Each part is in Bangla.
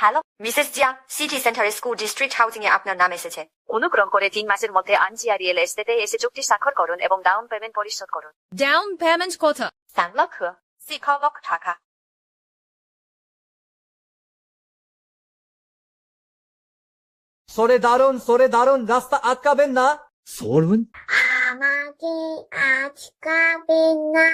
Hello Mrs Zia, city center school district housing এ আপনার নাম এসেছে। অনুগ্রহ করে 3 মাসের মধ্যে আনজিয়া রিয়েল এস্টেটে এসে চুক্তি স্বাক্ষর করুন এবং ডাউন পেমেন্ট পরিশোধ করুন। Down payment কত? 3,400,000 টাকা। সরে দারুন, রাস্তা আটকাবেন না। সরুন। আমাকে আটকাবেন না।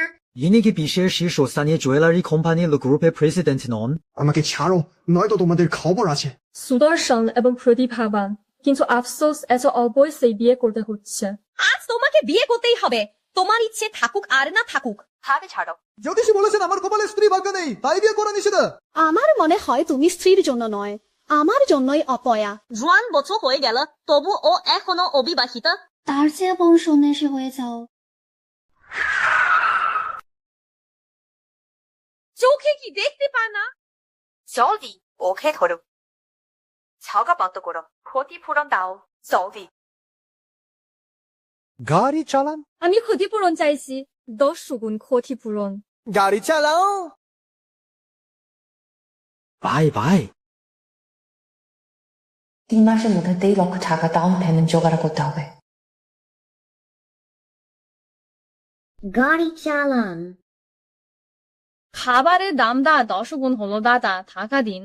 ইনি কি বিশ্বের শীর্ষস্থানীয় জুয়েলারি কোম্পানি ল গ্রুপের প্রেসিডেন্ট নন? আমাকে ছাড়ো, নয়তো তোমাদের খবর আছে। সুদর্শন এবং প্রতিভাবান, কিন্তু আফসোস এত অবশ্যই বিয়ে করতে হচ্ছে। আজ তোমাকে বিয়ে করতেই হবে, তোমার ইচ্ছে থাকুক আর না থাকুক। হাতে ছাড়ো। জ্যোতিষী বলেছেন আমার কপালে স্ত্রী ভাগ্য নেই, তাই বিয়ে করা নিষেধ। আমার মনে হয় তুমি স্ত্রীর জন্য নয়, আমার জন্যই অপয়া। জোয়ান বছর হয়ে গেল, তবু ও এখনো অবিবাহিতা। তার চেয়ে বংশ সন্ন্যাসী হয়ে যাও। চোখে কি দেখতে পায় না? জলদি ওকে ধরো। ঝগড়া বন্ধ করো, ক্ষতিপূরণ দাও জলদি। গাড়ি চালান। আমি ক্ষতিপূরণ চাইছি, 10 গুণ ক্ষতিপূরণ। গাড়ি চালাও। বাই 3 মাসের মধ্যে 3 লক্ষ টাকা ডাউন পেমেন্ট জোগাড় করতে হবে। গাড়ি চালান। খাবারের দাম 10 গুণ হলো দাদা, টাকা দিন।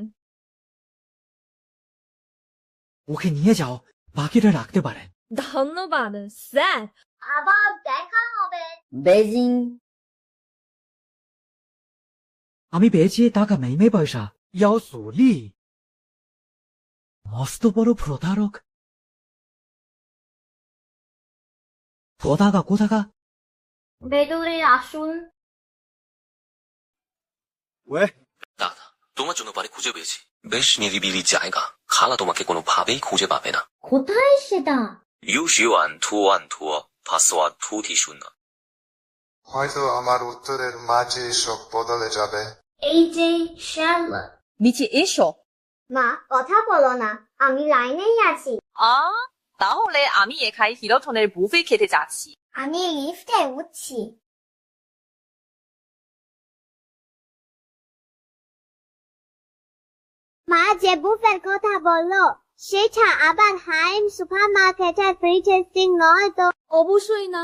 ওকে নিয়ে যাও, বাকিটা রাখতে পারেন। ধন্যবাদ স্যার। আবার দেখা হবে। বেজিং। আমি পেয়েছি টাকা মেয়ে পয়সা, ইয়াও সুলি। মস্ত বড় প্রতারক। কোথাকা ভেতরে আসুন। দাদা, তোমার জন্য বাড়ি খুঁজে পেয়েছি, বেশ নিরিবিলি জায়গা। খালা তোমাকে কোনোভাবেই খুঁজে পাবে না। কোথায় সেটা? ইউশিওয়ান টুয়ান টুয়া পাসওয়া টুটি শূন্য। হয়তো আমার উত্তরের মাঝে সব বদলে যাবে। এই যে শ্যামলা। নিচে এসো। মা কথা বলো না, আমি লাইনেই আছি। তাহলে আমি এখানে হিরোটনের বুফে খেতে যাচ্ছি। আমি লিফটে উঠছি। মা যে বুফের কথা বললো সেটা আবার হাইম সুপারমার্কেটের ফ্রি টেস্টিং নয় তো? অবশ্যই না।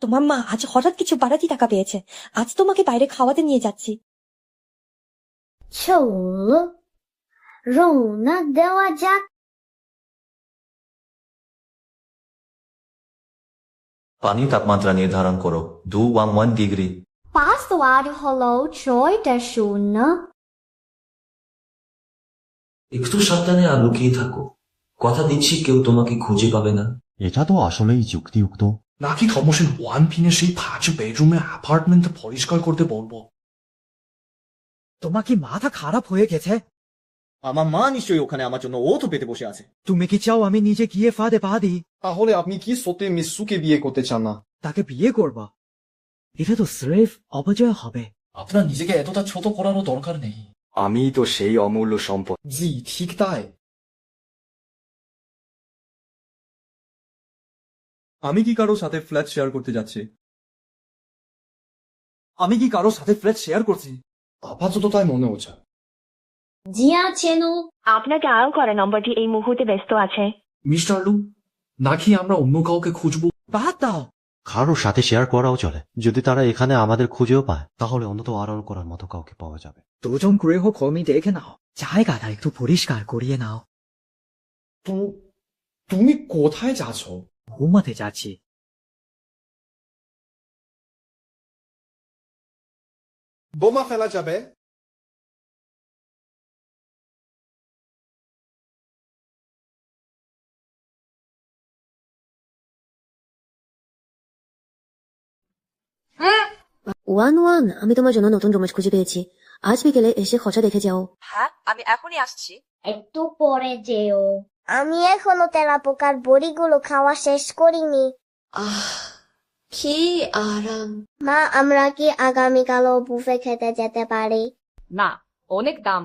তোমার মা আজ হঠাৎ কিছু বাড়াতি টাকা পেয়েছে, আজ তোমাকে বাইরে খাওয়াতে নিয়ে যাচ্ছি। চল রওনা দেওয়া যাক। পানির তাপমাত্রা নির্ধারণ করো 211 ডিগ্রি। পাসওয়ার্ড হলো 6.0। একটু সাবধানে আর লুকিয়ে থাকো, কথা দিচ্ছি কেউ তোমাকে খুঁজে পাবে না। এটা তো আসলেই যুক্তিযুক্ত। নাকি থমসের 1 সেই 5 বেডরুমে অ্যাপার্টমেন্ট পরিষ্কার করতে বলবো? তোমার কি মাথা খারাপ হয়ে গেছে? আমার মা নিশ্চয়ই ওখানে আমার জন্য তো পেতে বসে আছে। তুমি কি চাও আমি নিজে গিয়ে ফাঁদে পা দিই? তাহলে আপনি কি সত্যি মিসুকে বিয়ে করতে চান না? তাকে বিয়ে করবা? এটা তো স্রেফ অপচয় হবে। আপনার নিজেকে এতটা ছোট করারও দরকার নেই। আমি তো সেই অমূল্য সম্পদ। জি ঠিক তাই। আমি কি কারো সাথে ফ্ল্যাট শেয়ার করতে যাচ্ছি? করছি? আপাতত তাই মনে হচ্ছে। জিয়া চেনো? আপনাকে আয় করে নম্বরটি এই মুহূর্তে ব্যস্ত আছে। মিস্টার লু, নাকি আমরা অন্য কাউকে খুঁজবো? বাদ দাও। কারোর সাথে শেয়ার করাও চলে, যদি তারা এখানে আমাদের খুঁজেও পায় তাহলে অন্তত আড়াল করার মতো কাউকে পাওয়া যাবে। দুজন গৃহকর্মী দেখে নাও, জায়গাটা একটু পরিষ্কার করিয়ে নাও। তুমি কোথায় যাচ্ছ? ঘুমাতে যাচ্ছি। বোমা ফেলা যাবে? ওয়ান, আমি তোমার জন্য নতুন রুমেশ খুঁজে পেয়েছি, আজ বিকেলে এসে খরচা দেখে যাও। হ্যাঁ, আমি এখনই আসছি। একটু পরে যেও। আমি এখনো তেলাপোকার বড়িগুলো খাওয়া শেষ করিনি। কি আরাম। মা, আমরা কি আগামীকালও বুফে খেতে যেতে পারি? না, অনেক দাম।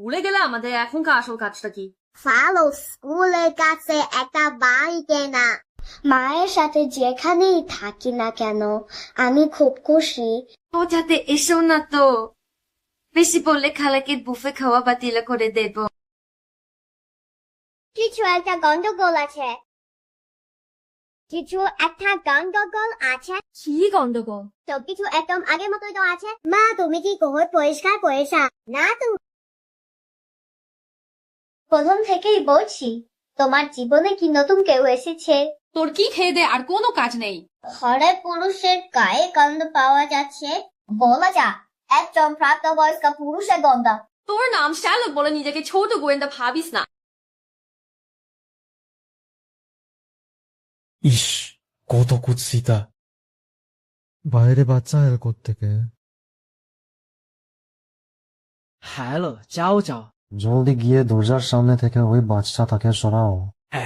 ভুলে গেলে আমাদের এখনকার আসল কাজটা কি? ভালো স্কুলের কাছে একটা বাড়ি কেনা। মায়ের সাথে যেখানেই থাকি না কেন আমি খুব খুশি। ও যাতে এসো না তো। বেশি বললে খালাকে বুফে খাওয়া বাতিল করে দেব। কিছু একটা গন্ডগোল আছে। কিছু একটা গন্ডগোল আছে। কি গন্ডগোল? সবকিছু একদম আগের মতোই তো আছে। মা তুমি কি ঘর পরিষ্কার করেছা? না তো। প্রথম থেকেই বলছি তোমার জীবনে কি নতুন কেউ এসেছে? তোর কি খেয়ে দে আর কোনো কাজ নেই। ঘরে পুরুষের গায়ে গন্ধ পাওয়া যাচ্ছে, বলা যা একজন প্রাপ্তবয়স্ক পুরুষের গন্ধ। তোর নাম শ্যালক বলে নিজেকে ছোট গোয়েন্দা ভাবিস না। ইস, কত কুৎসিতা। বাইরে বাচ্চা এল কোত্থেকে? হ্যালো, যাও যাও। জলদি গিয়ে দরজার সামনে থেকে ওই বাচ্চাটাকে সরাও।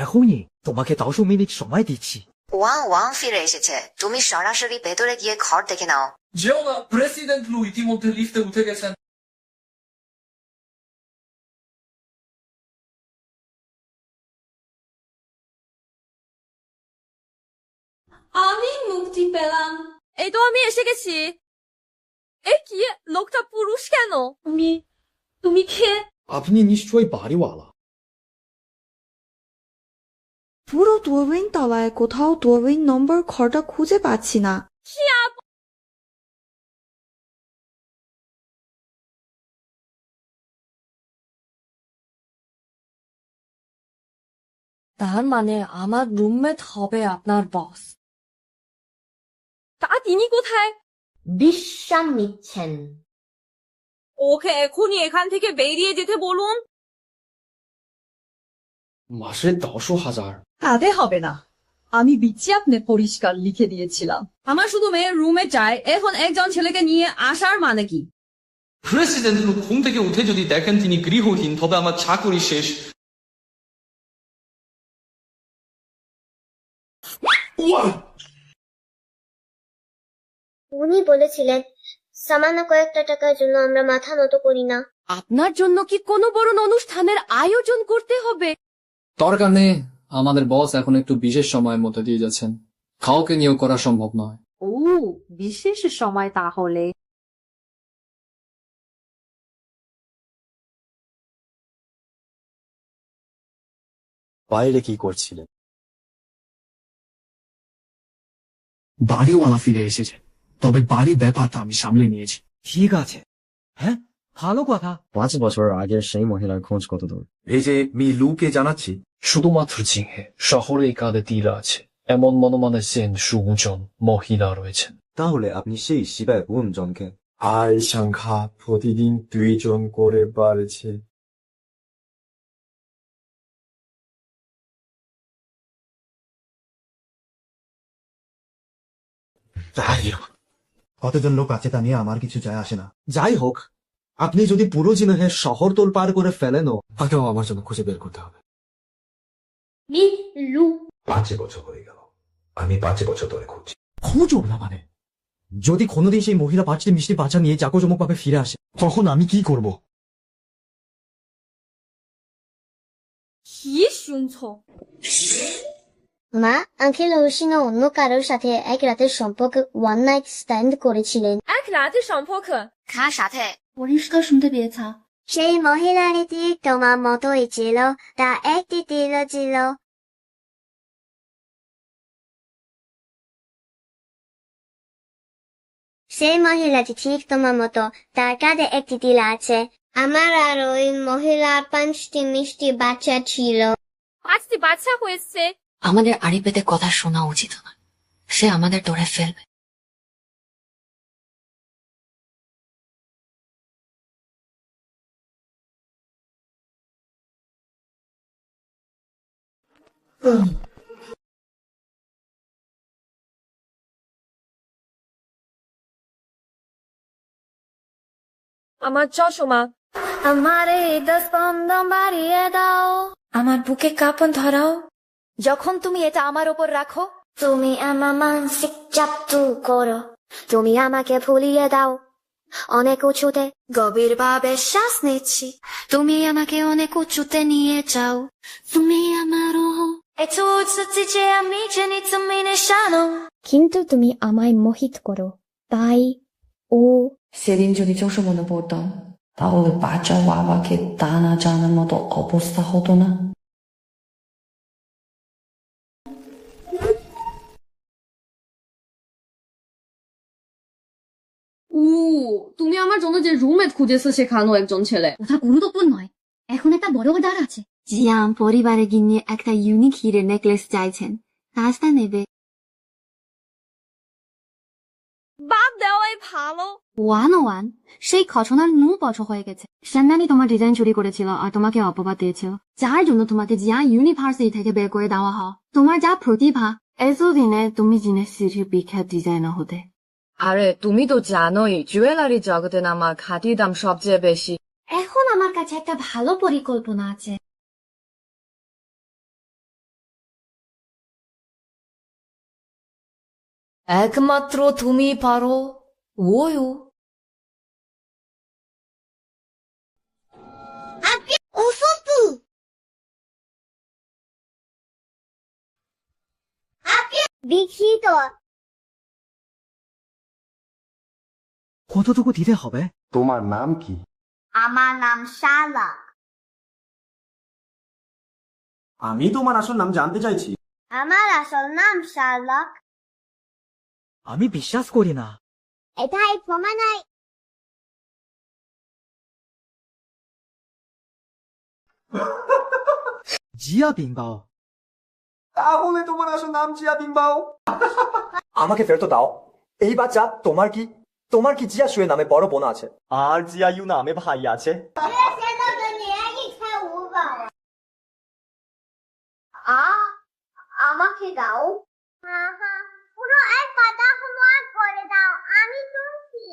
এখনই তোমাকে 10 মিনিট সময় দিচ্ছি। ওয়াং ওয়াং ফিরে এসেছে, তুমি সরাসরি ভেতরে গিয়ে ঘর দেখে নাও। যেওনা, প্রেসিডেন্ট লু ইতিমধ্যে লিফটে উঠে গেছেন। আমি মুক্তি পেলাম। এই তো আমি এসে গেছি। এ কি, লোকটা পুরুষ কেন? তুমি কে? আপনি নিশ্চয়ই বাড়িওয়ালা। পুরো ডোরওয়েন তলায় কোথাও ডোরওয়েন নম্বর ঘরটা খুঁজে পাচ্ছি না। কি তার মানে আমার রুমমেট হবে আপনার বস। তা তিনি কোথায়? বিশ্রাম নিচ্ছেন। ওকে এখনই এখান থেকে বেরিয়ে যেতে বলুন। মাসে 10,000। আদে হবে না, আমি বিচ্ছি আপনি পরিষ্কার লিখে দিয়েছিলাম। আমার শুধু মেয়ের রুমে চাই, এখন একজন ছেলেকে নিয়ে আসার মানে কি? প্রেসিডেন্ট লু ঘুম থেকে উঠে যদি দেখেন তিনি গৃহহীন, তবে আমার চাকরি শেষ। উনি বলেছিলেন সামান্য কয়েকটা টাকার জন্য আমরা মাথা নত করি না। আপনার জন্য কি কোনো বড় অনুষ্ঠানের আয়োজন করতে হবে? দরকার নেই, আমাদের বস এখন একটু বিশেষ সময়ের মধ্যে দিয়ে যাচ্ছেন, কাউকে নিয়োগ করা সম্ভব নয়। ও, বিশেষ সময় তাহলে। বাইরে কি করছিলেন? বাড়িওয়ালা ফিরে এসেছে, তবে বাড়ির ব্যাপারটা আমি সামলে নিয়েছি। ঠিক আছে। হ্যাঁ, ভালো কথা। 5 বছর আগের সেই মহিলার খোঁজ কত দূর? এই যে মি লুকে জানাচ্ছি। শুধুমাত্র জিংহে শহরে কাঁধে তীর আছে এমন মনোমানেছেন 15জন মহিলা রয়েছেন। তাহলে আপনি সেই 15জনকে আয় সংখ্যা প্রতিদিন 2 জন করে বাড়ছে। কতজন লোক আছে তা নিয়ে আমার কিছু যায় আসে না। যাই হোক, আপনি যদি পুরো জিনে শহর তোল পার করে ফেলেনও, তাকেও আমার জন্য খুঁজে বের করতে হবে। মি লু 5 বছর হয়ে গেল, আমি 5 বছর ধরে খুঁজছি। খুঁজো না মানে? যদি কোনোদিন সেই মহিলা 5টি মিষ্টি বাচ্চা নিয়ে জাঁকজমক ভাবে ফিরে আসে, তখন আমি কি করব? কি শুনছো? মা, আঙ্কেল হোসিনা অন্য কারোর সাথে এক রাতের সম্পর্কে ওয়ান নাইট স্ট্যান্ড করেছিলেন। এক রাতের সম্পর্ক? কার সাথে? পরিষ্কার শুনতে পেয়েছা? সেই মহিলাটি তোমার মতোই ছিল, তা একটি তীর ছিল। সেই মহিলাটি ঠিক তোমার মতো, তার কাঁধে একটি তিল আছে। আমার আর ওই মহিলার 5টি মিষ্টি বাচ্চা ছিল। 5টি বাচ্চা হয়েছে? আমাদের আড়ি পেতে কথা শোনা উচিত নয়, সে আমাদের ধরে ফেলবে। আমার চশমা। আমারে 10 স্পন্দন বাড়িয়ে দাও, আমার বুকে কাঁপন ধরাও যখন তুমি এটা আমার ওপর রাখো। তুমি আমার মানসিক চাপ দূর করো, তুমি আমাকে ভুলিয়ে দাও অনেক উঁচুতে। গভীর ভাবে শ্বাস নিচ্ছি, তুমি আমাকে অনেক উঁচুতে নিয়ে যাও। তুমি আমারও এত উঁচুতে যে আমি জানি তুমি নেশানো। কিন্তু তুমি আমায় মোহিত করো, তাই ও সেদিন যদি চোখে মনে পড়তাম তাহলে বাচ্চা বাবাকে তা না জানার মতো অবস্থা হতো না। তুমি আমার জন্য যে রুমমেট খুঁজেছো সেখানেও একজন ছেলে। ওটা গুরুত্বপূর্ণ নয়, এখন একটা বড় অর্ডার আছে। জিয়াম পরিবারে গিয়ে একটা ইউনিক হিরের নেকলেস চাইছেন, কাজটা নেবে। বাদ দেওয়াই ভালো। 101 সেই ঘটনার 9 বছর হয়ে গেছে। সান্নানি তোমার ডিজাইন চুরি করেছিল আর তোমাকে অপবাদ দিয়েছিল, যার জন্য তোমাকে জিয়া ইউনিভার্সিটি থেকে বের করে দেওয়া হয়। তোমার যা প্রতিভা, এতদিনে তুমি জিনেসিটির বিখ্যাত ডিজাইনার হতে। আরে তুমি তো জানোই জুয়েলারি জগতে আমার খাঁটির দাম সবচেয়ে বেশি। এখন আমার কাছে একটা ভালো পরিকল্পনা আছে। একমাত্র তুমি পারো। ওয়ো বিক্ষিত কতটুকু দিতে হবে? তোমার নাম কি? আমার নাম শালা। আমি তোমার আসল নাম জানতে চাইছি। আমার আসল নাম শার্লক। আমি বিশ্বাস করি না। এটাই প্রমাণ হয়। জিয়া বিংবাও। তাহলে তোমার আসল নাম জিয়া বিংবাও? আমাকে ফেরত দাও। এই বাচ্চা তোমার কি জিয়া শুয়ে নামে বড় বোন আছে? আর জিয়া ইউ নামে ভাই আছে? আমাকে দাও। পুরো এক পাতা হোমওয়ার্ক করে দাও, আমি তুলছি।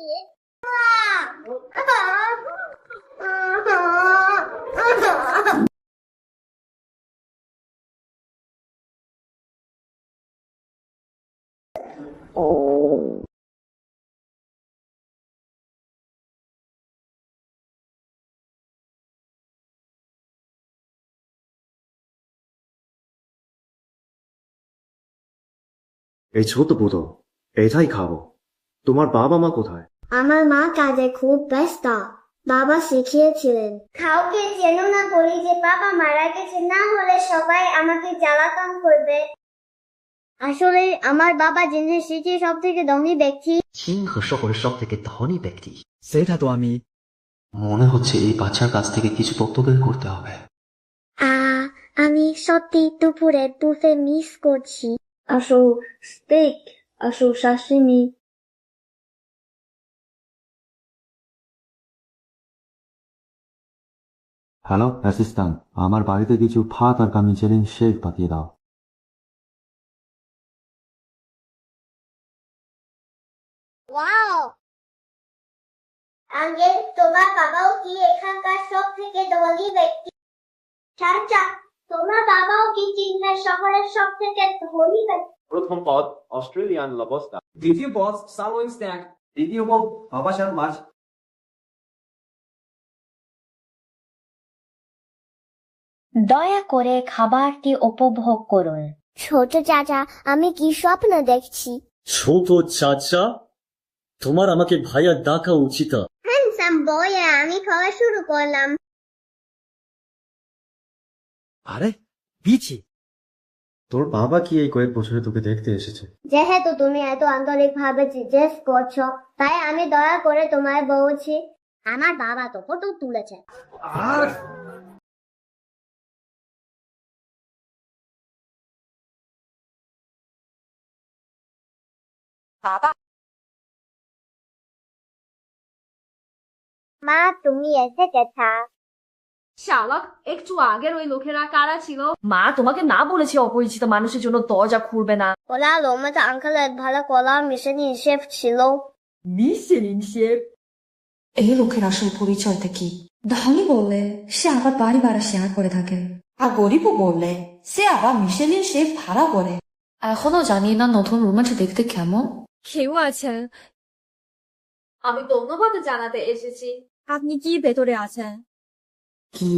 এই ছোট বুড়ো, এটাই খাবো। তোমার বাবা মা কোথায়? আমার মা কাজে খুব ব্যস্ত। বাবা শিখিয়েছিলেন, কাউকে যেন না বলি যে বাবা মারা গেছে, না হলে সবাই আমাকে জ্বালাতন করবে। আসলে আমার বাবা জেনেছি সব থেকে ধনী ব্যক্তি। সিংহ শহরের সব থেকে ধনী ব্যক্তি। সেটা তো আমি। মনে হচ্ছে এই বাচ্চার কাছ থেকে কিছু তথ্য বের করতে হবে। আমি সত্যি দুপুরে বুফে মিস করছি। আসো স্টেক, আসো সাশিমি। হ্যালো অ্যাসিস্ট্যান্ট, আমার বাড়িতে কিছু ভাত আর কামিচেরিন শেক পাঠিয়ে দাও। ওয়াও, আঙ্কেল তোমার বাবাও কি এখানকার সব থেকে ধনী ব্যক্তি? চাচা, তোমার বাবাও কি চীনের শহরের সব থেকে ধনী ব্যক্তি? প্রথম পদ অস্ট্রেলিয়ান লবস্টার, দ্বিতীয় পদ সালোইন স্ন্যাক, তৃতীয় পদ ভাবাসার মাছ। দয়া করে খাবারটি উপভোগ করুন। ছোট চাচা, আমি কি স্বপ্ন দেখছি? ছোট চাচা, তোমার আমাকে ভাইয়া ডাকা উচিত। হ্যান্ডসাম বয়, আমি খাওয়া শুরু করলাম। আরে বিচি, তোর বাবা কি এই কয়েক বছরে তোকে দেখতে এসেছে? যেহেতু তুমি এত আন্তরিক ভাবে জিজ্ঞেস করছো, তাই আমি দয়া করে তোমায় বলছি, আমার বাবা তো ফটো তুলেছে। বাবা, মা তুমি এসে গেছা। শালাক, একটু আগের ওই লোকেরা কারা ছিল? মা তোমাকে না বলেছে অপরিচিত মানুষের জন্য দরজা খুলবে না? ওরা রোমাতে আঙ্কেলের ভালো কলা মিশেলিন শেফ ছিল। Michelin chef? এই লোকের আসল পরিচয়টা কি? ধনী বললে সে আবার বাড়ি ভাড়া শেয়ার করে থাকে, আর গরিব বললে সে আবার মিশেলিন শেফ ভাড়া করে। এখনো জানি না নতুন রুমমেট দেখতে কেমন। কেউ আছেন? আমি ধন্যবাদ জানাতে এসেছি। আপনি কি ভেতরে আছেন? কি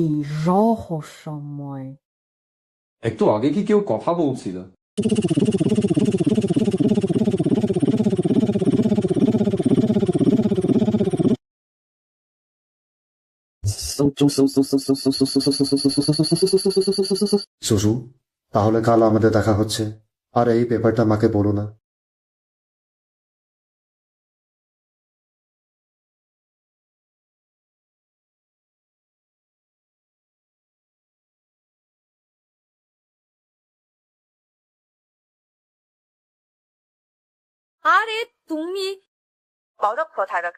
রহস্যময়। একটু আগে কি কেউ কথা বলছিল? সুসু, তাহলে কাল আমাদের দেখা হচ্ছে। আর এই পেপারটা মাকে বলো না। আরে তুমি বড় প্রতারক।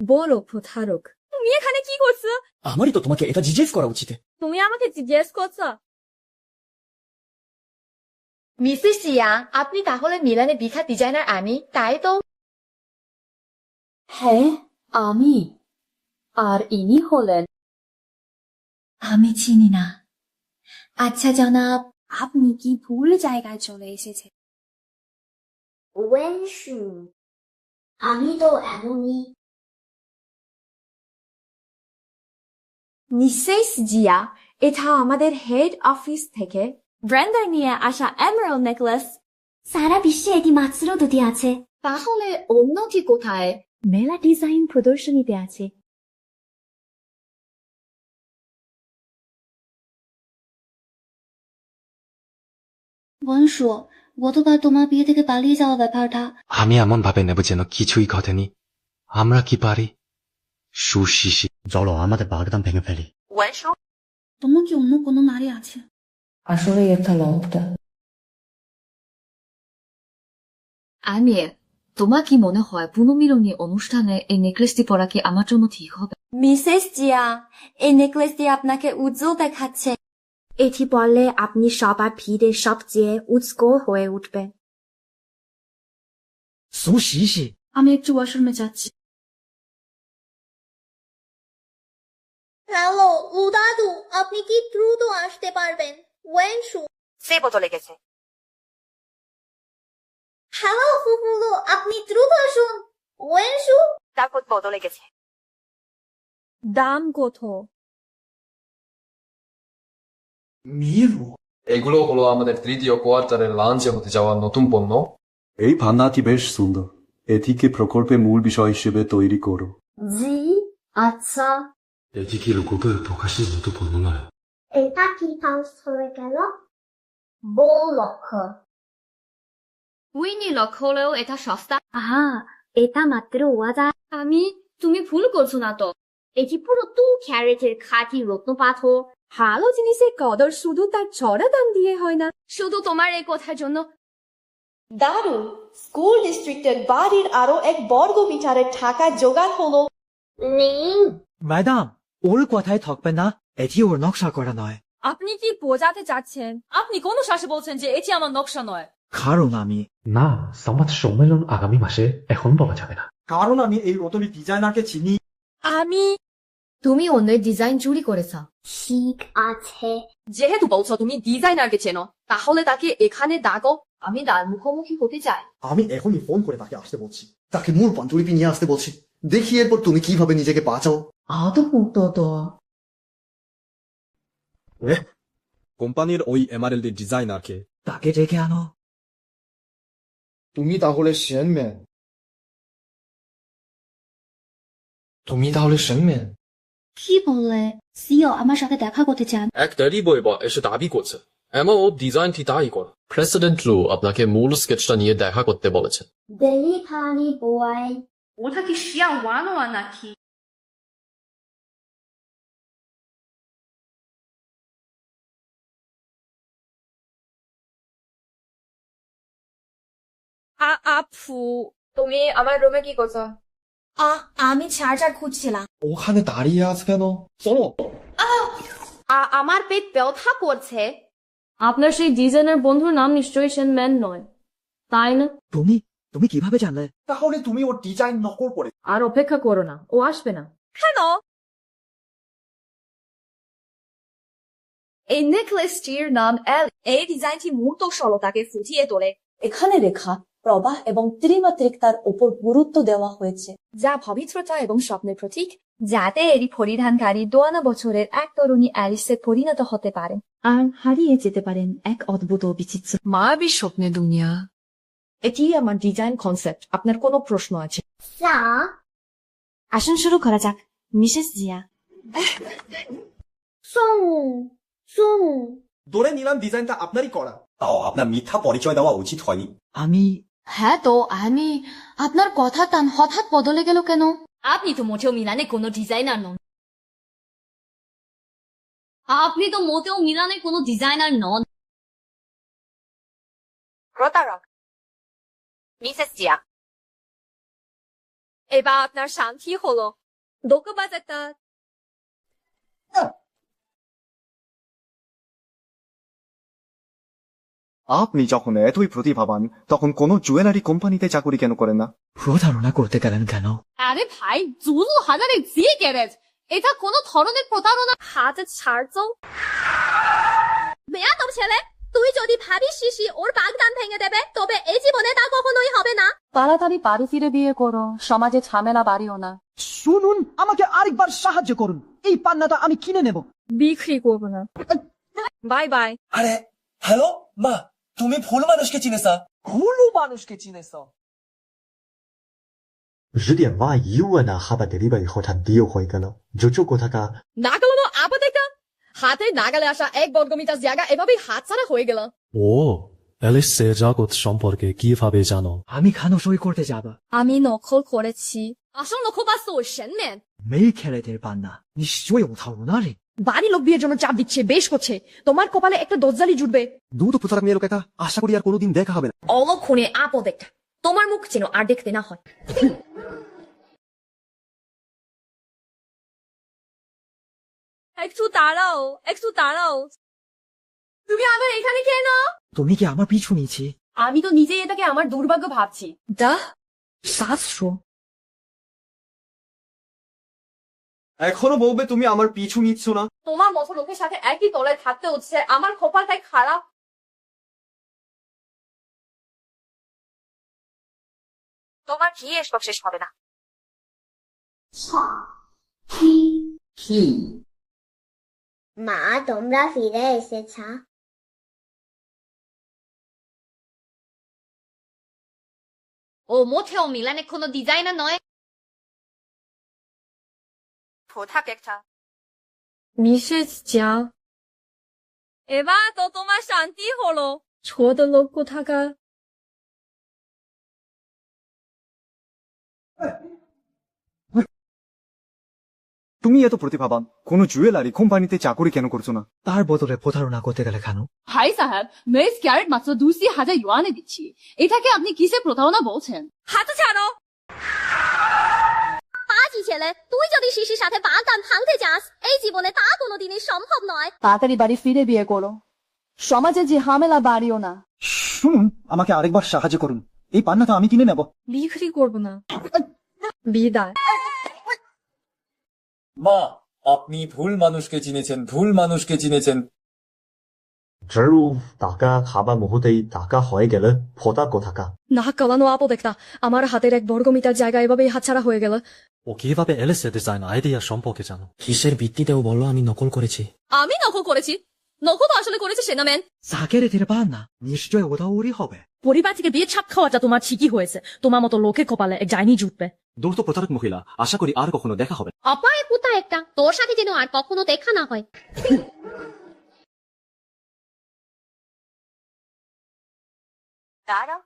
বলো প্রতারক, তুমি এখানে কি করছো? আমারই তো তোমাকে এটা জিজ্ঞেস করা উচিত। তুমি আমাকে জিজ্ঞেস করছো? মিসেস জিয়া, আপনি তাহলে মিলানের বিখ্যাত ডিজাইনার আমি, তাই তো? হ্যাঁ, আমি। আর ইনি হলেন। আমি চিনি না। আচ্ছা জনাব, আপনি কি ভুল জায়গায় চলে এসেছেন? ওয়েনশু, আমি তো এমনই। মিসেস জিয়া, এটা আমাদের হেড অফিস থেকে ব্র্যান্ডার নিয়ে আসা এমারাল্ড নেকলেস। সারা বিশ্বে এটি মাত্র দুটি আছে। তাহলে অন্যটি কোথায়? মেলা ডিজাইন প্রদর্শনীতে আছে। বংশু, গতকাল তোমার বিয়ে থেকে পালিয়ে যাওয়া ব্যাপারটা আমি এমন ভাবে নেব যেন কিছুই ঘটেনি। আমরা কি পারি? সুশিশি, চলো আমাদের বাগদাম ভেঙে ফেলি। ওয়েনশু, তোমার কি অন্য কোনো নারী আছে? আসলে এটা লবটা। আমি, তোমার কি মনে হয় পুনর্মিলনী অনুষ্ঠানে এই নেকলেসটি পরা কি আমার জন্য ঠিক হবে? মিসেস জিয়া, এই নেকলেসটি আপনাকে উজ্জ্বল দেখাচ্ছে। এটি পরলে আপনি সবার ভিড়ে সবচেয়ে উজ্জ্বল হয়ে উঠবেন। সুশিশি, আমি একটু ওয়াশরুমে যাচ্ছি। হ্যালো লুদাদু, আপনি কি দ্রুত আসতে পারবেন? ওয়েনশু। সে বদলে গেছে। হ্যালো ফুফুলু, আপনি দ্রুত আসুন। ওয়েনশু। তারপর বদলে গেছে। দাম কত? মিরু, এগুলো হলো আমাদের তৃতীয় কোয়ার্টারের লঞ্চে হতে যাওয়া নতুন পণ্য। এই ভান্ডারটি বেশ সুন্দর। এটিকে প্রকল্পের মূল বিষয় হিসেবে তৈরি করো। জি, আচ্ছা। এটি কি লোককে প্রকাশের মতো পণ্য নয়? এটা কি পাউস হয়ে গেল? বল লক্ষ্য। উইনি লক্ষ হলেও এটা সস্তা। আহা, এটা মাত্র 1000। তুমি ভুল করছো না তো? এটি পুরো 2 ক্যারেটের খাঁটি রত্ন পাথর। ভালো জিনিসের কদর শুধু তার চড়া দাম দিয়ে হয় না। শুধু তোমার এই কথার জন্য। দারুণ! স্কুল ডিস্ট্রিক্টের বাড়ির আরো এক বর্গ মিটারের টাকা জোগাড় হলো। ম্যাডাম, ওর কথায় থাকবে না। এটি ওর নকশা করা নয়। আপনি কি বোঝাতে চাচ্ছেন? আপনি কোন শ্বাসে বলছেন যে এটি আমার নকশা নয়? কারণ আমি না, সমাজ সম্মেলন আগামী মাসে, এখন বলা যাবে না। কারণ আমি এই রতনী ডিজাইনারকে চিনি। তুমি অন্যের ডিজাইন চুরি করেছ। ঠিক আছে। যেহেতু বলছো তুমি ডিজাইনারকে চেনো, তাহলে তাকে এখানে ডাকো। আমি তার মুখোমুখি হতে চাই। আমি এখনই ফোন করে তাকে আসতে বলছি। তাকে মূল পান্ডুলিপি নিয়ে আসতে বলছি। দেখি এরপর তুমি কিভাবে নিজেকে বাঁচাও। কোম্পানির ওই এমআরএলডি ডিজাইনারকে তাকে ডেকে আনো। তুমি তাহলে সেনম্যান? তুমি তাহলে সেনম্যান? কি বললে? সিও আমার সাথে দেখা করতে চান। এক দেরি বইবা এসে দাবি করছে, এমন ও ডিজাইনটি তাই কর। প্রেসিডেন্ট লু আপনাকে মূল স্কেচটা নিয়ে দেখা করতে বলেছেন। দেরি খালি বয়। ওটা কি শিয়া ওয়ানোয়া নাকি? আপু, তুমি আমার রুমে কি করছো? আমি চার্জার খুঁজছিলাম। ওখানে দাঁড়িয়ে আছে কেন? চলো। আমার পেট ব্যথা করছে। আপনার সেই ডিজাইনার বন্ধুর নাম নিশ্চয়ই সেনম্যান নয়, তাই না? তুমি কিভাবে জানলে? তাহলে তুমি ওর ডিজাইন নকল করে। আর অপেক্ষা করো না, ও আসবে না। কেন? এই নেকলেসটির নাম এল। এই ডিজাইনটি মূর্ত সরলতাকে ফুটিয়ে তোলে। এখানে রেখা, প্রবাহ এবং ত্রিমাত্রিকতার উপর গুরুত্ব দেওয়া হয়েছে, যা পবিত্রতা এবং স্বপ্নের প্রতীক, যাতে এরই পরিধানকারী 52 বছরের এক তরুণী অ্যালিসে পরিণত হতে পারেন আর হারিয়ে যেতে পারেন এক অদ্ভুত ও বিচিত্র মায়াবী স্বপ্নের দুনিয়া। এটি আমার ডিজাইন কনসেপ্ট। আপনার কোনো প্রশ্ন আছে? স্যার, আসুন শুরু করা যাক মিসেস জিয়া 송우, 송우. ধরে নিলাম ডিজাইনটা আপনারই করা। তাও আপনার মিথ্যা পরিচয় দেওয়া উচিত হয়নি। আমি হ্যাঁ তো আমি আপনার কথা টান হঠাৎ বদলে গেল কেন? আপনি তো মোটেও মিলানে কোনো ডিজাইনার নন। আপনি তো মোটেও মিলানে কোনো ডিজাইনার নন। প্রতারক মিসেস জিয়া। এবার আপনার শান্তি হলো। ধোঁকাবাজটা আপনি যখন এতই প্রতিভাবান তখন কোনো জুয়েলারি কোম্পানিতে চাকরি কেন করেন না? প্রতারণা করতে গেলেন কেন? আরে ভাই জুলু হাজারে জি গ্যারেজ, এটা কোনো ধরনের প্রতারণা। হাতে ছাড়ছো। বেয়াদব ছেলে, তুই যদি ভাবিস শিশি ওর বাগদান ভেঙে দেবে তবে এই জীবনে তা কখনোই হবে না। তাড়াতাড়ি বাড়ি ফিরে বিয়ে করো, সমাজে ঝামেলা বাড়িও না। শুনুন, আমাকে আরেকবার সাহায্য করুন, এই পান্নাটা আমি কিনে নেব। বিক্রি করবো না। Bye bye. আরে হ্যালো মা, তুমি ভুল মানুষকে চিনেছা। ভুল মানুষকে চিনেছ? 10点8 ইউএনা হাবা ডেলিভারি হঠাৎ দিয়ে হয়ে গেল। জোচো কোথাকা নাগালো আপাতত হাতে নাগালে আসা 1 বর্গমিটার জায়গা এভাবেই হাতছাড়া হয়ে গেল। ও অ্যালিসের জগৎ সম্পর্কে কিভাবে জানো? আমি খানো সই করতে যাব। আমি নকল করেছি। আসল নকল বা সোশ্যাল মেয়ে ছেলেদের পান্না নিশ্চয়ই কোথাও না রে। বাড়ি লোক বিয়ের জন্য চাপ দিচ্ছে, বেশ করছে। তোমার কপালে একটা দজ্জালি জুটবে। দুটো প্রতারক মেয়ে লোক এটা আশা করি আর কোনোদিন দেখা হবে না। অলক্ষণে আপদেরটা তোমার মুখ যেন আর দেখতে না হয়। একটু দাঁড়াও, একটু দাঁড়াও। তুমি আবার এখানে কেন? তুমি কি আমার পিছু নিয়েছি? আমি তো নিজেই এটাকে আমার দুর্ভাগ্য ভাবছি। দা শাস্ত্র এখনো বলবে তুমি আমার পিছু নিচ্ছ না? তোমার মতো লোকের সাথে একই তলায় থাকতে হচ্ছে, আমার কপালটাই খারাপ। তোমার ঘি এসব শেষ হবে না। মা, তোমরা ফিরে এসেছা। ও মোটেও মিলানে কোনো ডিজাইনার নয়। প্রতাপ একটা। মিসেস জিয়া, এবার তো তোমার শান্তি হলো। ছোট লোক কোথাকার। তুমি এত প্রতিভাবান, কোনো জুয়েলারি কোম্পানিতে চাকরি কেন করছো না? তার বদলে প্রতারণা করতে গেলে কেন? ভাই সাহেব, মেস ক্যারেট মাত্র 2,000 ইউয়ানে দিচ্ছি, এটাকে আপনি কিসে প্রতারণা বলছেন? হাতে ছাড়ো। পাজি ছেলে, তুই যদি শিশির সাথে বাগদান ভাঙতে চাস এই জীবনে তা কোনোদিনই সম্ভব নয়। তাড়াতাড়ি বাড়ি ফিরে বিয়ে করো, সমাজে যে ঝামেলা বাড়িও না। শুনুন, আমাকে আরেকবার সাহায্য করুন, এই পান্নাটা আমি কিনে নেব। বিক্রি করবো না। বিদায়। মা, আপনি ভুল মানুষকে চিনেছেন, ভুল মানুষকে চিনেছেন। জরু টাকা খাবার মুহূর্তেই টাকা হয়ে গেলে ফোতা কোথাকা। না কালানো আপদেরটা আমার হাতের 1 বর্গমিটার জায়গা এভাবেই হাতছাড়া হয়ে গেল। ও কিভাবে অ্যালিসের ডিজাইন আইডিয়া সম্পর্কে জানো? কিসের ভিত্তিতেও বললো আমি নকল করেছি? আমি নকল করেছি? নকল তো আসলে করেছে সেনাম্যান। জাকেরেদের পান্না নিশ্চয়ই ওটা ওরই হবে। পরিবার থেকে বিয়ে ছাপ খাওয়াটা তোমার ঠিকই হয়েছে। তোমার মতো লোকের কপালে এক ডাইনি জুটবে। দূর তো প্রতারক মহিলা, আশা করি আর কখনো দেখা হবে। অপায় পুতা একটা, তোর সাথে যেন আর কখনো দেখা না হয়। দাঁড়াও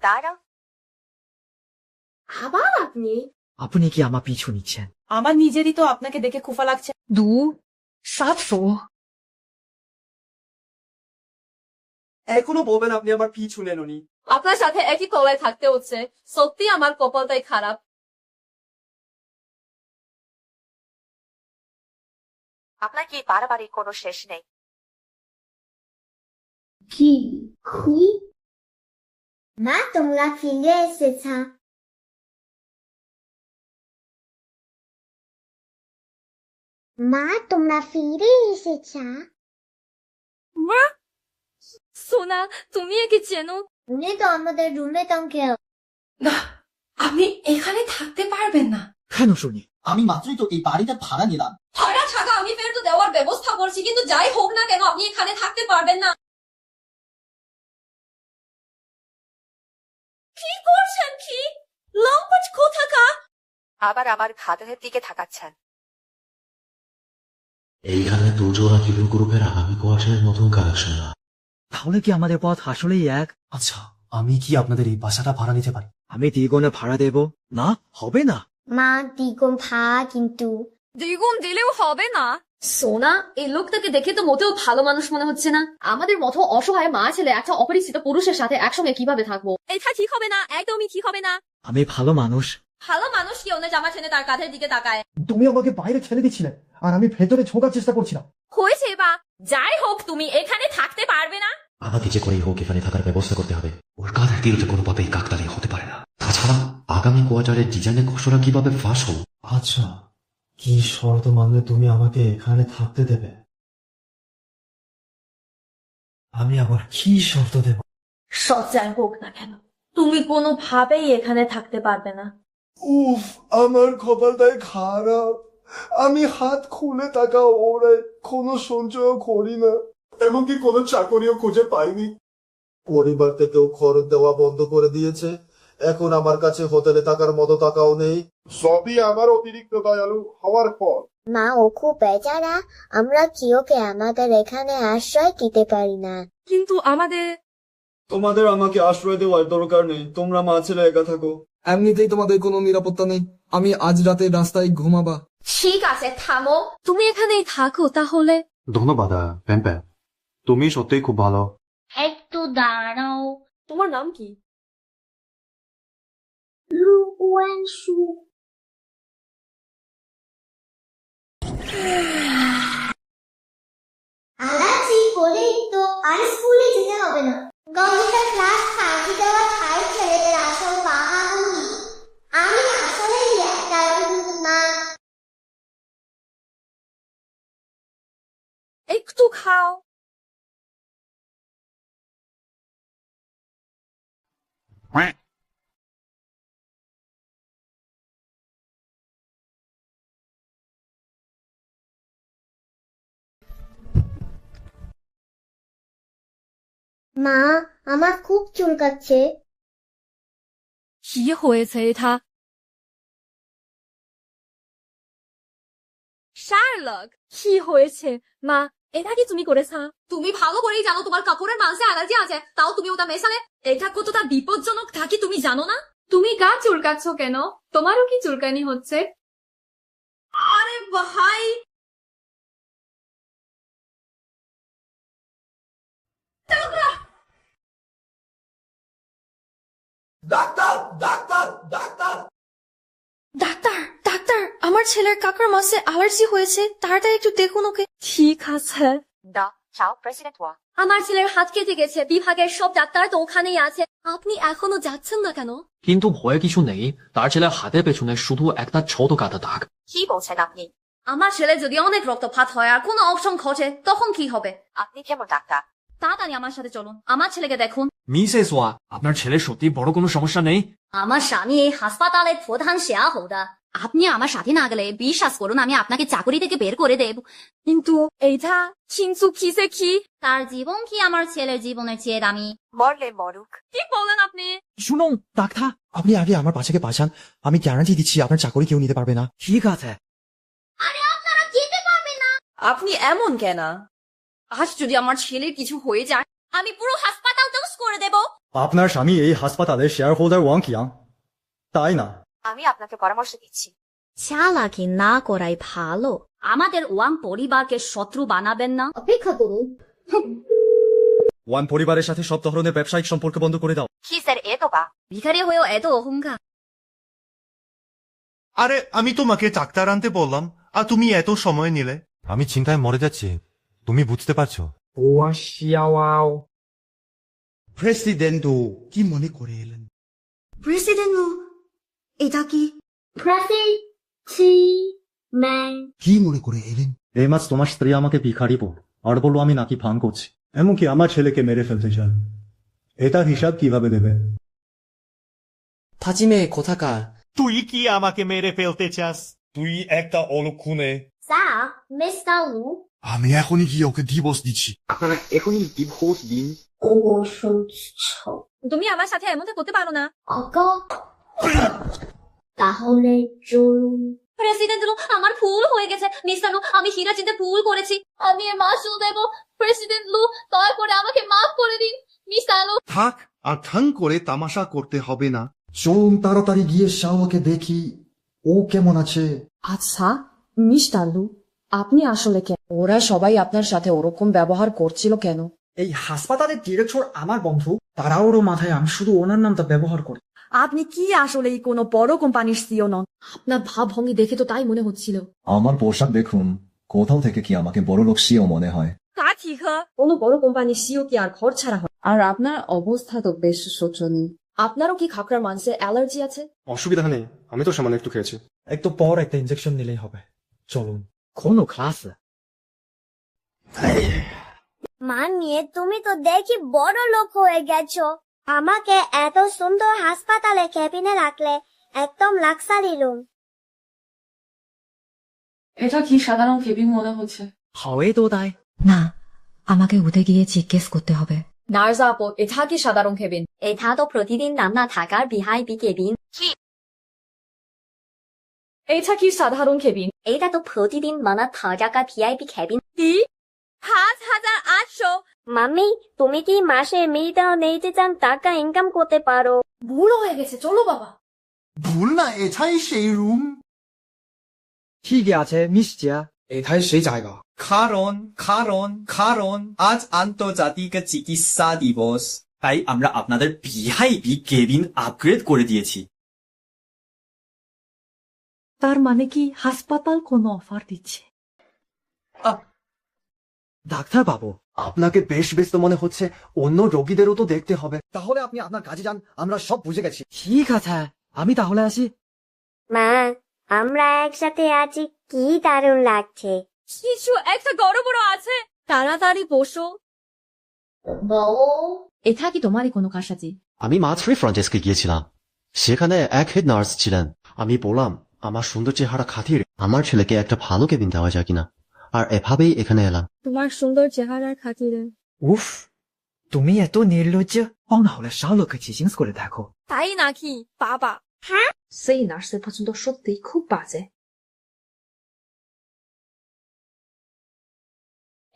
দাঁড়াও। আবার আপনি? আপনি কি আমার পিছু নিচ্ছেন? আমার নিজেরই তো আপনাকে দেখে খুফা লাগছে। 700। এখনো বলবেন আপনি আমার পিছু নেননি? আপনার সাথে একই তলায় থাকতে হচ্ছে, সত্যি আমার কপালটাই খারাপ। আপনার কি বাড়াবাড়ি কোনো শেষ নেই? কি মা, তোমরা ফিরে এসেছা। মা, তোমরা ফিরে এসেছা। মা, সোনা, তুমি একে চেনো? উনি তো আমাদের রুমমেট আঙ্কেল। আপনি এখানে থাকতে পারবেন না। কেন শুনি? আমি মাত্রই তো এই বাড়িটা ভাড়া নিলাম। ভাড়া টাকা আমি ফেরত তো দেওয়ার ব্যবস্থা করছি, কিন্তু যাই হোক না কেন আপনি এখানে থাকতে পারবেন না। কি করছেন কি? লম্পট কোথাকা? আবার আমার খাতার দিকে তাকাচ্ছেন। এইখানে দুজোড়া কিলো গ্রুপের আগামী কোয়ার্টারের নতুন কালেকশন না। তাহলে কি আমাদের পথ আসলেই এক? আচ্ছা, আমি কি আপনাদের এই বাসাটা ভাড়া নিতে পারি? আমি দ্বিগুণে ভাড়া দেব না? হবে না। মা দ্বিগুণ ভাড়া কিন্তু। দ্বিগুণ দিলেও হবে না। সোনা, এই লোকটাকে দেখে তো মোটেও ভালো মানুষ মনে হচ্ছে না। আমাদের মতো অসহায় মা ছেলে একটা অপরিচিত পুরুষের সাথে একসঙ্গে কিভাবে থাকবো? এটা ঠিক হবে না, একদমই ঠিক হবে না। আমি ভালো মানুষ। ভালো মানুষ কি অন্য জামা ছেড়ে তার কাঁধের দিকে তাকায়? তুমি আমাকে বাইরে ছেড়ে দিচ্ছিলে আর আমি ভেতরে ছোকার চেষ্টা করছিলাম। হয়েছে বা যাই হোক, তুমি এখানে থাকতে পারবে না। আমাকে যে করেই হোক এখানে থাকার ব্যবস্থা করতে হবে। ওর কাঁধের তিলটা কোনোভাবেই কাকতালি হতে পারে না। তাছাড়া আগামী কোয়ার্টারের ডিজাইনের খসড়া কিভাবে ফাঁস হল? আচ্ছা, কি শর্ত মানলে তুমি আমাকে এখানে থাকতে দেবে? আমি আবার কি শর্ত দেব? সজ্জায় হোক না কেন, তুমি কোনোভাবেই এখানে থাকতে পারবে না। উফ, আমার কপালটাই খারাপ। আমি হাত খুলে টাকা ওড়াই, কোনো সঞ্চয় করি না, এমনকি কোনো চাকরিও খুঁজে পাইনি। পরিবার থেকেও খরচ দেওয়া বন্ধ করে দিয়েছে। এখন আমার কাছে হোটেলে থাকার মতো টাকাও নেই। সবই আমার অতিরিক্ত দয়ালু হওয়ার পর। মা ও খুব বেচারা, আমরা কিওকে আমাদের এখানে আশ্রয় দিতে পারি না। কিন্তু তোমাদের আমাকে আশ্রয় দেওয়ার দরকার নেই, তোমরা মা ছেলে একা থাকো। এমনিতেই তোমাদের কোনো নিরাপত্তা নেই। আমি আজ রাতে রাস্তায় ঘুমাবা। ঠিক আছে, থামো। তুমি এখানেই থাকো তাহলে। ধন্যবাদ প্যাম্পা, তুমি সত্যিই খুব ভালো। একটু দাঁড়াও। তোমার নাম কি? লুয়েনশু। আলাচি বলেই তো আর স্কুলে যেতে হবে না। গণিত ক্লাস ফাঁকি দেওয়া ছাই ছেলেদের আসল বাহাদুরি। আমি আসলেই একটা মা। একটু খাও। মা, আমার খুব চুলকাচ্ছে। কি হয়েছে এটা? শার্লক, কি হয়েছে? মা, এটা কি তুমি করেছা? তুমি ভালো করেই জানো তোমার কাপড়ের মাংসে অ্যালার্জি আছে, তাও তুমি ওটা মেশালে। এটা কতটা বিপজ্জনক তা কি তুমি জানো না? তুমি গা চুলকাচ্ছ কেন? তোমারও কি চুলকানি হচ্ছে? আরে ভাই, doctor doctor doctor doctor doctor, আমার ছেলের কাকার মাসে অ্যালার্জি হয়েছে, তাড়াতাড়ি একটু দেখুন ওকে। ঠিক আছে। দা চাও প্রেসিডেন্ট ওয়া। আমার ছেলের হাত কেটে গেছে, বিভাগের সব ডাক্তার তো ওখানেই আছে। আপনি এখনো যাচ্ছেন না কেন? কিন্তু ভয়ে কিছু নেই, তার ছেলে হাতের পেছনে শুধু একটা ছোট কাটা দাগ। কি বলছেন আপনি? আমার ছেলে যদি অনেক রক্তপাত হয় আর কোনো অপশন ঘটে, তখন কি হবে? আপনি কেমন ডাক্তার? তাড়াতাড়ি আমার সাথে চলুন, আমার ছেলেকে দেখুন। মিসেস ওয়া, আপনার ছেলের সত্যি বড় কোনো সমস্যা নেই? আমার স্বামী এই হাসপাতালের প্রধান শেয়াহোদা। আপনি আমার সাথে না গেলে বিশ্বাস করুন আমি আপনাকে চাকরি থেকে বের করে দেব। কিন্তু এইটা কিন্তু কিসে কি? তার জীবন কি আমার ছেলের জীবনের চেয়ে দামি? মরলে মরুক। কি বলেন আপনি? শুনুন ডাক্তার, আপনি আগে আমার বাচ্চাকে বাঁচান। আমি গ্যারান্টি দিচ্ছি আপনার চাকরি কেউ নিতে পারবে না। ঠিক আছে। আরে আপনারা যেতে পারবেন না। আপনি এমন কেন? আজ যদি আমার ছেলের কিছু হয়ে যায়, আমি পুরো হাসপাতাল দোষ করে দেব। আপনার স্বামী এই হাসপাতালের শেয়ার হোল্ডার ওয়াং কিয়াং, তাই না? আমি আপনাকে পরামর্শ দিচ্ছি। চালাকি না করাই ভালো। আমাদের ওয়াং পরিবারকে শত্রু বানাবেন না। অপেক্ষা করুন। ওয়ান পরিবারের সাথে সব ধরনের ব্যবসায়িক সম্পর্ক বন্ধ করে দাও। কি স্যার এত বা? ভিখারি হয়েও এত অহংকার। আরে আমি তোমাকে ডাক্তার আনতে বললাম আর তুমি এত সময় নিলে। আমি চিন্তায় মরে যাচ্ছি, তুমি বুঝতে পারছো? প্রেসিডেন্ট কি মনে করে এলেন? প্রেসিডেন্ট এটা কি? কি মনে করে এলেন? এই মাস তোমার স্ত্রী আমাকে ভিখারি বল আর বললো আমি নাকি ভান করছি। এমনকি আমার ছেলেকে মেরে ফেলতে চান, এটার হিসাব কিভাবে দেবে? হাজিমে কোথাকার? তুই কি আমাকে মেরে ফেলতে চাস? তুই একটা অলক্ষণে। স্যার, মিস্টার লু। আমি এখনই গিয়ে ওকে ডিভোর্স দিচ্ছি। আপনারা এখনই ডিভোর্স দিন। তুমি আমার সাথে এমনটা করতে পারো না। অগো তাহলে চলুন। প্রেসিডেন্ট লু, আমার ভুল হয়ে গেছে। মিস্টার লু, আমি হীরা চিনতে ভুল করেছি। আমি এর মাসুল দেব। প্রেসিডেন্ট লু, দয়া করে আমাকে মাফ করে দিন। মিস্টার লু, থাক, আর ঠাং করে তামাশা করতে হবে না। চলুন তাড়াতাড়ি গিয়ে শাওকে দেখি ও কেমন আছে। আচ্ছা মিস্টার লু, আপনি আসলে কেন? ওরা সবাই আপনার সাথে ওরকম ব্যবহার করছিল কেন? এই হাসপাতালের ডিরেক্টর আমার বন্ধু, তারাওরও মাথায় আমি শুধু ওনার নামটা ব্যবহার করি। আপনি কি আসলে কোনো বড় কোম্পানির সিও নন? আপনার ভাবভঙ্গি দেখে তো তাই মনে হচ্ছিল। আমার পোশাক দেখুন, কোথাও থেকে কি আমাকে বড় লোক সিও মনে হয়? কোনো বড় কোম্পানির সিও কি আর ঘর ছাড়া হয়? আর আপনার অবস্থা তো বেশ শোচনীয়। আপনারও কি খাকড়ার মাংসে অ্যালার্জি আছে? অসুবিধা নেই, আমি তো সামান্য একটু খেয়েছি। একটু পর একটা ইনজেকশন নিলেই হবে। চলুন। কোনো ক্লাস মা নিয়ে তুমি তো দেখি বড় লোক হয়ে গেছো। আমাকে এত সুন্দর হাসপাতালে কেবিনে রাখলে, একদম লাক্সারি রুম। এটা কি সাধারণ কেবিন মনে হচ্ছে? হাওয়ে তো তাই না, আমাকে উঠে গিয়ে জিজ্ঞেস করতে হবে। নার্স আপু, এটা কি সাধারণ কেবিন? এটা তো প্রতিদিন রান্না থাকার ভিআইপি কেবিন। এটা কি সাধারণ কেবিন? এটা তো প্রতিদিন রান্না থাকা ভিআইপি কেবিন। কি 5800? মাম্মি, তুমি কি মাসে মেয়েটা নেইতে চান টাকা ইনকাম করতে পারো? ভুল হয়ে গেছে, চলো বাবা। ভুল না, এটাই সেই রুম। ঠিক আছে মিস্টিয়া। এটাই সেই জায়গা। কারণ আজ আন্তর্জাতিক চিকিৎসা দিবস, তাই আমরা আপনাদের ভিআইপি কেবিন আপগ্রেড করে দিয়েছি। তার মানে কি হাসপাতাল কোনো অফার দিচ্ছে? ডাক্তার বাবু, আপনাকে বেশ ব্যস্ত মনে হচ্ছে, অন্য রোগীদেরও তো দেখতে হবে। তাহলে আপনি আপনার কাজে যান, আমরা সব বুঝে গেছি। ঠিক আছে, আমি তাহলে আসি। মা, আমরা একসাথে আছি, কি দারুণ লাগছে। কিছু একটা গড়বড় আছে। তাড়াতাড়ি বসো। এটা কি তোমারই কোনো কাশাচি? আমি মাছরি ফ্রন্ট ডেস্কে গিয়েছিলাম, সেখানে এক হেড নার্স ছিলেন। আমি বললাম আমার সুন্দর চেহারা খাতিরে আমার ছেলেকে একটা ভালো কেবিন দেওয়া যায় কিনা, আর এভাবেই এখানে এলাম। তোমার সুন্দর চেহারার খাতিরে। উফ, তুমি এত নির্লজ্জ। না হলে শাওকে চিচিংস করে দেখো। তাই নাকি বাবা? হ্যাঁ, সেই নার্সের পছন্দ সত্যিই খুব বাজে।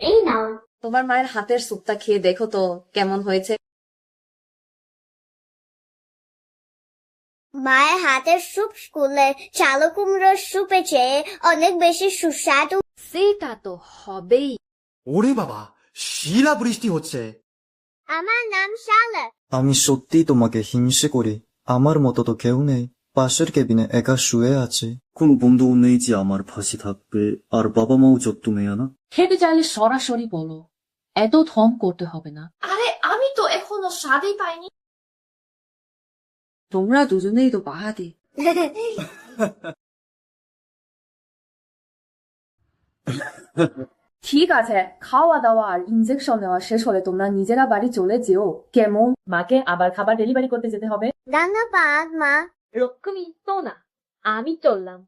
এই নাও। তোমার মায়ের হাতের স্যুপটা খেয়ে দেখো তো কেমন হয়েছে। মায়ের হাতের স্যুপ স্কুলের চাল কুমড়োর স্যুপের চেয়ে অনেক বেশি সুস্বাদু। সেটা তো হবেই। ওরে বাবা, শিলা বৃষ্টি হচ্ছে। আমার নাম শালা। আমি সত্যি তোমাকে হিংসে করি। আমার মতো তো কেউ নেই, পাশের কেবিনে একা শুয়ে আছে। কোন বন্ধুও নেই যে আমার ফাঁসি থাকবে, আর বাবা মাও যত্তু মেয়া না। খেতে চাইলে সরাসরি বলো, এত থম করতে হবে না। আরে আমি তো এখনো স্বাদই পাইনি। তোমরা দুজনেই তো বাহাদি। ঠিক আছে, খাওয়া দাওয়া আর ইনজেকশন নেওয়া শেষ হলে তোমরা নিজেরা বাড়ি চলে যেও, কেমন? মাকে আবার খাবার ডেলিভারি করতে যেতে হবে। ধন্যবাদ মা। রকমি তো না, আমি চললাম।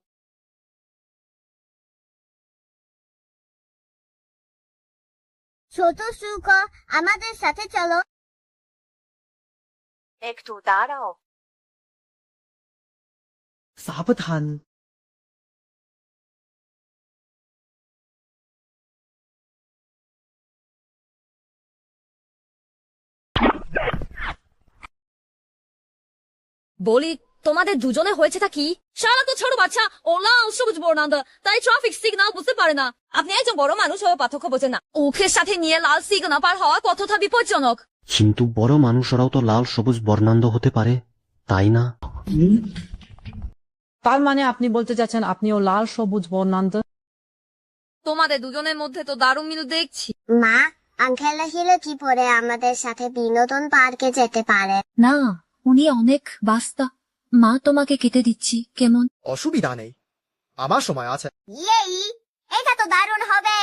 ছোট সুখ, আমাদের সাথে চলো। একটু দাঁড়াও। সাবধান। বলি, তোমাদের দুজনে হয়েছেটা কি? শালা তো ছোট বাচ্চা, ও লাল সবুজ বর্ণান্ধ, তাই ট্রাফিক সিগন্যাল বুঝতে পারে না। আপনি একজন বড় মানুষ হয়ে পার্থক্য বোঝেন না। ওকে সাথে নিয়ে লাল সিগন্যাল পার হওয়া কতটা বিপজ্জনক। কিন্তু বড় মানুষরাও তো লাল সবুজ বর্ণান্ধ হতে পারে, তাই না? তার মানে আপনি বলতে চাচ্ছেন আপনিও লাল সবুজ বর্ণান্ধ? তোমাদের দুজনের মধ্যে তো দারুণ মিল দেখছি। মা, আঙ্কেল হিলে কি পরে আমাদের সাথে বিনোদন পার্কে যেতে পারে? না, উনি অনেক বাস্তা। মা তোমাকে খেতে দিচ্ছি, কেমন? অসুবিধা নেই, আমার সময় আছে। ইয়েই, এটা তো দারুণ হবে।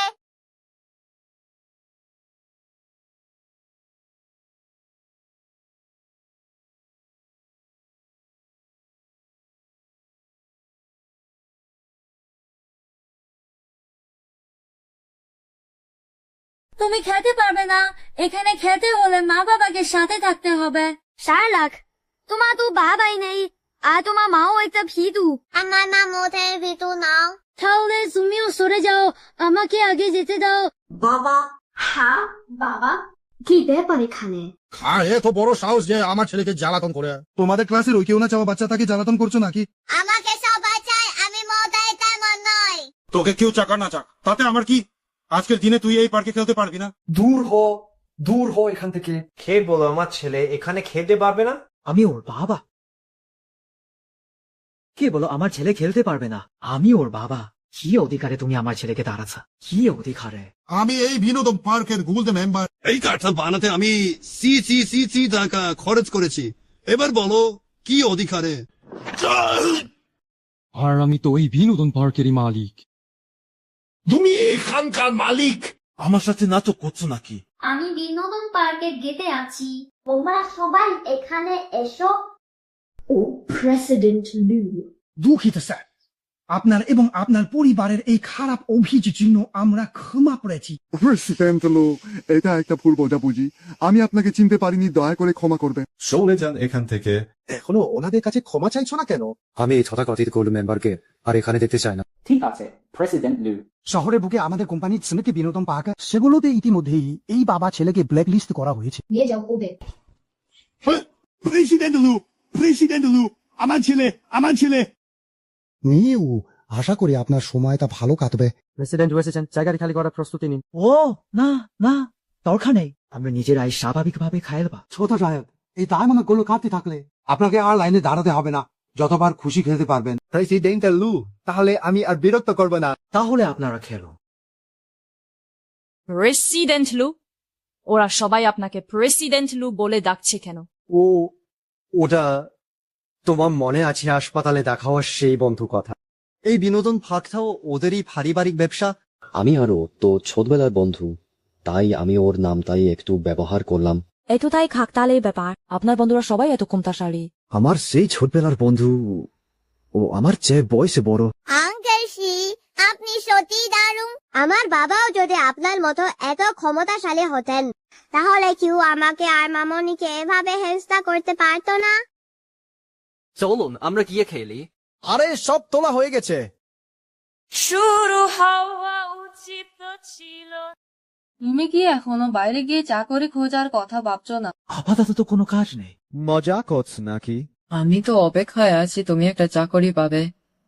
তুমি খেতে পারবে না। এখানে খেতে হলে মা বাবাকে সাথে থাকতে হবে। শার্লক, তোমার তো বাবাই নেই, আর তোমার মাও একটা ভীতু। আমার মা মোটেই ভীতু নাও। তাহলে তুমিও সরে যাও, আমাকে আগে যেতে দাও। বাবা। হ্যাঁ বাবা। কি ব্যাপার এখানে? এত বড় সাহস যে আমার ছেলেকে জ্বালাতন করে। তোমাদের ক্লাসের ওই কেউ না চাওয়া বাচ্চা তাকে জ্বালাতন করছো নাকি? আমাকে সবাই চায়, আমি মোটেই তেমন নই। তোকে কেউ চাকা না চাক তাতে আমার কি? আজকের দিনে তুই এই পার্কে খেলতে পারবি না। দূর হ এখান থেকে। কে বলো আমার ছেলে এখানে খেলতে পারবে না? আমি ওর বাবা। কে বলো আমার ছেলে খেলতে পারবে না? আমি ওর বাবা। কি অধিকারে তুমি আমার ছেলেকে দাঁড়াচ্ছ? কি অধিকারে? আমি এই বিনোদন পার্কের গুলতে মেম্বার। এই কার্ডটা বানাতে আমি সি টাকা খরচ করেছি। এবার বলো কি অধিকারে? আর আমি তো ওই বিনোদন পার্কেরই মালিক। তুমি এখানকার মালিক। আমার সাথে নাটক করছো নাকি? আমি বিনোদন পার্কের গেটে আছি, তোমরা সবাই এখানে এসো। ও প্রেসিডেন্ট লু, দুঃখিত স্যার, আপনার এবং আপনার পরিবারের এই খারাপ অভিযোগের জন্য আমরা ক্ষমা করেছি। প্রেসিডেন্ট লো, এটা একটা ভুল বোঝাবুঝি। আমি আপনাকে চিনতে পারিনি, দয়া করে ক্ষমা করবেন। চলে যান এখান থেকে। এখনো ওনাদের কাছে ক্ষমা চাইছো না কেন? আমি এই তথাকথিত গোল্ড মেম্বারকে আর এখানে দেখতে চাই না। ঠিক আছে প্রেসিডেন্ট লু। শহরে বুকে আমাদের কোম্পানির স্মৃতি বিনোদন পার্ক, সেগুলোতে ইতিমধ্যেই এই বাবা ছেলেকে ব্ল্যাক লিস্ট করা হয়েছে। নিয়ে যাও ওদের। প্রেসিডেন্ট লু, আমার ছেলে। নিউ, আশা করি আপনার সময়টা ভালো কাটবে। প্রেসিডেন্ট এসেছেন, জায়গাটি খালি করার প্রস্তুতি নিন। ও না দরকার নেই, আমরা নিজেরাই স্বাভাবিকভাবে খাইলবা। ছোট সাহেব, এই ডায়মন্ড গুলো কাটতে থাকলে আপনাকে আর লাইনে দাঁড়াতে হবে না, যতবার খুশি খেলতে পারবেন। প্রেসিডেন্ট লু, তাহলে আমি আর বিরক্ত করব না। তাহলে আপনারা খেলো। প্রেসিডেন্ট লু, ওরা সবাই আপনাকে প্রেসিডেন্ট লু বলে ডাকছে কেন? ওটা তোমার মনে আছে হাসপাতালে দেখা হওয়ার সেই বন্ধু কথা? এই বিনোদন পার্কটাও ওদেরই পারিবারিক ব্যবসা। আমি আরো তো ছোটবেলার বন্ধু, তাই আমি ওর নামটাই একটু ব্যবহার করলাম। এতটাই খাকতালের ব্যাপার, আপনার বন্ধুরা সবাই এত কমতাশালী। আমার সেই ছোটবেলার বন্ধু, ও আমার চেয়ে বয়সে বড়। আঙ্কেল শি, আপনি সত্যি দারুণ। আমার বাবাও যদি আপনার মতো এত ক্ষমতাশালী হতেন, তাহলে কেউ আমাকে আর মামনিকে এভাবে হেনস্থা করতে পারতো না। চলুন আমরা গিয়ে খেলি। আরে সব তোলা হয়ে গেছে। শুরু হওয়া উচিত ছিল। তুমি কি এখনো বাইরে গিয়ে চাকরি খোঁজার কথা ভাবছো না? আপাতত তো কোনো কাজ নেই। মজা করছ নাকি? আমি তো অপেক্ষায় আছি তুমি একটা চাকরি পাবে,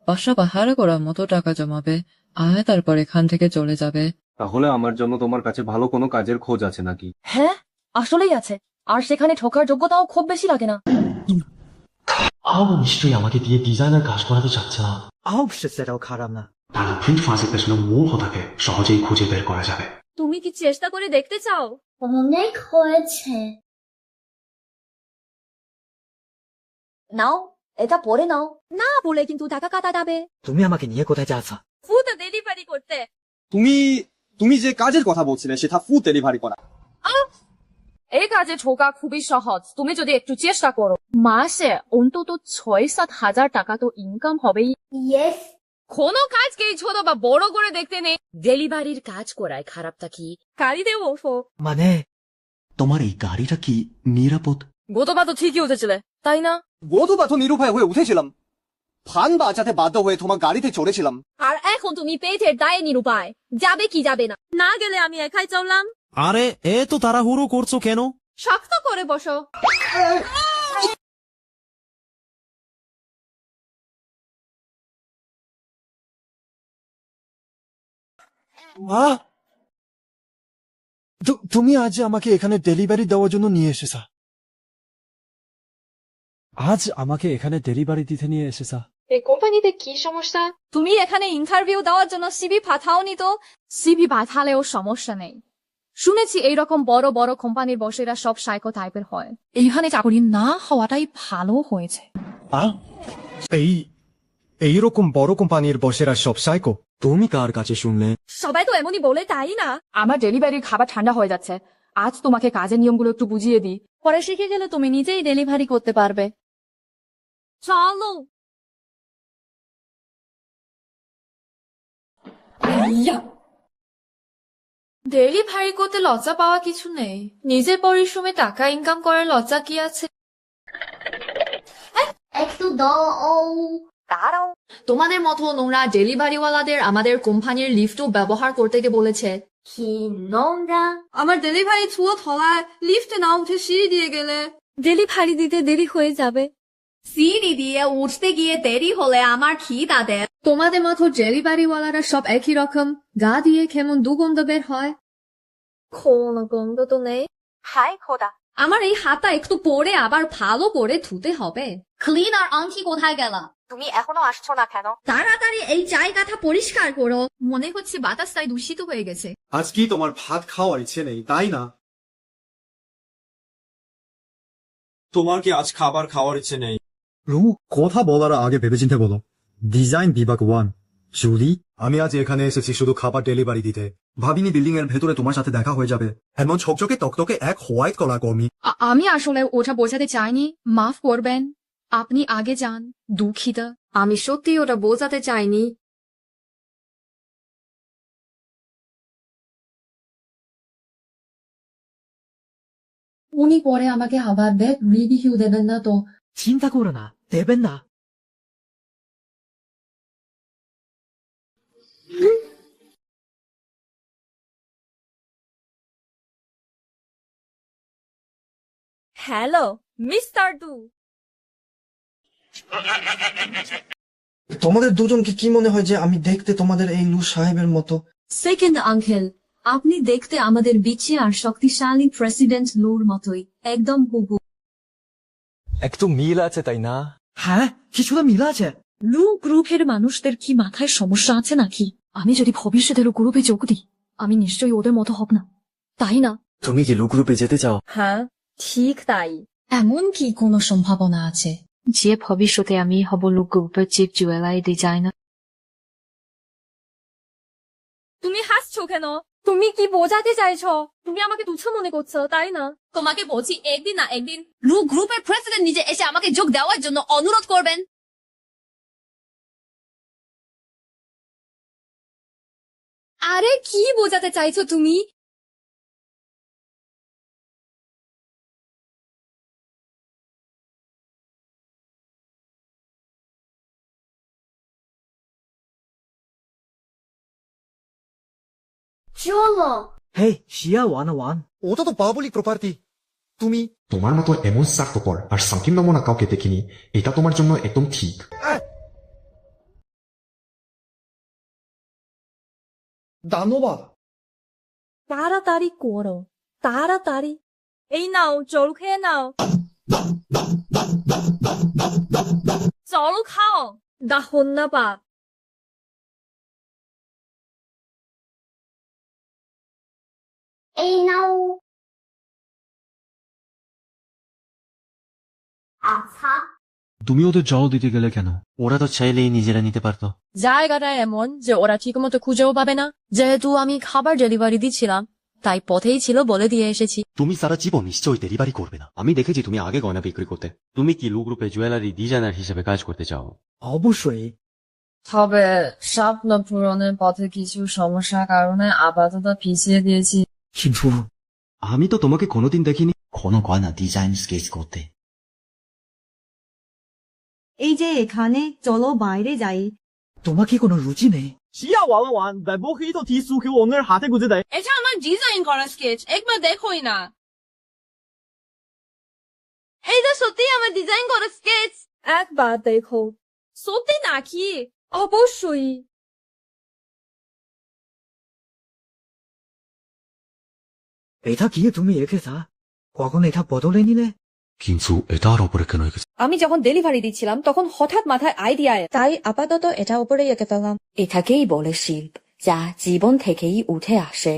বাসা বাহার করার মতো টাকা জমাবে, আর তারপর এখান থেকে চলে যাবে। তাহলে আমার জন্য তোমার কাছে ভালো কোনো কাজের খোঁজ আছে নাকি? হ্যাঁ আসলেই আছে, আর সেখানে ঠোকার যোগ্যতাও খুব বেশি লাগে না। নিশ্চয়ই আমাকে দিয়ে ডিজাইনার কাজ করাতে চাচ্ছে না। সেটাও খারাপ না। তারা প্রিন্ট ফাঁসের পেছনে মূল কথাকে সহজেই খুঁজে বের করা যাবে। তুমি কি চেষ্টা করে দেখতে চাও? অনেক হয়েছে। নাও, এটা পরে নাও। না বলে কিন্তু টাকা কাটা যাবে। তুমি আমাকে নিয়ে কোথায় যাচ্ছ? ফুড ডেলিভারি করতে। তুমি যে কাজের কথা বলছিলে সেটা ফুড ডেলিভারি করা। এই কাজে ঠোকা খুবই সহজ, তুমি যদি একটু চেষ্টা করো। মাসে অন্তত 6-7 হাজার টাকা তো ইনকাম হবেই। ইয়েস। কোনো কাজকেই ছোট বা বড় করে দেখতে নেই। ডেলিভারির কাজ করায় খারাপটা কি? গাড়ি দেবো। মানে তোমার এই গাড়িটা কি নিরাপদ? গতবার তো ঠিকই উঠেছিলে, তাই না? গতবার তো নিরুপায় হয়ে উঠেছিলাম, ফান বাঁচাতে বাধ্য হয়ে তোমার গাড়িতে চড়েছিলাম। আর এখন তুমি পেটের দায়ে নিরুপায়, যাবে কি যাবে না? না গেলে আমি একাই চললাম। আরে এত তাড়াহুড়ো করছো কেন? শক্ত করে বসো। মা, তুমি আজ আমাকে এখানে ডেলিভারি দেওয়ার জন্য নিয়ে এসেছা? আজ আমাকে এখানে ডেলিভারি দিতে নিয়ে এসেছা? এই কোম্পানিতে কি সমস্যা? তুমি এখানে ইন্টারভিউ দেওয়ার জন্য সিভি পাঠাওনি তো? সিভি পাঠালেও সমস্যা নেই। শুনেছি এইরকম বড় বড় কোম্পানির বসেরা সব সাইকো টাইপের হয়। এইখানে চাকরি না হওয়াটাই ভালো হয়েছে। এইরকম বড় কোম্পানির বসেরা সব সাইকো? তুমি কার কাছে শুনলে? সবাই তো এমনই বলে, তাই না? আমার ডেলিভারির খাবার ঠান্ডা হয়ে যাচ্ছে, আজ তোমাকে কাজের নিয়মগুলো একটু বুঝিয়ে দিই, পরে শিখে গেলে তুমি নিজেই ডেলিভারি করতে পারবে। চলো। ডেলিভারি করতে লজ্জা পাওয়া কিছু নেই, নিজের পরিশ্রমে টাকা ইনকাম করার লজ্জা কি আছে? একটু দাঁড়াও। তোমাদের মতো নোংরা ডেলিভারিওয়ালাদের আমাদের কোম্পানির লিফটও ব্যবহার করতে বলেছে। কি নোংরা। আমার ডেলিভারি ছুঁয়ো থলায় লিফটে না উঠে সিঁড়ি দিয়ে গেলে ডেলিভারি দিতে দেরি হয়ে যাবে। সিঁড়ি দিয়ে উঠতে গিয়ে দেরি হলে আমার খিদা দেয়। তোমাদের মতো ডেলিভারিওয়ালারা সব একই রকম, গা দিয়ে কেমন দুর্গন্ধ বের হয়। কোনো গন্ধ তো নেই। হাই খোদা, আমার এই হাতটা একটু পরে আবার ভালো করে ধুতে হবে। ক্লিন আর আংটি কোথায় গেলা? তুমি এখনো আসছো না কেন? তাড়াতাড়ি এই জায়গাটা পরিষ্কার করো। মনে হচ্ছে বাতাসটাই দূষিত হয়ে গেছে। আজ কি তোমার ভাত খাওয়ার ইচ্ছে নেই, তাই না? তোমার কি আজ খাবার খাওয়ার ইচ্ছে নেই? রুমু, কথা বলার আগে ভেবেচিন্তে বলো। ডিজাইন বিভাগ 1 জুলি। আমি আজ এখানে এসেছি শুধু খাবার ডেলিভারি দিতে। ভাবিনি বিল্ডিং এর ভেতরে তোমার সাথে দেখা হয়ে যাবে। এমন ঝকঝকে তকতকে এক হোয়াইট কলার কর্মী। আমি আসলে ওটা বোঝাতে চাইনি, মাফ করবেন। আপনি আগে যান, দুঃখিত। আমি সত্যি ওটা বোঝাতে চাইনি। উনি পরে আমাকে আবার ব্যাগ রিভিউ দেবেন না তো? চিন্তা করো না, দেবেন না। Hello mister do. তোমাদের দুজনকে কি মনে হয় যে আমি দেখতে তোমাদের এই লু সাহেবের মতো? সেকেন্ড আঙ্কেল, আপনি দেখতে আমাদের বিচে আর শক্তিশালী প্রেসিডেন্ট লুর মতোই, একদম হুবহু। একটু মিল আছে তাই না? হ্যাঁ, কিছুটা মিল আছে। লু গ্রুপের মানুষদের কি মাথায় সমস্যা আছে নাকি? আমি যদি ভবিষ্যতের গ্রুপে যোগ দিই, আমি নিশ্চয়ই ওদের মতো হব না, তাই না? তুমি কি লু গ্রুপে যেতে চাও? হ্যাঁ, ঠিক তাই। এমন কি কোনো সম্ভাবনা আছে যে ভবিষ্যতে আমি হব লু গ্রুপের চিফ জুয়েলারি ডিজাইনার? তুমি হাসছো কেন? তুমি কি বোঝাতে চাইছো? তুমি আমাকে তুচ্ছ মনে করছো, তাই না? তোমাকে বলছি একদিন না একদিন লু গ্রুপের প্রেসিডেন্ট নিজে এসে আমাকে যোগ দেওয়ার জন্য অনুরোধ করবেন। আরে কি বোঝাতে চাইছো তুমি? চলো। হেই, শিয়া 101। ওটা তো পাবলিক প্রপার্টি। তুমি তোমার মতো এমন স্বার্থপর আর সংকীর্ণ মনা কাউকে দেখিনি, এটা তোমার জন্য একদম ঠিক। ধন্যবাদ। তাড়াতাড়ি করো, তাড়াতাড়ি। এই নাও, জল খেয়ে নাও। জল খাও, ধন্যবাদ। এই নাও। আচ্ছা, তুমি ওদের জল দিতে গেলে কেন? ওরা তো চাইলেই নিজেরা নিতে পারতো। জায়গাটা এমন যে ওরা ঠিকমতো খুঁজেও পাবে না। যেহেতু আমি খাবার ডেলিভারি দিচ্ছিলাম, তাই পথেই ছিল বলে দিয়ে এসেছি। তুমি সারা জীবন নিশ্চয়ই ডেলিভারি করবে না। আমি দেখেছি তুমি আগে গয়না বিক্রি করতে। তুমি কি লু গ্রুপে জুয়েলারি ডিজাইনার হিসেবে কাজ করতে চাও? অবশ্যই। তবে স্বপ্ন পূরণের পথে কিছু সমস্যার কারণে আপাতত পিছিয়ে দিয়েছি। কিন্তু আমি তো তোমাকে কোনোদিন দেখিনি কোনো গয়না ডিজাইন স্কেচ করতে। এই যে এখানে, চলো বাইরে যাই। তোমার কি কোনো রুচি নেই? শিয়া 101 ব্যবহৃত টিস্যু কেউ অন্যের হাতে গুঁজে দেয়। এটা আমার ডিজাইন করা স্কেচ, একবার দেখোই না। এইটা সত্যি আমার ডিজাইন করা স্কেচ। একবার দেখো। সত্যি নাকি? অবশ্যই। এটা কি তুমি এঁকেছা? কখন এটা বদলে নিলে? কিন্তু এটার ওপরে কেন এঁকেছে? আমি যখন ডেলিভারি দিচ্ছিলাম তখন হঠাৎ মাথায় আইডিয়া, তাই আপাতত এটা উপরে এঁকে ফেললাম। এটাকেই বলে শিল্প, যা জীবন থেকেই উঠে আসে।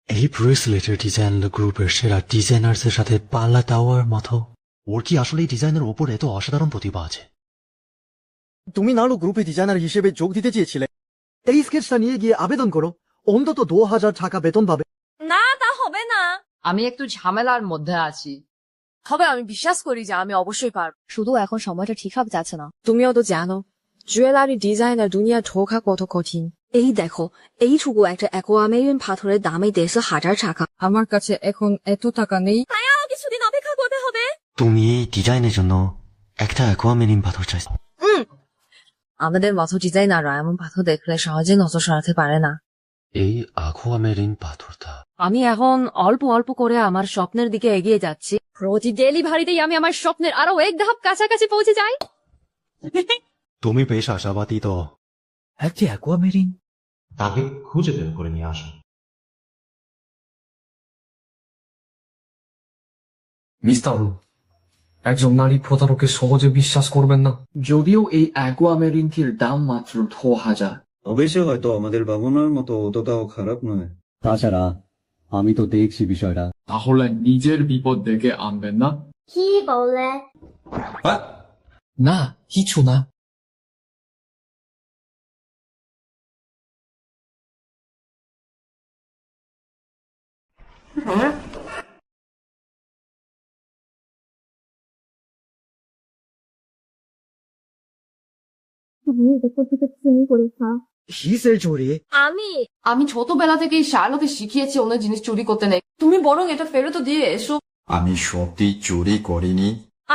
এই ব্রেসলেটের ডিজাইন গ্রুপের সেরা ডিজাইনার্সের সাথে পাল্লা দেওয়ার মতো। ওর কি আসলে এই ডিজাইনের ওপর এত অসাধারণ প্রতিভা আছে? তুমি নালু গ্রুপে ডিজাইনার হিসেবে যোগ দিতে চেয়েছিলে। এই স্কেচটা নিয়ে গিয়ে আবেদন করো, অন্তত 2000 টাকা বেতন পাবে। না, তা হবে না। আমি একটু ঝামেলার মধ্যে আছি, তবে আমি বিশ্বাস করি যে আমি অবশ্যই পারব। শুধু এখন সময়টা ঠিকঠাক যাচ্ছে না। তুমিও তো জানো জুয়েলারি ডিজাইনার দুনিয়া ঢোকা কত কঠিন। এই দেখো, এইটুকু একটা অ্যাকোয়ামেরিয়ান পাথরের দামে 1,500 টাকা। আমার কাছে এখন এত টাকা নেই। তাই আরো কিছুদিন অপেক্ষা করতে হবে। তুমি এই ডিজাইনের জন্য একটা অ্যাকোয়ামেরিন পাথর চাই। আমাদের মতো ডিজাইনাররা এমন পাথর দেখলে সহজে নজর সরাতে পারে না। এই অ্যাকোয়ামেরিন পাথরটা আমি এখন অল্প অল্প করে আমার স্বপ্নের দিকে এগিয়ে যাচ্ছি। প্রতি ডেলিভারিতেই আমি আমার স্বপ্নের আরো এক ধাপ কাছাকাছি পৌঁছে যাই। তুমি বেশ আশাবাদী তো। একটি অ্যাকোয়ামেরিন তাকে খুঁজে বের করে নিয়ে আসো। মিস্টার, একজন নারী প্রতারককে সহজে বিশ্বাস করবেন না। যদিও এই অ্যাকোয়ামেরিনটির দাম মাত্র 2000। অবশ্যই হয়তো আমাদের ভাবনার মতো অতটাও খারাপ নয়। তাছাড়া আমি তো দেখছি বিষয়টা। তাহলে নিজের বিপদ ডেকে আনবেন না। কি বলে? না, কিছু না। কিসের চুরি? আমি ছোটবেলা থেকেই শার্লকে শিখিয়েছি অন্য জিনিস চুরি করতে নেই। তুমি বরং এটা ফেরত দিয়ে এসো। আমি সত্যি চুরি করিনি।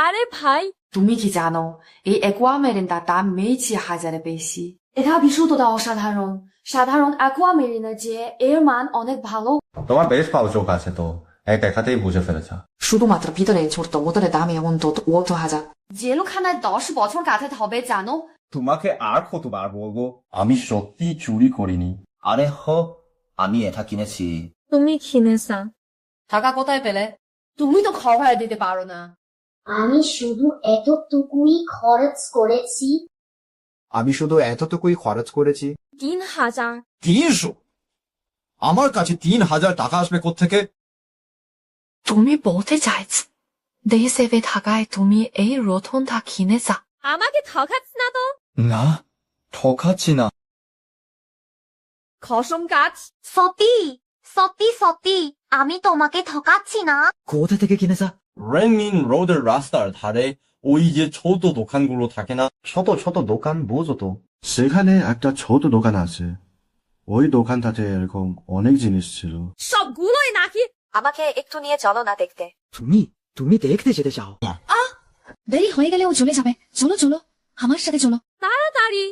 আরে ভাই, তুমি কি জানো এই অ্যাকোয়ামেরিনটার দাম মেয়েছি 1000-এর বেশি। এটা বিশুদ্ধতা অসাধারণ। সাধারণ অ্যাকোয়ামেরিনের চেয়ে এর মান অনেক ভালো। তোমার বেশ ভালো চোখ আছে তো, এই দেখাতেই বুঝে ফেলেছ। শুধুমাত্র ভিতরে ছোট্ট বোতলের দাম এমন তো 2000। জেলখানায় 10 বছর কাটাতে হবে জানো। তোমাকে আর কতবার বলবো আমি সত্যি চুরি করিনি। আরে আমি এটা কিনেছি। তুমি কিনেছা? টাকা কোথায় পেলে? তুমি তো খাওয়া দিতে পারো না। আমি শুধু এতটুকুই খরচ করেছি। 3000। 300? আমার কাছে 3000 টাকা আসবে কোত্থেকে? তুমি বলতে চাইছো দেশেবে থাকায় তুমি এই রতনটা কিনেছা? আমাকে ঠকাচ্ছ না তো? না, ঠকাচ্ছি না। কসম কাজ। সত্যি সত্যি সত্যি আমি তোমাকে ঠকাচ্ছি না। কোথা থেকে কিনেছা? রেংমিন রোডের রাস্তার ধারে ওই যে ছোট দোকানগুলো থাকে না, ছোট ছোট দোকান বোঝো তো, সেখানে একটা ছোট দোকান আছে। ওই দোকানটাতে এরকম অনেক জিনিস ছিল। সবগুলোই নাকি? আমাকে একটু নিয়ে চলো না দেখতে। তুমি দেখতে যেতে চাও? দেরি হয়ে গেলে ও চলে যাবে। চলো চলো, আমার সাথে চলো। তাড়াতাড়ি।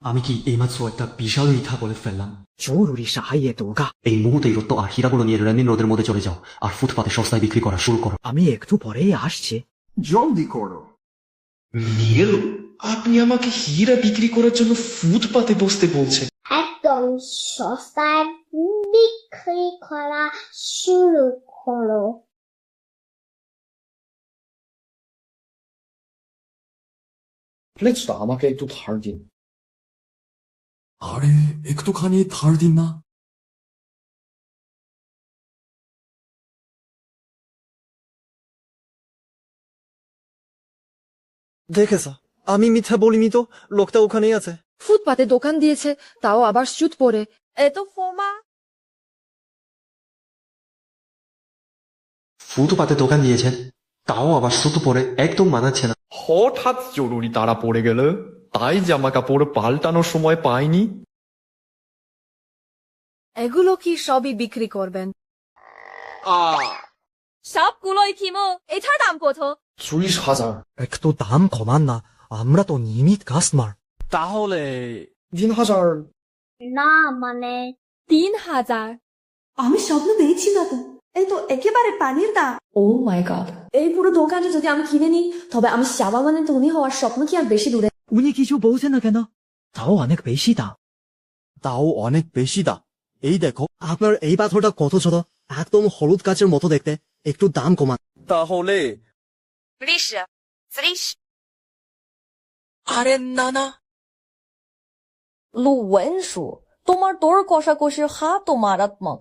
আমি কি এইমাত্র একটা বিশাল মিথ্যা বলে ফেললাম? জরুরি সাহায্যে দোকা। এই মুহূর্তেই রত্ন আর হীরাগুলো নিয়ে রেমিন রোডের মধ্যে চলে যাও আর ফুটপাতে সস্তায় বিক্রি করা শুরু করো। আমি একটু পরেই আসছি। জলদি করো। নীল, আপনি আমাকে হীরা বিক্রি করার জন্য ফুটপাতে বসতে বলছেন? একদম সস্তায় বিক্রি করা শুরু করো। প্লেটসটা আমাকে একটু ধার দিন। আরে একটুখানি ধার দিন না। দেখেছ, আমি মিথ্যা বলিনি তো, লোকটা ওখানেই আছে। ফুটপাতে দোকান দিয়েছে, তাও আবার সুদ পরে। এত ফোমা। ফুটপাতে দোকান দিয়েছেন, তাও আবার সুতো পরে, একদম মানাচ্ছে না। হঠাৎ জরুরি তারা পড়ে গেল, তাই জামা কাপড় পাল্টানোর সময় পাইনি। এগুলো কি সবই বিক্রি করবেন? সবগুলোই কিমো। এটার দাম কত? 30000। একটু দাম কমান না, আমরা তো নিয়মিত কাস্টমার। তাহলে 3000। না মানে 3000। আমি স্বপ্ন দেখছি না তো, এই তো একেবারে পানির দাম। ও মাই গড, এই পুরো দোকানটা যদি আমি কিনে নিই, তবে আমি শাবাবানে ধনী হওয়ার স্বপ্ন কি আর বেশি দূরে? উনি কিছু বলছেন না কেন? তাও অনেক বেশি দাম। এই দেখো, আপনার এই পাথরটা কত ছোট, একদম হলুদ গাছের মতো দেখতে, একটু দাম কমান। তাহলে 30. আরে না না, 鲁文说তোমার দর কষাকষির হাত তো মারাত্মক।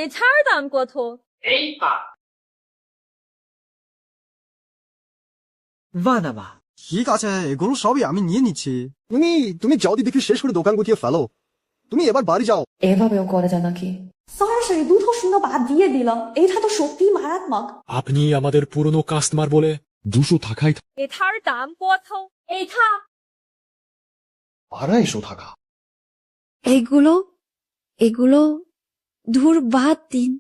এটার দাম কত? বানাবা ঠিক আছে, এগুলো সবই আমি নিয়ে নিচ্ছি। তুমি জলদি বিক্রি শেষ করে দোকান গুটিয়ে ফেলো। তুমি এবার বাড়ি যাও। এভাবেও করা যায় নাকি? সরাসরি 200 বাদ দিয়ে দিলাম। এটা তো সত্যি মারাত্মক। আপনি আমাদের পুরনো কাস্টমার বলে 200 টাকাই। এটার দাম কত? এটা 250 টাকা। এগুলো ধুর বাদ দিন,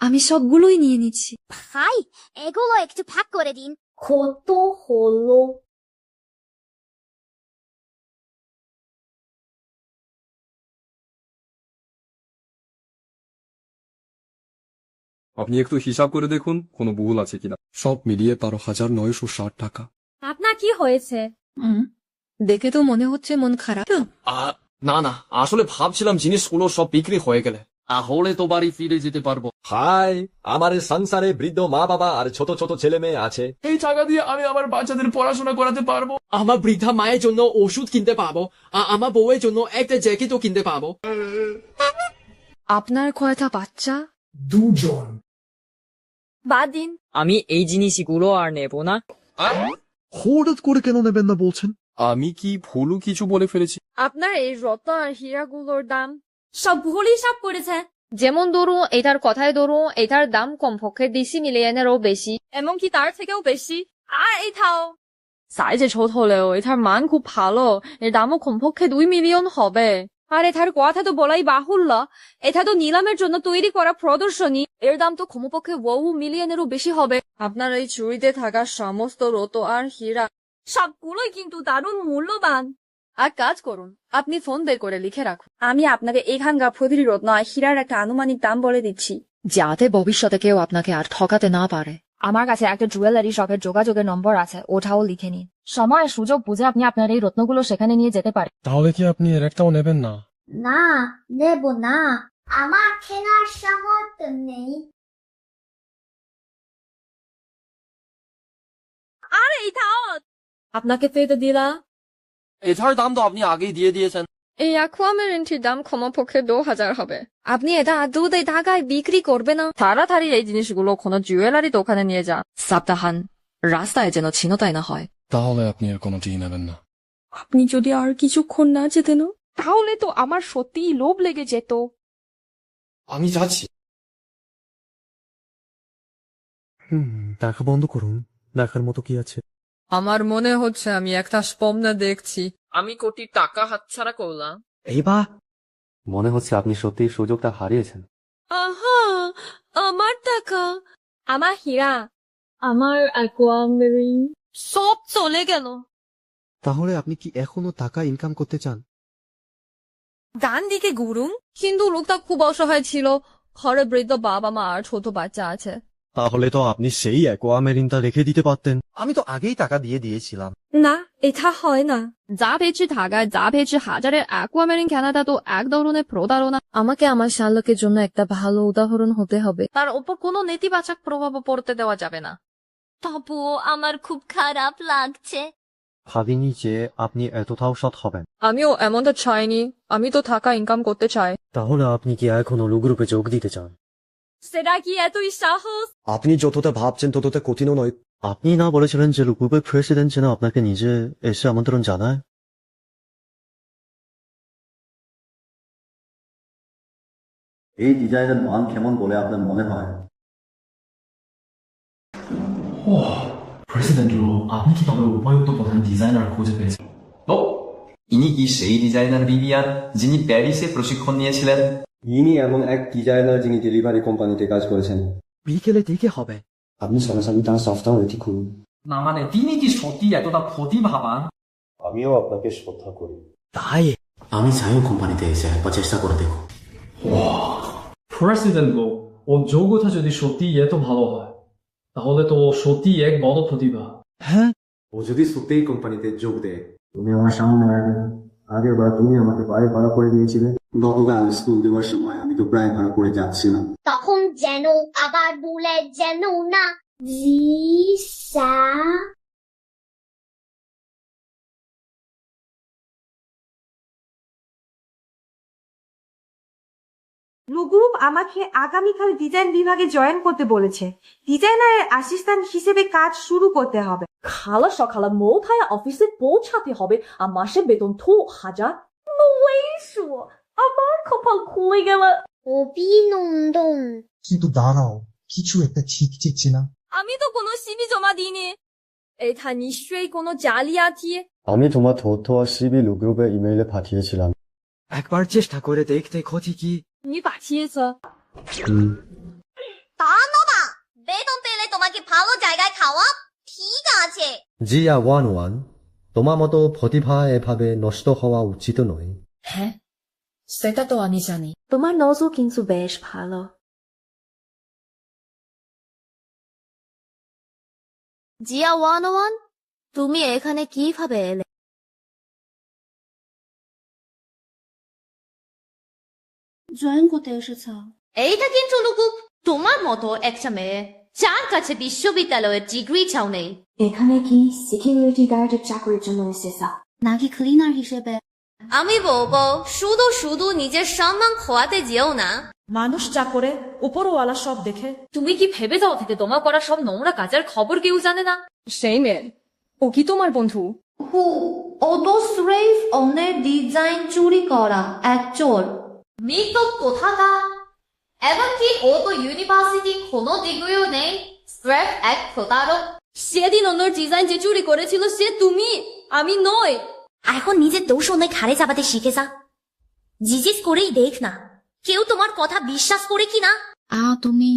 আমি সবগুলোই নিয়ে নিচ্ছি। ভাই এগুলো একটু ভাগ করে দিন। কত হলো? আপনি একটু হিসাব করে দেখুন কোনো ভুল আছে কিনা। সব মিলিয়ে 12,960 টাকা। আপনার কি হয়েছে? দেখে তো মনে হচ্ছে মন খারাপ। না না, আসলে ভাবছিলাম জিনিসগুলো সব বিক্রি হয়ে গেলে তাহলে তো বাড়ি ফিরে যেতে পারবো। হাই, আমার সংসারে বৃদ্ধ মা বাবা আর ছোট ছোট ছেলে মেয়ে আছে। এই টাকা দিয়ে আমি আমার বাচ্চাদের পড়াশোনা করাতে পারবো, আমার বৃদ্ধা মায়ের জন্য ওষুধ কিনতে পারবো, আমার বউয়ের জন্য একটা জ্যাকেটও কিনতে পারবো। আপনার কয়টা বাচ্চা? 2 জন। বাদ দিন, আমি এই জিনিসগুলো আর নেব না। হঠাৎ করে কেন নেবেন না বলছেন? আমি কি ভুলও কিছু বলে ফেলেছি? আপনার এই রত্ন আর হীরাগুলোর দাম সব ভুল হিসাব করেছে। যেমন ধরুন এটার কথায় ধরুন এটার দাম কমপক্ষে 10 মিলিয়নেরও বেশি, এমনকি তার থেকেও বেশি। আর এটাও সাইজে ছোট হলেও এটার মান খুব ভালো, এর দামও কমপক্ষে 2 মিলিয়ন হবে। আর এটার কথা তো বলাই বাহুল্য, এটা তো নিলামের জন্য তৈরি করা প্রদর্শনী, এর দাম তো কমপক্ষে বহু মিলিয়নেরও বেশি হবে। আপনার এই চুড়িতে থাকা সমস্ত রত্ন আর হীরা সবগুলোই কিন্তু দারুণ মূল্যবান। আর কাজ করুন, আপনি ফোন বের করে লিখে রাখুন। আমি আপনাকে এখানকার প্রতিটি রত্ন আর হীরার একটা আনুমানিক দাম বলে দিচ্ছি, যাতে ভবিষ্যতে কেউ আপনাকে আর ঠকাতে না পারে। আমার কাছে একটা জুয়েলারি শপের যোগাযোগের নম্বর আছে, ওটাও লিখে নিন। সময় সুযোগ বুঝে আপনি আপনার এই রত্নগুলো সেখানে নিয়ে যেতে পারেন। তাহলে কি আপনি এর একটাও নেবেন না? না, নেব না, আমার কেনার সামর্থ্য নেই। আর এটাও আপনাকে পেতে দিলা। এটার দাম তো আপনি আগেই দিয়ে দিয়েছেন। এই অ্যাকুয়ামেরিনটির দাম কমপক্ষে 2000 হবে। আপনি এটা 2 টাকায় বিক্রি করবে না? তাড়াতাড়ি এই জিনিসগুলো কোনো জুয়েলারি দোকানে নিয়ে যান, সাবধান, রাস্তায় যেন ছিনতাই না হয়। তাহলে আপনি এর কোনোটি নেবেন না? আপনি যদি আর কিছুক্ষণ না যেতেন তাহলে তো আমার সত্যিই লোভ লেগে যেত। আমি যাচ্ছি। দেখা বন্ধ করুন, দেখার মতো কি আছে? আমার মনে হচ্ছে আমি একটা স্বপ্ন দেখছি। আমি কোটি টাকা হাতছাড়া করলাম। এইবার মনে হচ্ছে আপনি সত্যি সুযোগটা হারিয়েছেন। আহা, আমার টাকা, আমার হীরা, আমার অ্যাকুয়ামেরিন সব চলে গেল। তাহলে আপনি কি এখনো টাকা ইনকাম করতে চান? ডান দিকে ঘুরুন। কিন্তু লোকটা খুব অসহায় ছিল, ঘরে বৃদ্ধ বাবা মা আর ছোট বাচ্চা আছে। তাহলে তো আপনি সেই অ্যাকোয়ামেরিনটা রেখে দিতে পারতেন। আমি তো আগেই টাকা দিয়ে দিয়েছিলাম। না, এটা হয় না। যা পেয়েছি ঢাকায়, যা পেয়েছি হাজারের অ্যাকুয়ামেরিন কেনাটা তো এক ধরনের প্রতারণা। আমাকে আমার শালকের জন্য একটা ভালো উদাহরণ হতে হবে, তার উপর কোনো নেতিবাচক প্রভাব পড়তে দেওয়া যাবে না। তবুও আমার খুব খারাপ লাগছে। ভাবিনি যে আপনি এতটাও সৎ হবেন। আমিও এমনটা চাইনি, আমি তো টাকা ইনকাম করতে চাই। তাহলে আপনি কি এখনো লু গ্রুপে যোগ দিতে চান? সেটা কি এতই সাহস? আপনি যতটা ভাবছেন ততটা কঠিনও নয়। আপনি না বলেছিলেন যে লু গ্রুপের প্রেসিডেন্ট যেন আপনাকে নিজে এসে আমন্ত্রণ জানায়? এই ডিজাইনের মান কেমন বলে আপনার মনে হয়? প্রেসিডেন্ট রু, আপনি কি তবে উপযুক্ত প্রধান ডিজাইনার খুঁজে পেয়েছেন? ইনি কি সেই ডিজাইনার ভিভিয়ান যিনি প্যারিসে প্রশিক্ষণ নিয়েছিলেন? ইনি এমন এক ডিজাইনার যিনি ডেলিভারি কোম্পানিতে কাজ করেছেন। বিকেলে দিকে হবে। আপনি সরাসরি তার সফটওয়্যারটি খুলুন। না মানে তিনি কি সত্যি এতটা প্রতিভাবান? আমিও আপনাকে শ্রদ্ধা করি। তাই আমি চাইও কোম্পানিতে এসে একবার চেষ্টা করে দেখো। প্রেসিডেন্ট গো, ও যোগ্যতা যদি সত্যি এত ভালো হয় তাহলে তো ও সত্যি এক বড় প্রতিভা। হ্যাঁ, ও যদি সত্যিই কোম্পানিতে যোগ দেয়। তুমি আমার সামনে আগের বার তুমি আমাকে বাড়ি ভাড়া করে দিয়েছিলে। গতকাল স্কুল দেওয়ার সময় আমি তো প্রায় ভাড়া করে যাচ্ছিলাম। তখন যেন আবার ভুলে যেন না। জিসা লু গ্রুপ আমাকে আগামীকাল ডিজাইন বিভাগে জয়েন করতে বলেছে। ডিজাইনারের অ্যাসিস্ট্যান্ট হিসেবে কাজ শুরু করতে হবে। খালা সকালে মোথায় অফিসে পৌঁছাতে হবে আর মাসে বেতন 2000। আমার কপাল খুলে গেল। অভিনন্দন। কিন্তু দাঁড়াও, কিছু একটা ঠিক চেয়েছি না। আমি তো কোনো সিভি জমা দিইনি, এটা নিশ্চয়ই কোনো জালিয়াতি। আমি তোমার তথ্য আর সিভি লু গ্রুপে ইমেইলে পাঠিয়েছিলাম। একবার চেষ্টা করে দেখতে ক্ষতি কি?你পাঠিয়েছ? তা নবা, বেতন পেলে তোমাকে ভালো জায়গায় খাওয়া, ঠিক আছে। জিয়া 1-1, তোমার মতো প্রতিভা এভাবে নষ্ট হওয়া উচিত নয়। হ্যাঁ, সেটা তো আমি জানি। তোমার নজর কিন্তু বেশ ভালো। জিয়া 101, তুমি এখানে কিভাবে এলে? জয়েন করতে এসেছ? এইটা কিন্তু লুকুপ, তোমার মতো একটা মেয়ে যার কাছে বিশ্ববিদ্যালয়ের ডিগ্রি চাও নেই। এখানে কি সিকিউরিটি গার্ডের চাকরির জন্য এসেছ নাকি ক্লিনার হিসেবে? আমি বলবো শুধু শুধু নিজের সম্মান খোয়াতে যেও না। মানুষ যা করে উপরওয়ালা সব দেখে। তুমি কি ভেবে যাও থেকে তোমার করা সব নোংরা কাজের খবর কেউ জানে না? সেই মেয়ে, ও কি তোমার বন্ধু? ও তো স্রেফ অন্যের ডিজাইন চুরি করা এক চোর। মৃত কোথাকার। এমনকি ও তো ইউনিভার্সিটি কোনো ডিগ্রিও নেই, স্রেফ এক প্রতারক। সেদিন অন্যর ডিজাইন যে চুরি করেছিল সে তুমি, আমি নই। এখন নিজের দোষ অন্যের ঘাড়ে চাপাতে শিখেছা। জিজ্ঞেস করেই দেখ না, কেউ তোমার কথা বিশ্বাস করে কিনা। তুমি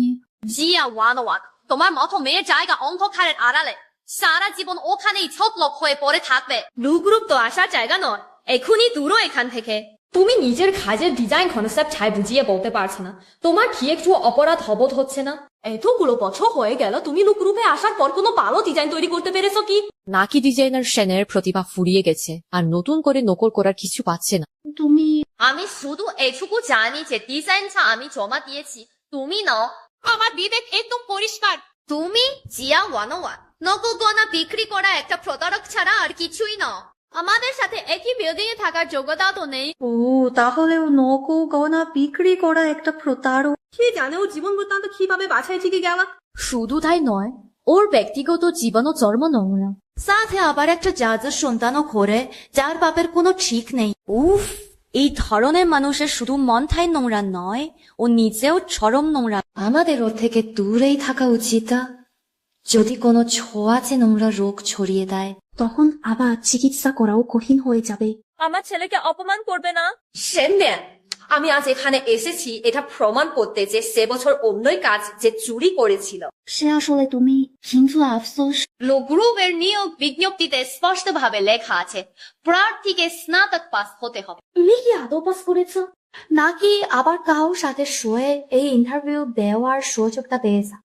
জিয়া 101, তোমার মতো মেয়ের জায়গা অন্ধকারের আড়ালে, সারা জীবন ওখানেই ছপলক হয়ে পড়ে থাকবে। ব্লু গ্রুপ তো আসার জায়গা নয়, এখনই দূরও এখান থেকে। তুমি নিজের কাজের ডিজাইন কনসেপ্ট ছাই বুঝিয়ে বলতে পারছো না, তোমার কি একটু অপরাধ হবোধ হচ্ছে না? এতগুলো বছর হয়ে গেল, তুমি লুক গ্রুপে আসার পর কোনো ভালো ডিজাইন তৈরি করতে পেরেছো কি? নাকি ডিজাইনার সেনের প্রতিভা ফুরিয়ে গেছে আর নতুন করে নকল করার কিছু পাচ্ছে না? তুমি আমি শুধু এটুকু জানি যে ডিজাইনটা আমি জমা দিয়েছি, তুমি নাও। আমার বিবেক একদম পরিষ্কার। তুমি জিয়া 101, নকল গয়না বিক্রি করা একটা প্রতারক ছাড়া আর কিছুই নাও। আমাদের সাথে একই বিল্ডিং এ থাকার যোগ্যতা তো নেই। ও তাহলে ও নকল গয়না বিক্রি করা একটা প্রতারক। কে জানে ওর জীবন বৃত্তান্ত কিভাবে বাছাই ঠিক গেল। শুধু তাই নয়, ওর ব্যক্তিগত জীবনও চরম নোংরা। সাথে আবার একটা জাজের সন্তানও করে, যার বাপের কোনো ঠিক নেই। উফ, এই ধরনের মানুষের শুধু মনটাই নোংরা নয়, ও নিজেও চরম নোংরা। আমাদের ওর থেকে দূরেই থাকা উচিত। যদি কোনো ছোঁয়াচে নোংরা রোগ ছড়িয়ে দেয়, তখন আবার চিকিৎসা করাও কঠিন হয়ে যাবে। আমার ছেলেকে অপমান করবে না। সেনদেন, আমি আজ এখানে এসেছি এটা প্রমাণ করতে যে সে বছর অন্যই কাজ যে চুরি করেছিল। সে আসলে তুমি, কিন্তু আফসোস গ্রুপের নিয়োগ বিজ্ঞপ্তিতে স্পষ্টভাবে লেখা আছে প্রার্থীকে স্নাতক পাস হতে হবে। তুমি কি আদৌ পাস করেছো নাকি আবার কারোর সাথে শুয়ে এই ইন্টারভিউ দেওয়ার সুযোগটা পেয়েছা?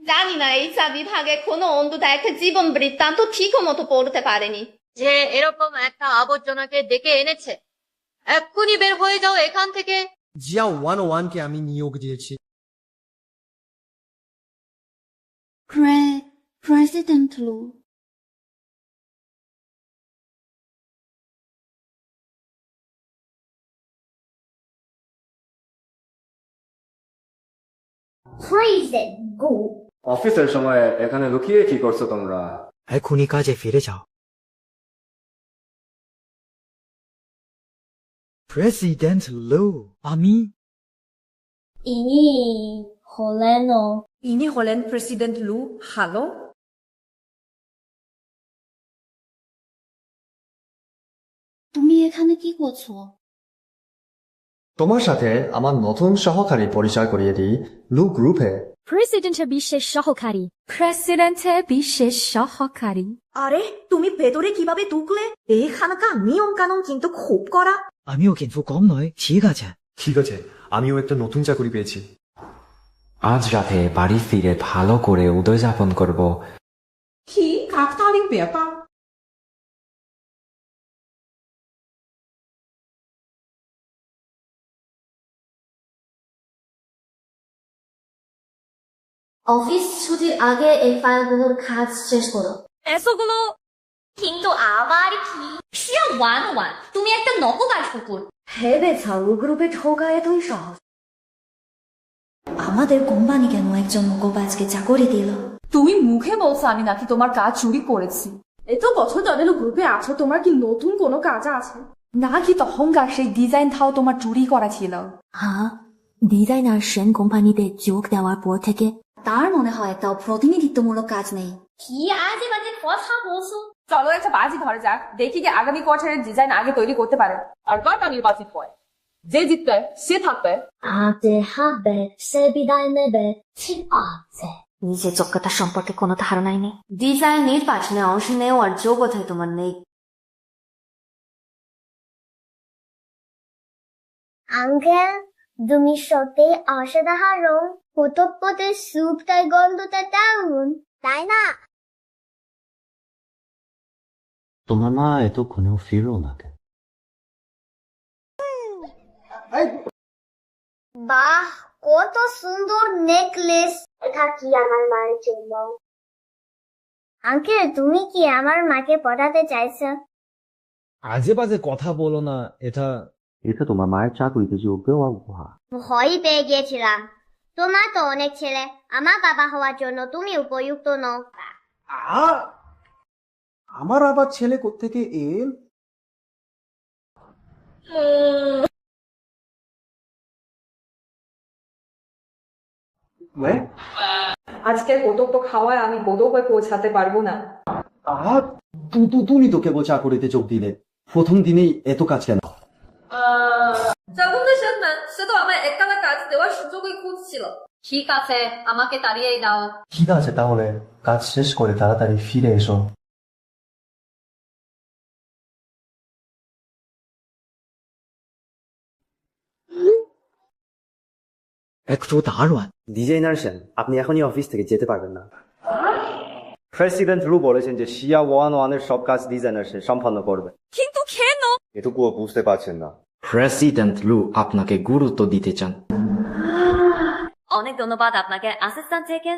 জানি না, এই বিভাগে কোনো অন্তত একটা জীবন বৃত্তান্ত ঠিক মতো পড়তে পারেনি। যে এরকম একটা আবর্জনাকে ডেকে এনেছে, এক্ষুনি বের হয়ে যাও এখান থেকে। জিয়া 101 কে আমি নিয়োগ দিয়েছি। প্রেসিডেন্ট লু, প্রেসিডেন্ট গো। অফিসের সময় এখানে লুকিয়ে কি করছো তোমরা? এখনই কাজে ফিরে যাও। প্রেসিডেন্ট লু, আমি ইনি হলেন প্রেসিডেন্ট লু। হ্যালো, তুমি এখানে কি করছো? তোমার সাথে আমার নতুন সহকারী পরিচয় করিয়ে দিই, লু গ্রুপে। প্রেসিডেন্টের বিশেষ সহকারী। প্রেসিডেন্টের বিশেষ সহকারী। আরে তুমি ভেতরে কিভাবে ঢুকলে? এইখানকার নিয়ম কানুন কিন্তু খুব কড়া। আমিও কিন্তু কম নয়। ঠিক আছে, ঠিক আছে, আমিও একটা নতুন চাকরি পেয়েছি। আজ রাতে বাড়ি ফিরে ভালো করে উদযাপন করব। কি কাকতালীয় ব্যাপার। অফিস ছুটির আগে এই ফাইলগুলোর কাজ শেষ করো। এসবগুলো কিন্তু আবার কি? জিয়া 101, তুমি একটা নকল কুকুর। ভেবেছো গ্রুপে ঢোকা এতই সহজ? আমাদের কোম্পানি কেন একজন নকলবাজকে চাকরি দিল? তুমি মুখে বলছো আমি নাকি তোমার কাজ চুরি করেছি। এত বছর ধরে গ্রুপে আছো, তোমার কি নতুন কোনো কাজ আছে নাকি তখনকার সেই ডিজাইনটাও তোমার চুরি করা ছিল? হ্যাঁ, ডিজাইনার সেন কোম্পানিতে যোগ দেওয়ার পর থেকে তার মনে হয় তাও প্রতিনিধিত্বমূলক কাজ নেই। কি আজে বাজে কথা বলছো? চলো একটা বাজি ধরে যাক, দেখি যে আগামী কোয়ার্টারের ডিজাইন আগে তৈরি করতে পারে। আর কয়টা নির্বাচিত হয়, যে জিতবে সে থাকবে। হাতে হাতে সে বিদায় নেবে। ঠিক আছে। নিজের যোগ্যতা সম্পর্কে কোনো ধারণাই নেই। ডিজাইন নির্বাচনে অংশ নেওয়ার যোগ্যতাই তোমার নেই। আঙ্কেল, তুমি সত্যি অসাধারণ। প্রতপদের স্যুপটার গন্ধটা দারুণ, তাই না? তোমার মা এতক্ষণেও ফিরলো না কেন? বাহ, কত সুন্দর নেকলেস। এটা কি আমার মায়ের জন্য? আঙ্কেল, তুমি কি আমার মাকে পটাতে চাইছো? আজে বাজে কথা বলো না। এটা তোমার মায়ের চাকরিতে যোগ দেওয়া উপহার। ভয় পেয়ে গিয়েছিলাম। তোমার তো অনেক ছেলে, আমার বাবা হওয়ার জন্য তুমি উপযুক্ত নও। আমার আবার ছেলে কোত্থেকে এল? আজকে কোদক তো খাওয়ায় আমি কোদক হয়ে পৌঁছাতে পারবো না। তুমি তো কেবল চাকরিতে যোগ দিলে, প্রথম দিনেই এত কাজ কেন? সে তো আমার একলা কাজ দেওয়ার সুযোগই খুঁজছিল। ঠিক আছে, আমাকে তাড়িয়েই দাও। ঠিক আছে, তাহলে কাজ শেষ করে তাড়াতাড়ি ফিরে এসো। একটু দারুণ। ডিজাইনার সেন, আপনি এখনই অফিস থেকে যেতে পারবেন না। প্রেসিডেন্ট রু বলেছেন যে শিয়া 1-1 সব কাজ ডিজাইনার সেন সম্পন্ন করবে। কিন্তু কেন? এটুকুও বুঝতে পারছেন না? প্রেসিডেন্ট লু আপনাকে গুরুত্ব দিতে চান। অনেক ধন্যবাদ আপনাকে, অ্যাসিস্ট্যান্ট থেকে।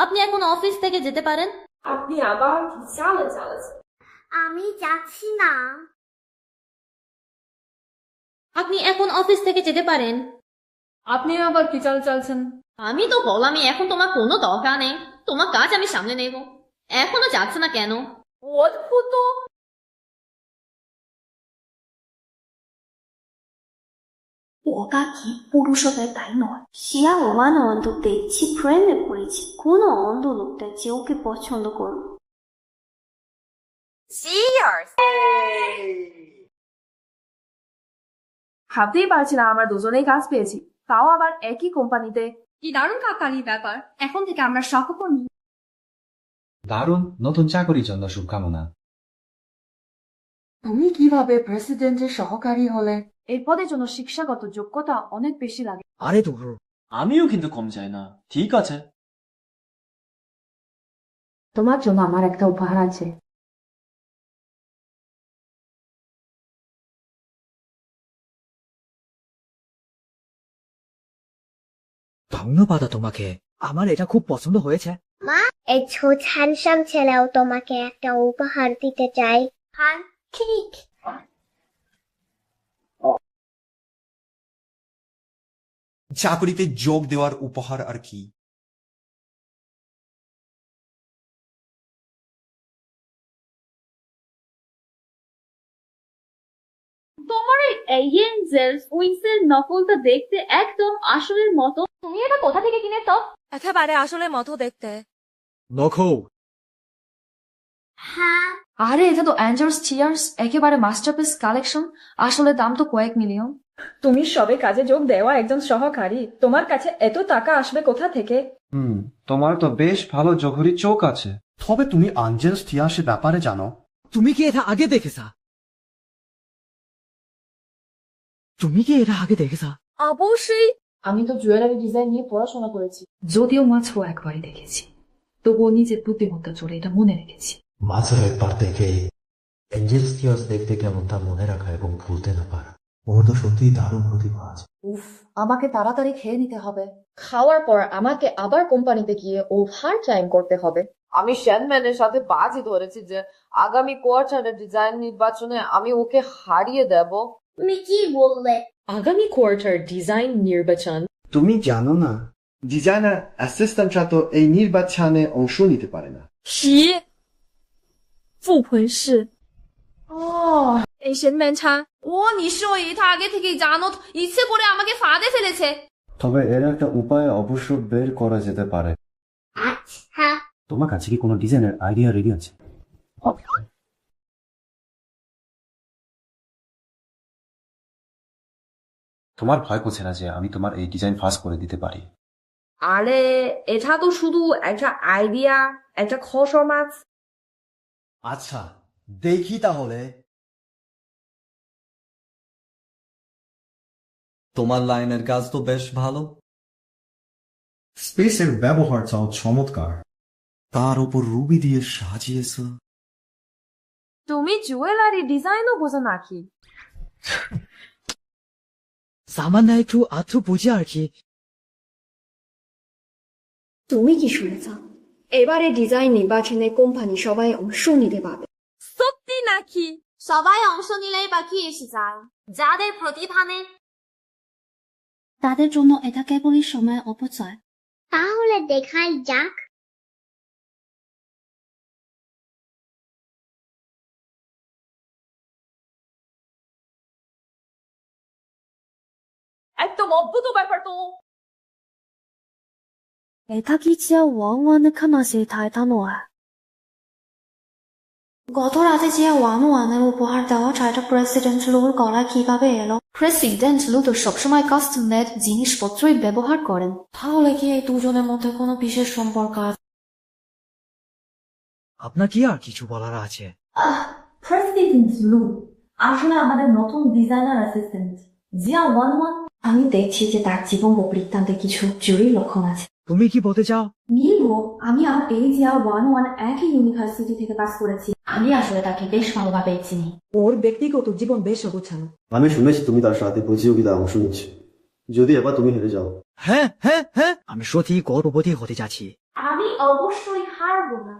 আপনি এখন অফিস থেকে যেতে পারেন। আপনি আবার চালাচ্ছেন। আমি যাচ্ছি না। আপনি এখন অফিস থেকে যেতে পারেন। আপনি আবার কি চালছেন? আমি তো বললামই, এখন তোমার কোনো দরকার নেই। তোমার কাজ আমি সামলে নেব। এখনো যাচ্ছে না কেন? অদ্ভুত। ওকাকি পুরুষদের তাই নয়। শিয়া 1-1 তো দেখছি প্রেমে পড়েছে। কোনো অন্ধ লোকটা যে ওকে পছন্দ করবে। ভাবতেই পারছি না আমরা দুজনেই কাজ পেয়েছি, তাও আবার একই কোম্পানিতে। কি দারুণ কাকারি ব্যাপার। এখন থেকে আমরা সহকর্মী। দারুণ, নতুন চাকরির জন্য শুভকামনা। তুমি কিভাবে প্রেসিডেন্টের সহকারী হলে? এই পদের জন্য শিক্ষাগত যোগ্যতা অনেক বেশি লাগে। আরে দূর। আমিও কিন্তু কম চাই না। ঠিক আছে, তোমার জন্য আমার একটা উপহার আছে। ধন্যবাদ তোমাকে, আমার এটা খুব পছন্দ হয়েছে। মা, এই ছোট হ্যান্ডসাম ছেলেও তোমাকে একটা উপহার দিতে চাই। হ্যাঁ, ঠিক। চাকরিতে যোগ দেওয়ার উপহার আর কি? তোমার এই এঞ্জেলস উইংস এর নকলটা দেখতে একদম আসলের মতো। তুমি এটা কোথা থেকে কিনেছো? একেবারে আসলের মতো দেখতে। নখো। হ্যাঁ। আরে এটা তো অ্যাঞ্জেলস চিয়ার্স, একেবারে মাস্টারপিস কালেকশন। আসলে দাম তো কয়েক মিলিয়ন। তুমি সবে কাজে যোগ দেওয়া একজন সহকারী, তোমার কাছে এত টাকা আসবে কোথা থেকে? তোমার তো বেশ ভালো জঘরি চোখ আছে। তবে তুমি আঞ্জেলস তিয়াসের ব্যাপারে জানো? তুমি কি এটা আগে দেখেছা? অবশ্যই। আমি তো জুয়েলারি ডিজাইন নিয়ে পড়াশোনা করেছি, যদিও মাত্র একবারই দেখেছি। তবুও নিজের বুদ্ধিমত্তা জোরে এটা মনে রেখেছি। মাত্র একবার দেখে এঞ্জেলস টিয়ার্স দেখতে কেমন তা মনে রাখা এবং ভুলতে না পারা, ওর তো সত্যিই দারুণ প্রতিভা আছে। উফ, আমাকে তাড়াতাড়ি খেয়ে নিতে হবে। খাওয়ার পর আমাকে আবার কোম্পানিতে গিয়ে ওভার টাইম করতে হবে। আমি শ্যানম্যানের সাথে বাজি ধরেছি যে আগামী কোয়ার্টারের ডিজাইন নির্বাচনে আমি ওকে হারিয়ে দেব। তুমি কি বললে? আগামী কোয়ার্টার ডিজাইন নির্বাচন? তুমি জানো না, ডিজাইনার অ্যাসিস্ট্যান্টরা তো এই নির্বাচনে অংশ নিতে পারে না। কি? 不回事。এই শ্যানম্যান ছা, ও নিশ্চয়ই এটা আগে থেকেই জানো, ইচ্ছে করে আমাকে ফাঁদে ফেলেছে। তবে এর একটা উপায় অবশ্য বের করা যেতে পারে। আচ্ছা। তোমার কাছে কি কোনো ডিজাইনের আইডিয়া রেডি আছে? তোমার ভয় করছে না যে আমি তোমার এই ডিজাইন ফাঁস করে দিতে পারি? আরে এটা তো শুধু একটা আইডিয়া, একটা খসড়া মাছ। আচ্ছা দেখি তাহলে। তোমার লাইনের কাজ তো বেশ ভালো। স্পেসের ব্যবহারটাও চমৎকার। তার উপর রুবি দিয়ে সাজিয়েছ। তুমি জুয়েলারি ডিজাইনও বোঝো নাকি? সামান্য একটু আত্ম বুঝে আর কি। তুমি কি শুনেছ? এবারে ডিজাইন নির্বাচনে কোম্পানি সবাই অংশ নিতে পারবে। সত্যি নাকি? সবাই অংশ নিলেই বা কি এসে যায়? যাদের প্রতিভা নেই তাদের জন্য এটা কেবলই সময় অপচয়। তাহলে দেখাই যাক। একদম অদ্ভুত ব্যাপার তো। এটা কি জিয়া ওয়ানওয়ানের খানাসে 타이타노 গত রাতে জিয়া ওয়ানওয়ানের উপহার দেওয়া চারটা প্রেসিডেন্ট লুর গলায় কিভাবে এলো? প্রেসিডেন্ট লু তো সবসময় কাস্টম মেড জিনিসপত্রই ব্যবহার করেন। তাহলে কি এই দুজনের মধ্যে কোনো বিশেষ সম্পর্ক আছে? আপনার কি আর কিছু বলার আছে? প্রেসিডেন্ট লু আসলে আমাদের নতুন ডিজাইনার অ্যাসিস্ট্যান্ট জিয়া ওয়ানওয়ান। আমি দেখছি যে তার জীবন ও বৃত্তান্তে কিছু জরুরি লক্ষণ আছে। তুমি কি বলতে চাও? মিলবো, আমি আর এই জিয়া ওয়ানওয়ান একই ইউনিভার্সিটি থেকে পাস করেছি। আমি আসলে তাকে বেশ ভালোভাবে চিনি। ওর ব্যক্তিগত জীবন বেশ অগোছালো। আমি শুনেছি তুমি তার সাথে প্রতিযোগিতায় অংশ নিচ্ছ। যদি এবার তুমি হেরে যাও। হ্যাঁ হ্যাঁ হ্যাঁ, আমি সত্যি গর্ভবতী হতে যাচ্ছি। আমি অবশ্যই হারবো না।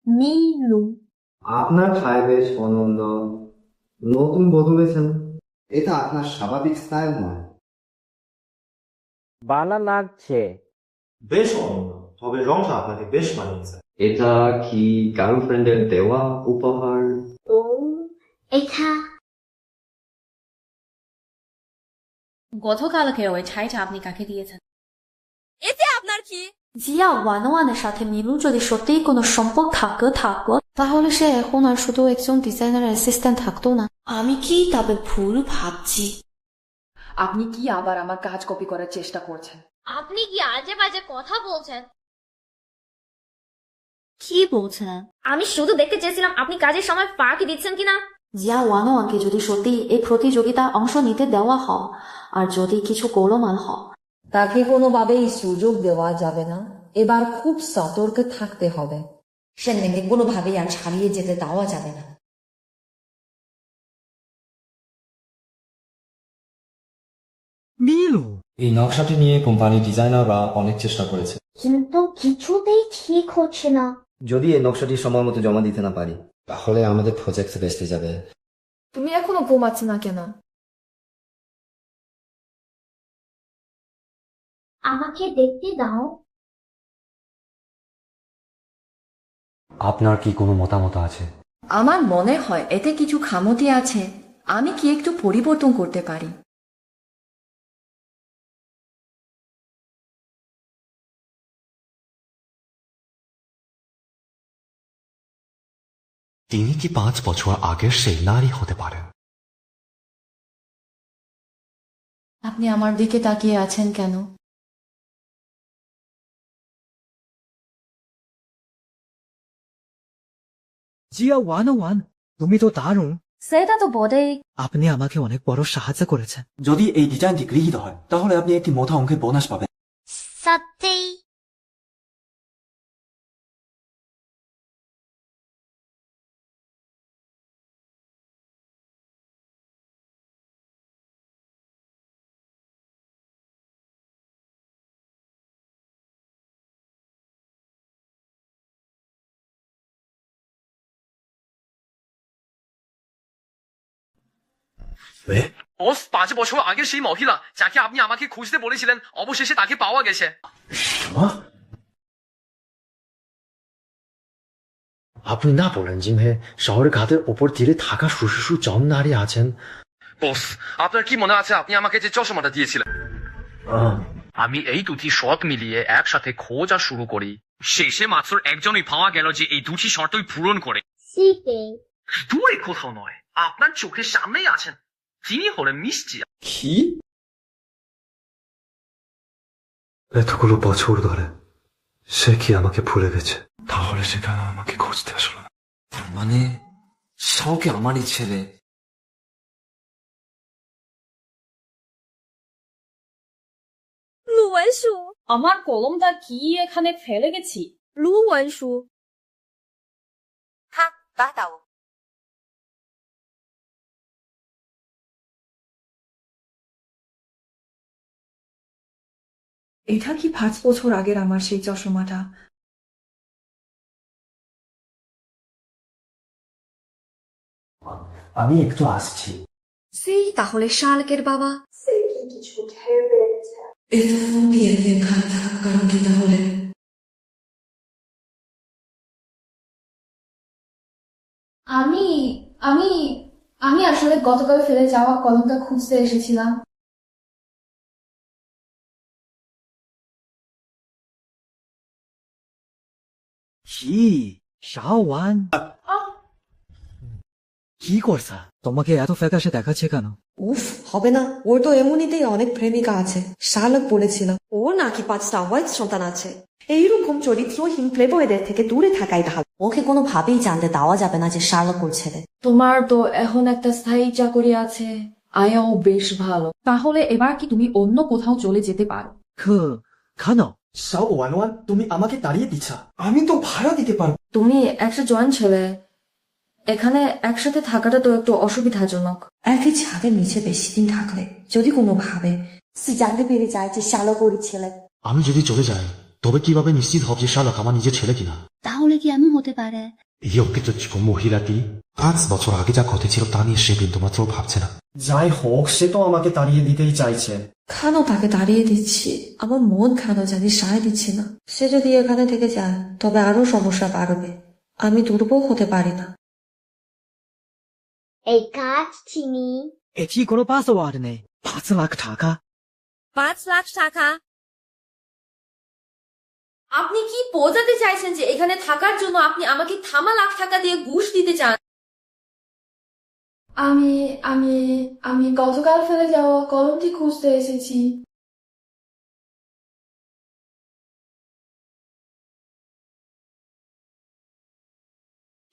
মিলু, আপনার ছায় বেশ অনন্য, নতুন বদলেছেন। এটা আপনার স্বাভাবিক স্টাইল নয়। বানা লাগছে। বেশ অনন্য, তবে রংটা আপনাকে বেশ মানিয়েছে। এটা কি গার্লফ্রেন্ডের দেওয়া উপহার? ও এটা গতকালকে ওই ছাইটা আপনি কাকে দিয়েছেন? এতে আপনার কি? জিয়া ওয়ানওয়ানের সাথে মিলু যদি সত্যিই কোনো সম্পর্ক থাকতো তাহলে সে এখন আর শুধু একজন ডিজাইনার অ্যাসিস্ট্যান্ট থাকতো না। আমি কি তবে ভুল ভাবছি? আপনি কি আবার আমার কাজ কপি করার চেষ্টা করছেন? আপনি কি আজে বাজে কথা বলছেন? কি বলছেন? আমি শুধু দেখতে চেয়েছিলাম আপনি কাজের সময় ফাঁকি দিচ্ছেন কিনা। জিয়া ওয়ানওয়ানকে যদি সত্যি এই প্রতিযোগিতায় অংশ নিতে দেওয়া হয় আর যদি কিছু গোলমাল হয়, তাকে কোনোভাবেই সুযোগ দেওয়া যাবে না। এবার খুব সতর্ক থাকতে হবে। সেনমেনকে কোনোভাবেই আর ছাড়িয়ে যেতে দেওয়া যাবে না। মিলু, এই নকশাটি নিয়ে কোম্পানির ডিজাইনাররা অনেক চেষ্টা করেছে, কিন্তু কিছুতেই ঠিক হচ্ছে না। যদি এই নকশাটি সময় মতো জমা দিতে না পারি তাহলে আমাদের প্রজেক্ট বেস্টে যাবে। তুমি এখনো ঘুমাচ্ছ না কেন? আমাকে দেখতে দাও। আপনার কি কোনো মতামত আছে? আমার মনে হয় এতে কিছু খামতি আছে। আমি কি একটু পরিবর্তন করতে পারি? তিনি কি 5 বছর আগের সেই নারী হতে পারেন? আপনি আমার দিকে তাকিয়ে আছেন কেন? জিয়া ওয়ান, তুমি তো দারুণ। সেটা তো বটেই। আপনি আমাকে অনেক বড় সাহায্য করেছেন। যদি এই ডিজাইনটি গৃহীত হয় তাহলে আপনি একটি মোটা অঙ্কের বোনাস পাবেন। সত্যি? বস, 5 বছর আগের সেই মহিলা যাকে আপনি আমাকে খুঁজতে বলেছিলেন, অবশেষে তাকে পাওয়া গেছে। আপনি না বলেন জিমহে শহরের ঘাটের ওপর তীরে থাকা সুশিশু জন নারী আছেন? বস, আপনার কি মনে আছে আপনি আমাকে যে চশমাটা দিয়েছিলেন? আমি এই দুটি শট মিলিয়ে একসাথে খোঁজা শুরু করি। শেষে মাত্র একজনই পাওয়া গেল যে এই দুটি শর্তই পূরণ করে। সিকে দূরে কোথাও নয়, আপনার চোখের সামনেই আছেন। তিনি হলেন মিষ্টি। কি? এতগুলো বছর ধরে সে কি আমাকে ভুলে গেছে? তাহলে সেখানে আমাকে খুঁজতে আসলো না। মানে শাওকে আমারই ছেলে। লুওয়ানশু, আমার কলমটা কি এখানে ফেলে গেছি? লুওয়ানশু, হা বাতাও। এটা কি 5 বছর আগের আমার সেই চশমাটা? আমি একটু আসছি। সেই তাহলে শালকের বাবা। কারণ কি তাহলে? আমি আমি আমি আসলে গতকাল ফেলে যাওয়া কলমটা খুঁজতে এসেছিলাম। কি শাওয়ান, কি করছা? তোমাকে এত ফ্যাকাশে দেখাচ্ছে কেন? উফ, হবে না। ওর তো এমনিতেই অনেক প্রেমিকা আছে। শালক বলেছিল ওর নাকি 5টা ওয়াইফ সন্তান আছে। এইরকম চরিত্রহীন প্লেবয়দের থেকে দূরে থাকাই ভালো। ওকে কোনোভাবেই জানতে দেওয়া যাবে না যে শালক ওর ছেলে। তোমার তো এখন একটা স্থায়ী চাকরি আছে, আয়াও বেশ ভালো। তাহলে এবার কি তুমি অন্য কোথাও চলে যেতে পারো? কেন? শাওয়ান, তুমি আমাকে তাড়িয়ে দিচ্ছ। আমি তো ভাড়া দিতে পারবো। তুমি একটা জয়েন ছেলে, এখানে একসাথে থাকাটা তো একটু অসুবিধাজনক। একই ছাদের নিচে বেশি দিন থাকলে যদি কোনোভাবে সে জানতে পেরে যায় যে শালক ওর ছেলে। আমি যদি চলে যাই তবে কিভাবে নিশ্চিত হব যে শালক আমার নিজের ছেলে কিনা? তাহলে কি এমন হতে পারে এই অজ্ঞাত জীবন মহিলাটি 5 বছর আগে যা ঘটেছিল তা নিয়ে সে বিন্দুমাত্র ভাবছে না। যাই হোক, সে তো আমাকে তাড়িয়ে দিতেই চাইছে। কেন তাকে দাঁড়িয়ে দিচ্ছি? আমার মন কেন জানি সায় দিচ্ছে না। সে যদি এখানে থেকে যায় তবে আরো সমস্যা বাড়বে। আমি দুর্বল হতে পারি না। এই কাজ চিনি। এটি কোনো পাসওয়ার্ড নেই। 5 লাখ টাকা। 5 লাখ টাকা? আপনি কি বোঝাতে চাইছেন যে এখানে থাকার জন্য আপনি আমাকে থামা লাখ টাকা দিয়ে ঘুষ দিতে চান? আমি আমি আমি গতকাল ফেলে যাওয়া কলমটি খুঁজতে এসেছি।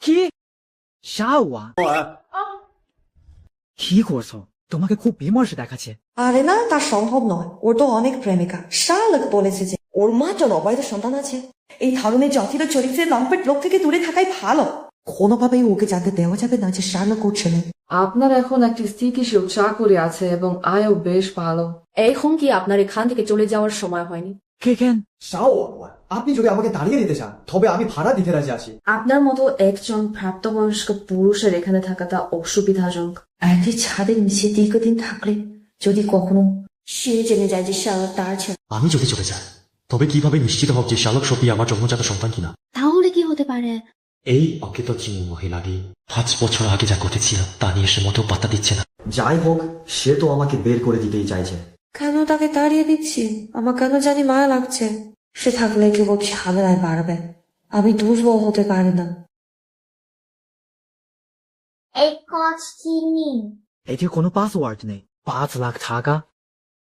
কি শাওয়ান, কি করছো? তোমাকে খুব বিমর্ষ দেখাচ্ছে। আরে না, তা সম্ভব নয়। ওর তো অনেক প্রেমিকা। শালক বলেছে যে ওর মাত্র অবৈধ সন্তান আছে। এই ধরনের জটিল চরিত্রের লম্পট লোক থেকে দূরে থাকাই ভালো। কোনোভাবেই ওকে জানতে দেওয়া যাবে না যে শালক ওর ছেলে। আপনার এখন একটি স্থিতিশীল চাকরি আছে এবং আয়ও বেশ ভালো। এখন কি আপনার এখান থেকে চলে যাওয়ার সময় হয়নি? শাওয়ান, আপনি যদি আমাকে তাড়িয়ে দিতে চান তবে আমি ভাড়া দিতে রাজি আছি। আপনার মতো একজন প্রাপ্তবয়স্ক পুরুষের এখানে থাকাটা অসুবিধাজনক। একই ছাদের নিচে দীর্ঘদিন থাকলে যদি কখনো সে জেনে যায় যে শালক তার ছেলে। আমি যদি চলে যাই তবে কিভাবে নিশ্চিত হব যে শালক সত্যি আমার জন্মজাত সন্তান কিনা? তাহলে কি হতে পারে? এই অজ্ঞাত জীবন মহিলাটি 5 বছর আগে যা ঘটেছিল তা নিয়ে সে মোটেও পাত্তা দিচ্ছে না। যাই হোক, সে তো আমাকে বের করে দিতেই চাইছে। কেন তাকে তাড়িয়ে দিচ্ছি? আমার কেন জানি মায়া লাগছে। সে থাকলে কেবল ঝামেলায় বাড়বে। আমি দুর্বল হতে পারি না। এই কাজ চিনি। এটি কোনো পাসওয়ার্ড নেই। 5 লাখ টাকা।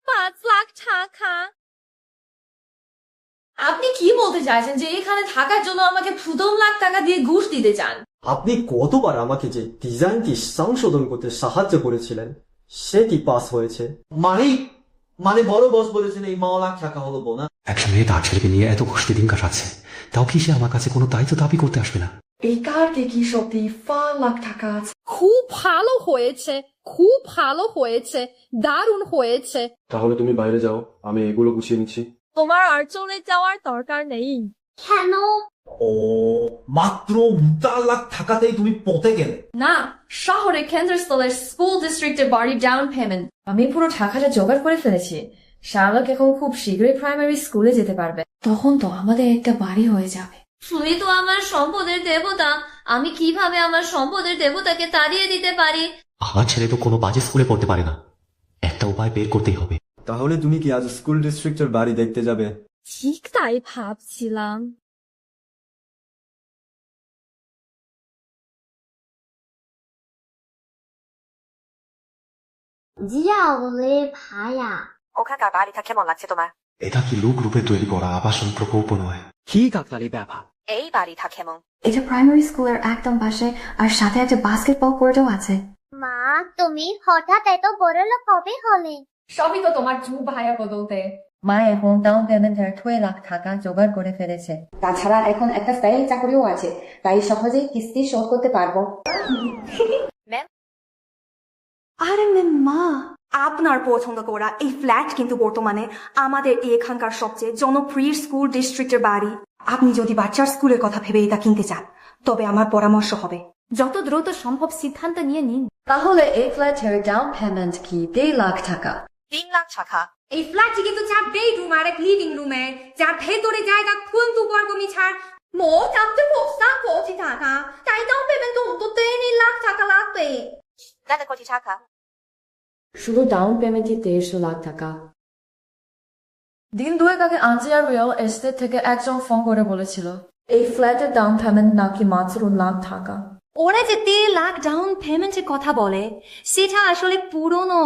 5 লাখ টাকা? আপনি কি বলতে চাইছেন যে এখানে থাকার জন্য আমাকে 15 লাখ টাকা দিয়ে ঘুষ দিতে চান? আপনি গতবার আমাকে যে ডিজাইনটি সংশোধন করতে সাহায্য করেছিলেন সেটি পাস হয়েছে। মানে বড় বস বলেছেন এই 9 লাখ টাকা হলো বোনা। একটা মেয়ে তার ছেলেকে নিয়ে এত কষ্টে দিন কাটাচ্ছে, তাও কি সে আমার কাছে কোনো দায়িত্ব দাবি করতে আসবে না? এই কার্ডে কি সত্যি 5 লাখ টাকা আছে? খুব ভালো হয়েছে, খুব ভালো হয়েছে, দারুণ হয়েছে। তাহলে তুমি বাইরে যাও, আমি এগুলো গুছিয়ে নিচ্ছি। তোমার আর চলে যাওয়ার দরকার নেই। কেন? ও, মাত্র 4 লাখ টাকাতেই তুমি পথে গেলে? না, শহরে কেন্দ্রস্থলের স্কুল ডিস্ট্রিক্টের বাড়ি ডাউন পেমেন্ট আমি পুরো টাকাটা জোগাড় করে ফেলেছি। শালক এখন খুব শীঘ্রই প্রাইমারি স্কুলে যেতে পারবে। তখন তো আমাদের একটা বাড়ি হয়ে যাবে। তুমি তো আমার সম্পদের দেবতা, আমি কিভাবে আমার সম্পদের দেবতাকে তাড়িয়ে দিতে পারি? আমার ছেলে তো কোনো বাজে স্কুলে পড়তে পারে না, একটা উপায় বের করতেই হবে। তাহলে তুমি কি আজ স্কুল ডিস্ট্রিক্টের বাড়ি দেখতে যাবে? ঠিক তাই ভাবছিলাম। জিয়া বলে ভায়া ওখানকার বাড়িটা কেমন লাগছে তোমার? এটা কি লু গ্রুপে তৈরি করা আবাসন প্রকল্প নয়? কি কাকতালি ব্যাপার? এই বাড়িটা কেমন? এটা প্রাইমারি স্কুলের একদম পাশে আর সাথে একটা বাস্কেটবল কোর্টও আছে। মা তুমি হঠাৎ এত বড় লোক কবে হলে? সবই তো তোমার জু ভাইয়া বদলতে। মা এখন ডাউন পেমেন্টের 2 লাখ টাকা জোগাড় করে ফেলেছে। তাছাড়া এখন একটা স্থায়ী চাকরিও আছে, তাই সহজেই কিস্তি শোধ করতে পারবো। আরে মা, আপনার পছন্দ করা এই ফ্ল্যাট কিন্তু বর্তমানে আমাদের এখানকার সবচেয়ে জনপ্রিয় স্কুল ডিস্ট্রিক্টের বাড়ি। আপনি যদি বাচ্চার স্কুলের কথা ভেবে এটা কিনতে চান, তবে আমার পরামর্শ হবে যত দ্রুত সম্ভব সিদ্ধান্ত নিয়ে নিন। তাহলে এই ফ্ল্যাটের ডাউন পেমেন্ট কি 2 লাখ টাকা? 3 লাখ টাকা। এই ফ্ল্যাটটি কিন্তু 4 বেডরুম আর 1 লিভিং রুমে, যার ভেতরে জায়গা 20 বর্গ মিটার। মোট আপনি 5 কোটি টাকা, তাই ডাউন পেমেন্ট অন্তত 3 লাখ টাকা লাগবে। 4 কোটি টাকা? শুধু ডাউন পেমেন্টই 150 লাখ টাকা। দিন 2 আগে আঞ্জিয়ার রিয়েল এস্টেট থেকে একজন ফোন করে বলেছিল এই ফ্ল্যাটের ডাউন পেমেন্ট নাকি মাত্র লাখ টাকা। ওরা যে 3 লাখ ডাউন পেমেন্টের কথা বলে, সেটা আসলে পুরনো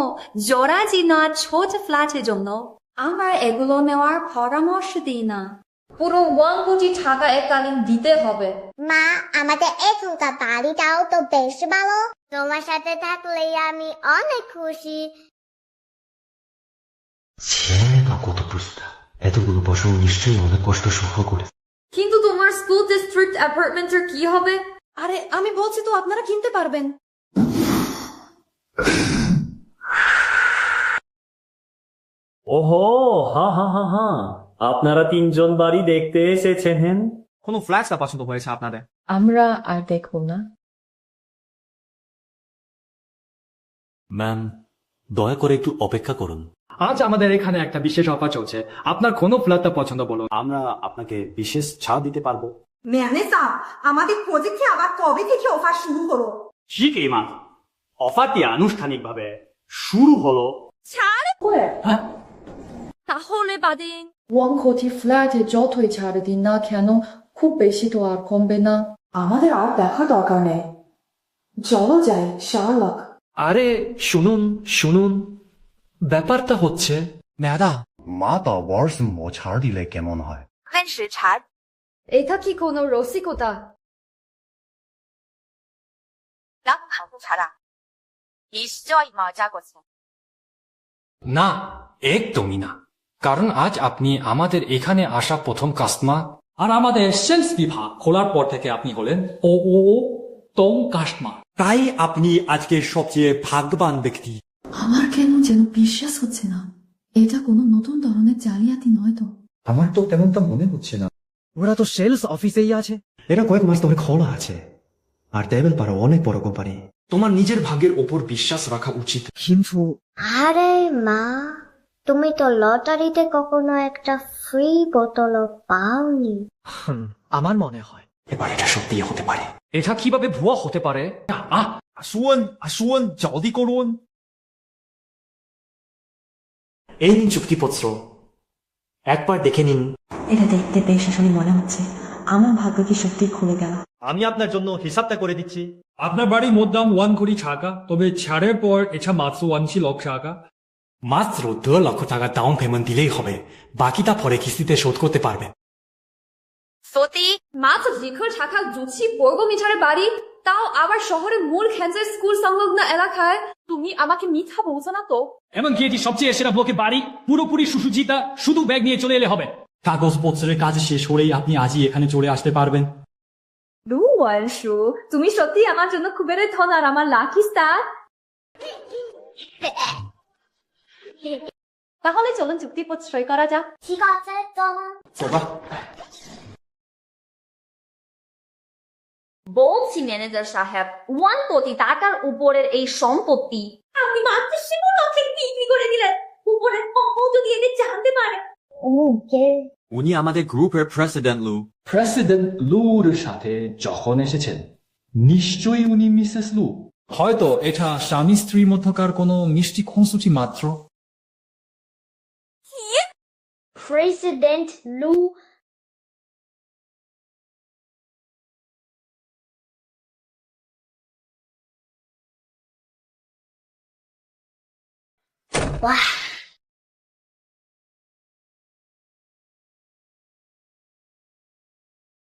জরাজীর্ণ ছোট ফ্ল্যাটের জন্য। আমরা এগুলো নেওয়ার পরামর্শ দিই না। পুরো 1 কোটি টাকা এককালীন দিতে হবে। মা আমাদের এখানকার বাড়িটাও তো বেশ ভালো, তোমার সাথে থাকলে আমি অনেক খুশি। ছেলেটা কত বুঝতা, এতগুলো বছর নিশ্চয়ই অনেক কষ্ট সহ্য করে। কিন্তু তোমার স্কুল ডিস্ট্রিক্ট অ্যাপার্টমেন্টের কি হবে? আরে আমি বলছি তো আপনারা কিনতে পারবেন। ওহো, হ্যাঁ, আপনারা 3 জন বাড়ি দেখতে এসেছেন। কোন ফ্ল্যাটটা পছন্দ হয়েছে আপনাদের? আমরা আর দেখব না। ম্যাম, দয়া করে একটু অপেক্ষা করুন। আজ আমাদের এখানে একটা বিশেষ অফার চলছে, আপনার কোন ফ্ল্যাটটা পছন্দ বলুন। আমরা আপনাকে বিশেষ ছাড় দিতে পারবো। মেহনেসা, আমাদের প্রজেক্টে আবার কবে থেকে অফার শুরু হলো? ঠিকই মা, অফারটি আনুষ্ঠানিকভাবে শুরু হলো। ছাড়? তাহলে বাদিন 1 কোটি ফ্ল্যাটে যতই ছাড় দিন না কেন, খুব বেশি তো আর কমবে না। আমাদের আর দেখা দরকার নেই, চলো যাই শার্লক। আরে শুনুন, ব্যাপারটা হচ্ছে ম্যাডাম, মা তা বর্ষ ছাড় দিলে কেমন হয়? 30ছাড়? এটা কি কোনো রসিকতা? না ভালো ছাড়া নিশ্চয়ই মজা করছে। না, একদমই না। কারণ আজ আপনি আমাদের এখানে আসা প্রথম কাস্টমার, আর আমাদের সেলস বিভাগ খোলার পর থেকে আপনি হলেন টম কাস্টমার। তাই আপনি আজকে সবচেয়ে ভাগ্যবান ব্যক্তি। আমার কেন যেন বিশ্বাস হচ্ছে না, এটা কোনো নতুন ধরনের জালিয়াতি নয় তো? আমার তো তেমনটা মনে হচ্ছে না। ওরা তো সেলস অফিসেই আছে। এরা কয়েক মাস ধরে খোলা আছে, আর টেবিল পাড়া অনেক বড় কোম্পানি। তোমার নিজের ভাগ্যের ওপর বিশ্বাস রাখা উচিত। কিন্তু আরে মা, তুমি তো লটারিতে কখনো একটা ফ্রি বোতল পাওনি। আমার মনে হয় এবার এটা সত্যি হতে পারে। এটা কিভাবে ভুয়া হতে পারে? আসুন জলদি করুন। এই নিন চুক্তিপত্র, একবার দেখে নিন। এটা দেখতে বেশ আসলে মনে হচ্ছে আমার ভাগ্য কি সত্যি খুলে গেল। আমি আপনার জন্য হিসাবটা করে দিচ্ছি। আপনার বাড়ির মোট দাম 1 কোটি টাকা, তবে ছাড়ের পর এটা মাত্র 1 লক্ষ টাকা। মাত্র 2 লক্ষ টাকা ডাউন পেমেন্ট দিলেই হবে, বাকিটা পরে কিস্তিতে শোধ করতে পারবেন। সত্যি? মাত্র 2 টাকা 2 বর্গ মিটারের বাড়ি, তাও আবার শহরের মূল ক্যান্সার স্কুল সংলগ্ন এলাকায়। তুমি আমাকে মিথ্যা বলছো না তো? এমনকি এটি সবচেয়ে সেরা ব্লকে বাড়ি, পুরোপুরি সুসজ্জিত, শুধু ব্যাগ নিয়ে চলে এলে হবে। কাগজপত্রের কাজ শেষ হলেই আপনি আজই এখানে চলে আসতে পারবেন। ওয়ানশু, তুমি সত্যি আমার জন্য কুবেরের ধন আর আমার লাকি স্টার। তাহলে চলুন চুক্তিপত্র সই করা যাক। ঠিক আছে চলো। বলছি ম্যানেজার সাহেব, 1 কোটি টাকার উপরের এই সম্পত্তি আপনি মাত্র 16 লক্ষে বিক্রি করে দিলেন। উপরের অঙ্ক যদি এদের জানতে পারে। উনি আমাদের গ্রুপের প্রেসিডেন্ট লুর সাথে যখন এসেছেন, নিশ্চয়ই উনি মিসেস লু। হয়তো এটা স্বামী স্ত্রীর মধ্যকার কোনো মিষ্টি খুনসুটি মাত্র। প্রেসিডেন্ট লু ওয়াহ,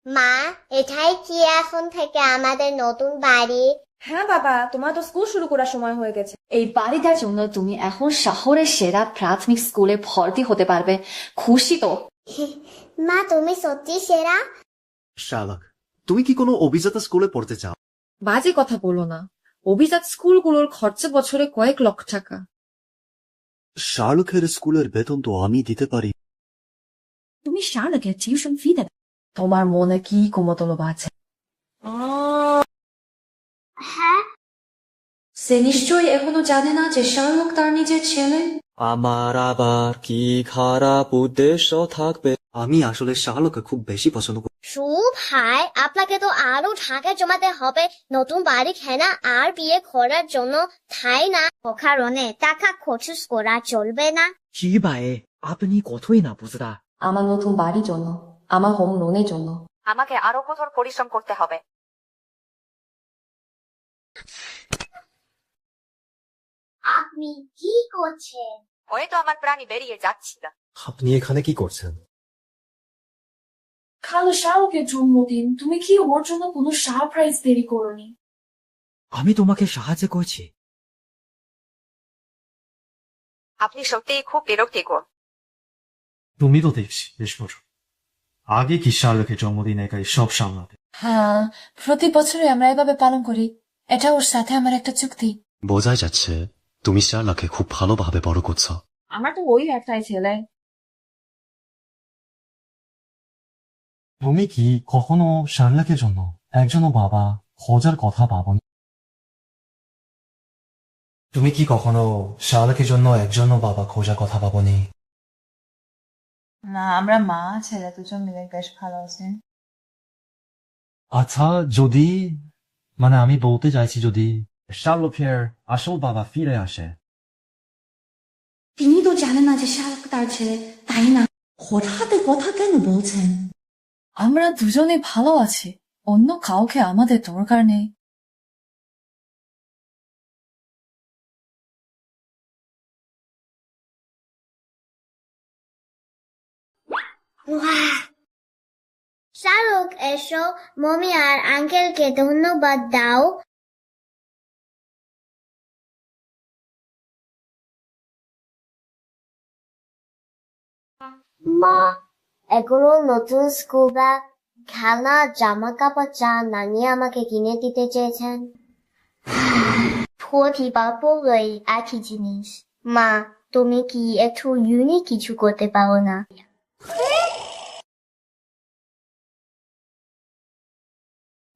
মা এটাই কি এখন থেকে আমাদের নতুন বাড়ি? হ্যাঁ বাবা, তোমার তো স্কুল শুরু করার সময় হয়ে গেছে। এই বাড়িটার জন্য তুমি এখন শহরের সেরা প্রাথমিক স্কুলে ভর্তি হতে পারবে। খুশি তো? মা তুমি সত্যি সেরা। শালাক, তুমি কি কোনো অভিজাত স্কুলে পড়তে চাও? বাজে কথা বলো না, অভিজাত স্কুলগুলোর খরচা বছরে কয়েক লক্ষ টাকা। শার্লকের স্কুলের বেতন তো আমি দিতে পারি। তুমি শার্লকের টিউশন ফি দেবে। তোমার মনে কি কুমতলব আছে? হ্যাঁ, সে নিশ্চয়ই এখনো জানে না যে শার্লক তার নিজের ছেলে। আমার আবার কি খারাপ উদ্দেশ্য থাকবে? আমি আসলে শার্লককে খুব বেশি পছন্দ করি। ভাই আপনাকে তো আরো টাকা জমাতে হবে নতুন বাড়ি কেনা আর বিয়ে করার জন্য, তাই না? কারণে টাকা খরচ করা চলবে না। কি ভাই, আপনি কতই না বুঝরা। আমার নতুন বাড়ির জন্য, আমার হোম লোনের জন্য আমাকে আরো কঠোর পরিশ্রম করতে হবে। আপনি কি করছেন? ওই তো আমার প্রাণী বেরিয়ে যাচ্ছিল। আপনি এখানে কি করছেন? খালু শাহরুখের জন্মদিন, তুমি কি ওর জন্য কোনো সারপ্রাইজ দেরি করনি? আমি তোমাকে সাহায্য করছি। আপনি সত্যিই খুব বিরক্তিকর। তুমি তো দেখছি বেশ বড়। আগে কি শার্লকের জন্মদিন একাই সব সামলাতে? হ্যাঁ, প্রতি বছরে আমরা এভাবে পালন করি। এটা ওর সাথে আমার একটা চুক্তি। বোঝাই যাচ্ছে তুমি শার্লকে খুব ভালোভাবে বড় করছো। আমার তো ওই একটাই ছেলে। তুমি কি কখনো শার্লকের জন্য একজনও বাবা খোঁজার কথা ভাবনি? তুমি কি কখনো শার্লকের জন্য একজনও বাবা খোঁজার কথা ভাবনি? না, আমরা মা ছেলে দুজন মিলে বেশ ভালো আছি। আচ্ছা, যদি মানে আমি বলতে চাইছি যদি শার্লকের আসল বাবা ফিরে আসে। তিনি তো জানেন না যে শার্লক তার ছেলে, তাই না? হঠাৎ কথা কেন বলছেন? আমরা দুজনে ভালো আছি, অন্য কাউকে আমাদের দরকার নেই। শাহরুখ, এসো মমি আর আঙ্কেলকে ধন্যবাদ দাও। মা, এগুলো নতুন স্কুল ব্যাগ, খেলনা, জামা কাপড় যা নানি আমাকে কিনে দিতে চেয়েছেন। প্রতিবার পড়লেই একই জিনিস। মা, তুমি কি একটু ইউনিক কিছু করতে পারো না?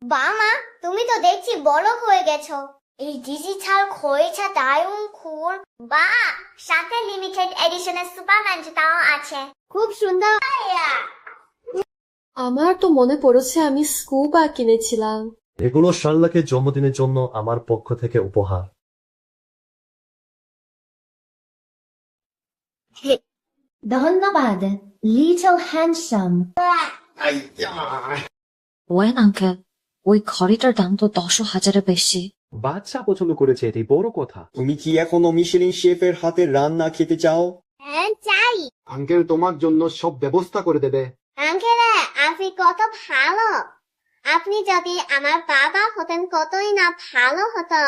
বাবা, তুমি তো দেখছি বড় হয়ে গেছো। এই ডিজিটাল খয়েছা দারুণ কুল। বা, সাথে লিমিটেড এডিশনের সুপারম্যানটাও আছে, খুব সুন্দর। আমার তো মনে পড়েছে আমি স্কুবা কিনেছিলাম। এগুলো শার্লকের জন্মদিনের জন্য আমার পক্ষ থেকে উপহার। ধন্যবাদ, লিটল হ্যান্ডসাম। ওয়েন আঙ্কেল, ওই ঘড়িটার দাম তো 10,000-এর বেশি। বাচ্চা পছন্দ করেছে, এটাই বড় কথা। তুমি কি এখনো মিশেলিন শেফের হাতের রান্না খেতে চাও? হ্যাঁ, চাই। আঙ্কেল তোমার জন্য সব ব্যবস্থা করে দেবে। আঙ্কেল, আপনি কত ভালো। আপনি যদি আমার বাবা হতেন কতই না ভালো হতো।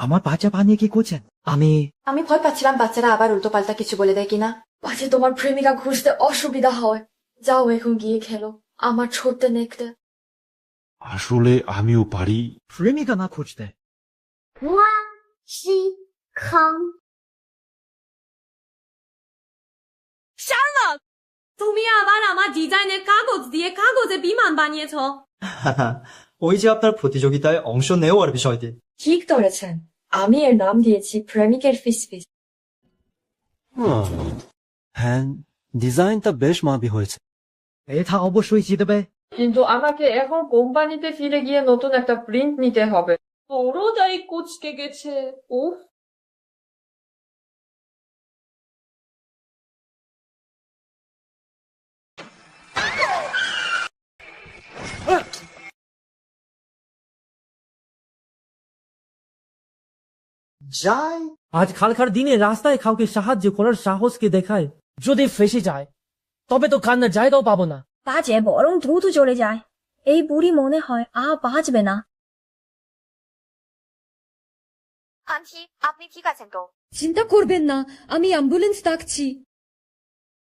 আমার বাচ্চা বানিয়ে কি করছেন? আমি ভয় পাচ্ছিলাম বাচ্চারা আবার উল্টো পাল্টা কিছু বলে দেয় কিনা। পাছে তোমার প্রেমিকা খুঁজতে অসুবিধা হয়। যাও এখন গিয়ে খেলো, আমার ছোট্ট নেকড়ে। আসলে আমিও পারি। প্রেমিকা না খুঁজতে। শার্লক, তুমি আবার আমার ডিজাইনের কাগজ দিয়ে কাগজে বিমান বানিয়েছ। ওই যে আপনার প্রতিযোগিতায় অংশ নেওয়ার বিষয়টি। ঠিক ধরেছেন, আমি এর নাম দিয়েছি প্রেমিকের ফিসফিস। হ্যাঁ, ডিজাইনটা বেশ মাবি হয়েছে। এটা অবশ্যই জিতবে। কিন্তু আমাকে এখন কোম্পানিতে ফিরে গিয়ে নতুন একটা প্রিন্ট নিতে হবে। পুরোটাই কুচকে গেছে। উফ। যাই, আজকালকার দিনে রাস্তায় কাউকে সাহায্য করার সাহসকে দেখায়, যদি ফেসে যায় তবে তো কান্নার জায়গাও পাবো না। বাজে বরং দ্রুত চলে যায়। এই বুড়ি মনে হয় আর বাঁচবে না। আন্টি আপনি ঠিক আছেন তো? চিন্তা করবেন না, আমি অ্যাম্বুলেন্স ডাকছি।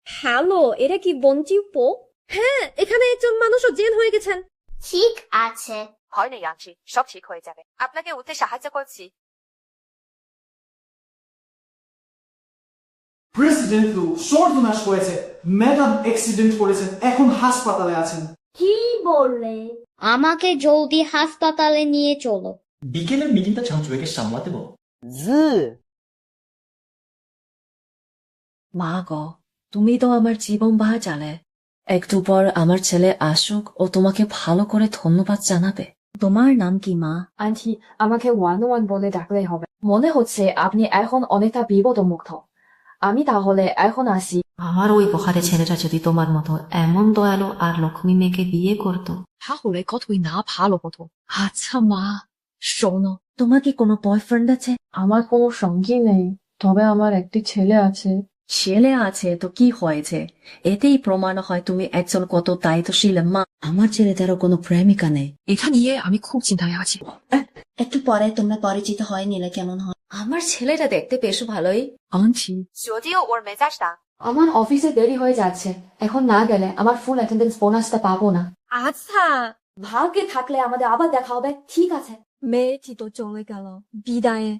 হ্যালো, এটা কি বন্টিপো? হ্যাঁ, এখানে একজন মানুষ জেল হয়ে গেছেন। ঠিক আছে। ভয় নেই আন্টি, সব ঠিক হয়ে যাবে। আপনাকে উঠতে সাহায্য করছি। প্রেসিডেন্ট সর্বনাশ করেছে, ম্যাডাম অ্যাক্সিডেন্ট করেছেন, এখন হাসপাতালে আছেন। কি বললে? আমাকে জলদি হাসপাতালে নিয়ে চলো। বিকেলের মিটিংটা 장주에게 সামলাতে বল। মা গো, তুমি তো আমার জীবন বাঁচালে। একটু পর আমার ছেলে আসুক, ও তোমাকে ভালো করে ধন্যবাদ জানাবে। তোমার নাম কি মা? আন্টি, আমাকে 101 বলে ডাকলে হবে। মনে হচ্ছে আপনি এখন অনেকটা বিপদমুক্ত। আমি তাহলে এখন আসি। আমার ওই বখারে ছেলেটা যদি তোমার মতো এমন দয়ালু আর লক্ষ্মী মেয়েকে বিয়ে করতো তাহলে কতই না ভালো হতো। আচ্ছা মা, শোনো, তোমার কি কোনো বয়ফ্রেন্ড আছে? আমার কোনো সঙ্গী নেই, তবে আমার একটি ছেলে আছে। ছেলে আছে তো কি হয়েছে? এতেই প্রমাণ হয় তুমি একজন কত দায়িত্বশীল মা। আমার ছেলেটারও কোনো প্রেমিকা নেই। এটা নিয়ে আমি খুব চিন্তায় আছি। একটু পরে তোমরা পরিচিত হয়ে নিলে কেমন হয়? আমার ছেলেটা দেখতে বেশ ভালোই। আন্টি, যদিও ওর মেজাজটা। আমার অফিসে দেরি হয়ে যাচ্ছে, এখন না গেলে আমার ফুল অ্যাটেন্ডেন্স বোনাসটা পাবো না। আচ্ছা, ভাগ্যে থাকলে আমাদের আবার দেখা হবে। ঠিক আছে। মেয়েটি তো চলে গেল, বিদায়।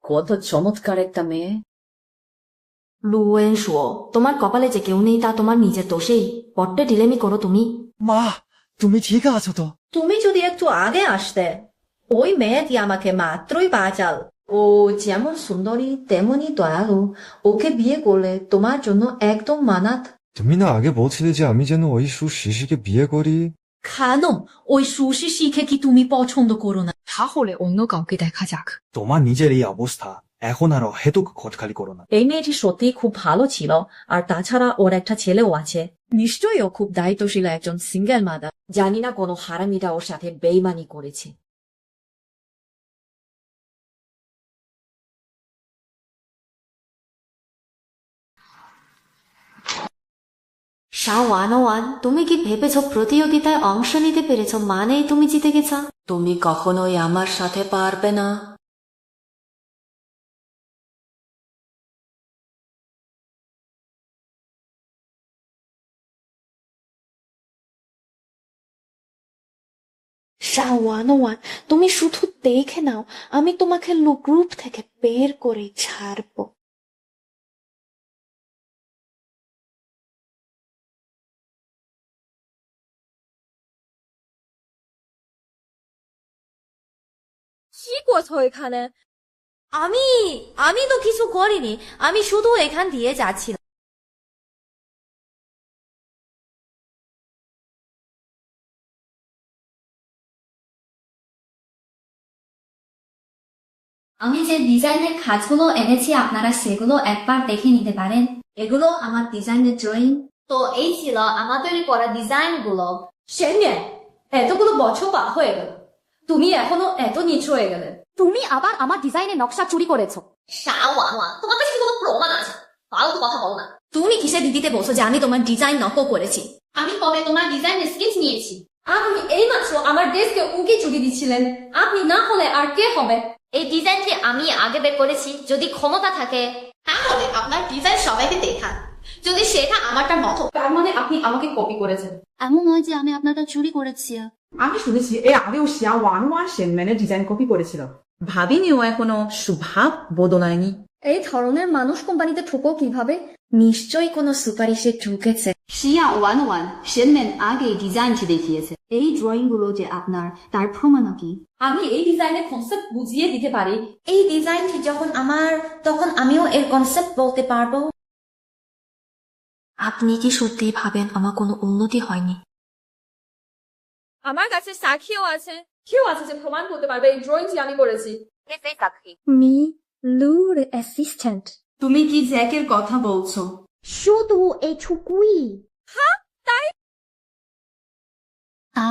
কত চমৎকার একটা মেয়ে। লুয়েন শুও, তোমার কপালে যে কেউ নেই তা তোমার নিজের দোষেই। বড্ড ডিলেমি করো তুমি। মা, তুমি ঠিক আছো তো? তুমি যদি একটু আগে আসতে। ওই মেয়েটি আমাকে মাত্রই বাঁচাল। ও যেমন সুন্দরী তেমনি দয়ালু। ওকে বিয়ে করলে তোমার জন্য একদম মানাত। তুমি না আগে বলছিলে যে আমি যেন ওই সুশিশিকে বিয়ে করি? কেন? ওই সুশি শিখে কি তুমি পছন্দ করো না? তাহলে অন্য কাউকে দেখা যাক। তোমার নিজের এই অবস্থা, এখন আর অহেতুক খটখালি করো না। এই মেয়েটি সত্যি খুব ভালো ছিল, আর তাছাড়া ওর একটা ছেলেও আছে। নিশ্চয়ই ও খুব দায়িত্বশীল একজন সিঙ্গেল মাদার। জানি না কোনো হারামিটা ওর সাথে বেইমানি করেছে। শাওয়ান, তুমি কি ভেবেছ প্রতিযোগিতায় অংশ নিতে পেরেছ মানেই তুমি জিতে গেছ? তুমি কখনোই আমার সাথে পারবে না। শাওয়ান, তুমি শুধু দেখে নাও, আমি তোমাকে গ্রুপ থেকে বের করে ছাড়বো। কি করছো এখানে? আমি আমি তো কিছু করিনি, আমি শুধু এখান দিয়ে যাচ্ছিলাম। আমি যে ডিজাইনের কাজগুলো এনেছি আপনারা সেগুলো একবার দেখে নিতে পারেন। এগুলো আমার ডিজাইনের ড্রয়িং। তো এই ছিল আমার তৈরি করা ডিজাইনগুলো। সেনিয়ে, এতগুলো বছর পার হয়ে গেল, তুমি এখনো এত নিচু হয়ে গেলে। তুমি আবার আমার ডিজাইনের নকশা চুরি করেছো। শাওয়ান, তোমার কাছে কোনো প্রমাণ আছে? ফালতু কথা বলো না। তুমি কিসে দিদিতে বসো যে আমি তোমার ডিজাইন নকল করেছি? আমি কবে তোমার ডিজাইনের স্কেচ নিয়েছি? আপনি এইমাত্র আমার ডেস্কে উঁকি চুরি দিচ্ছিলেন। আপনি না হলে আর কে হবে? এই ডিজাইনটি আমি আগে বের করেছি। যদি ক্ষমতা থাকে তাহলে আপনার ডিজাইন সবাইকে দেখান। যদি সেটা আমারটা মতো, তার মানে আপনি আমাকে কপি করেছেন। এমন নয় যে আমি আপনারটা চুরি করেছি। আমি শুনেছি এর আগেও শিয়া 101 সেনম্যানের ডিজাইন কপি করেছিল। ভাবিনিও এখনো সুভাব বদলায়নি। এই ধরনের মানুষ কোম্পানিতে ঠুকো কিভাবে? নিশ্চয়ই কোনো সুপারিশে ঢুকেছে। শিয়া 101 সেনম্যান আগে ডিজাইনটি দেখিয়েছে। এই ড্রয়িং গুলো যে আপনার, তার প্রমাণ কি? আমি এই ডিজাইনের কনসেপ্ট বুঝিয়ে দিতে পারি। এই ডিজাইনটি যখন আমার, তখন আমিও এর কনসেপ্ট বলতে পারবো। আপনি কি সত্যিই ভাবেন আমার কোনো উন্নতি হয়নি? আমার কাছে সাক্ষীও আছে। কেউ আছে যে প্রমাণ করতে পারবে এই ড্রয়িংটি আমি করেছি? কে সেই সাক্ষী? মি লুর অ্যাসিস্ট্যান্ট। তুমি কি জ্যাকের কথা বলছো? শুধু এইটুকুই।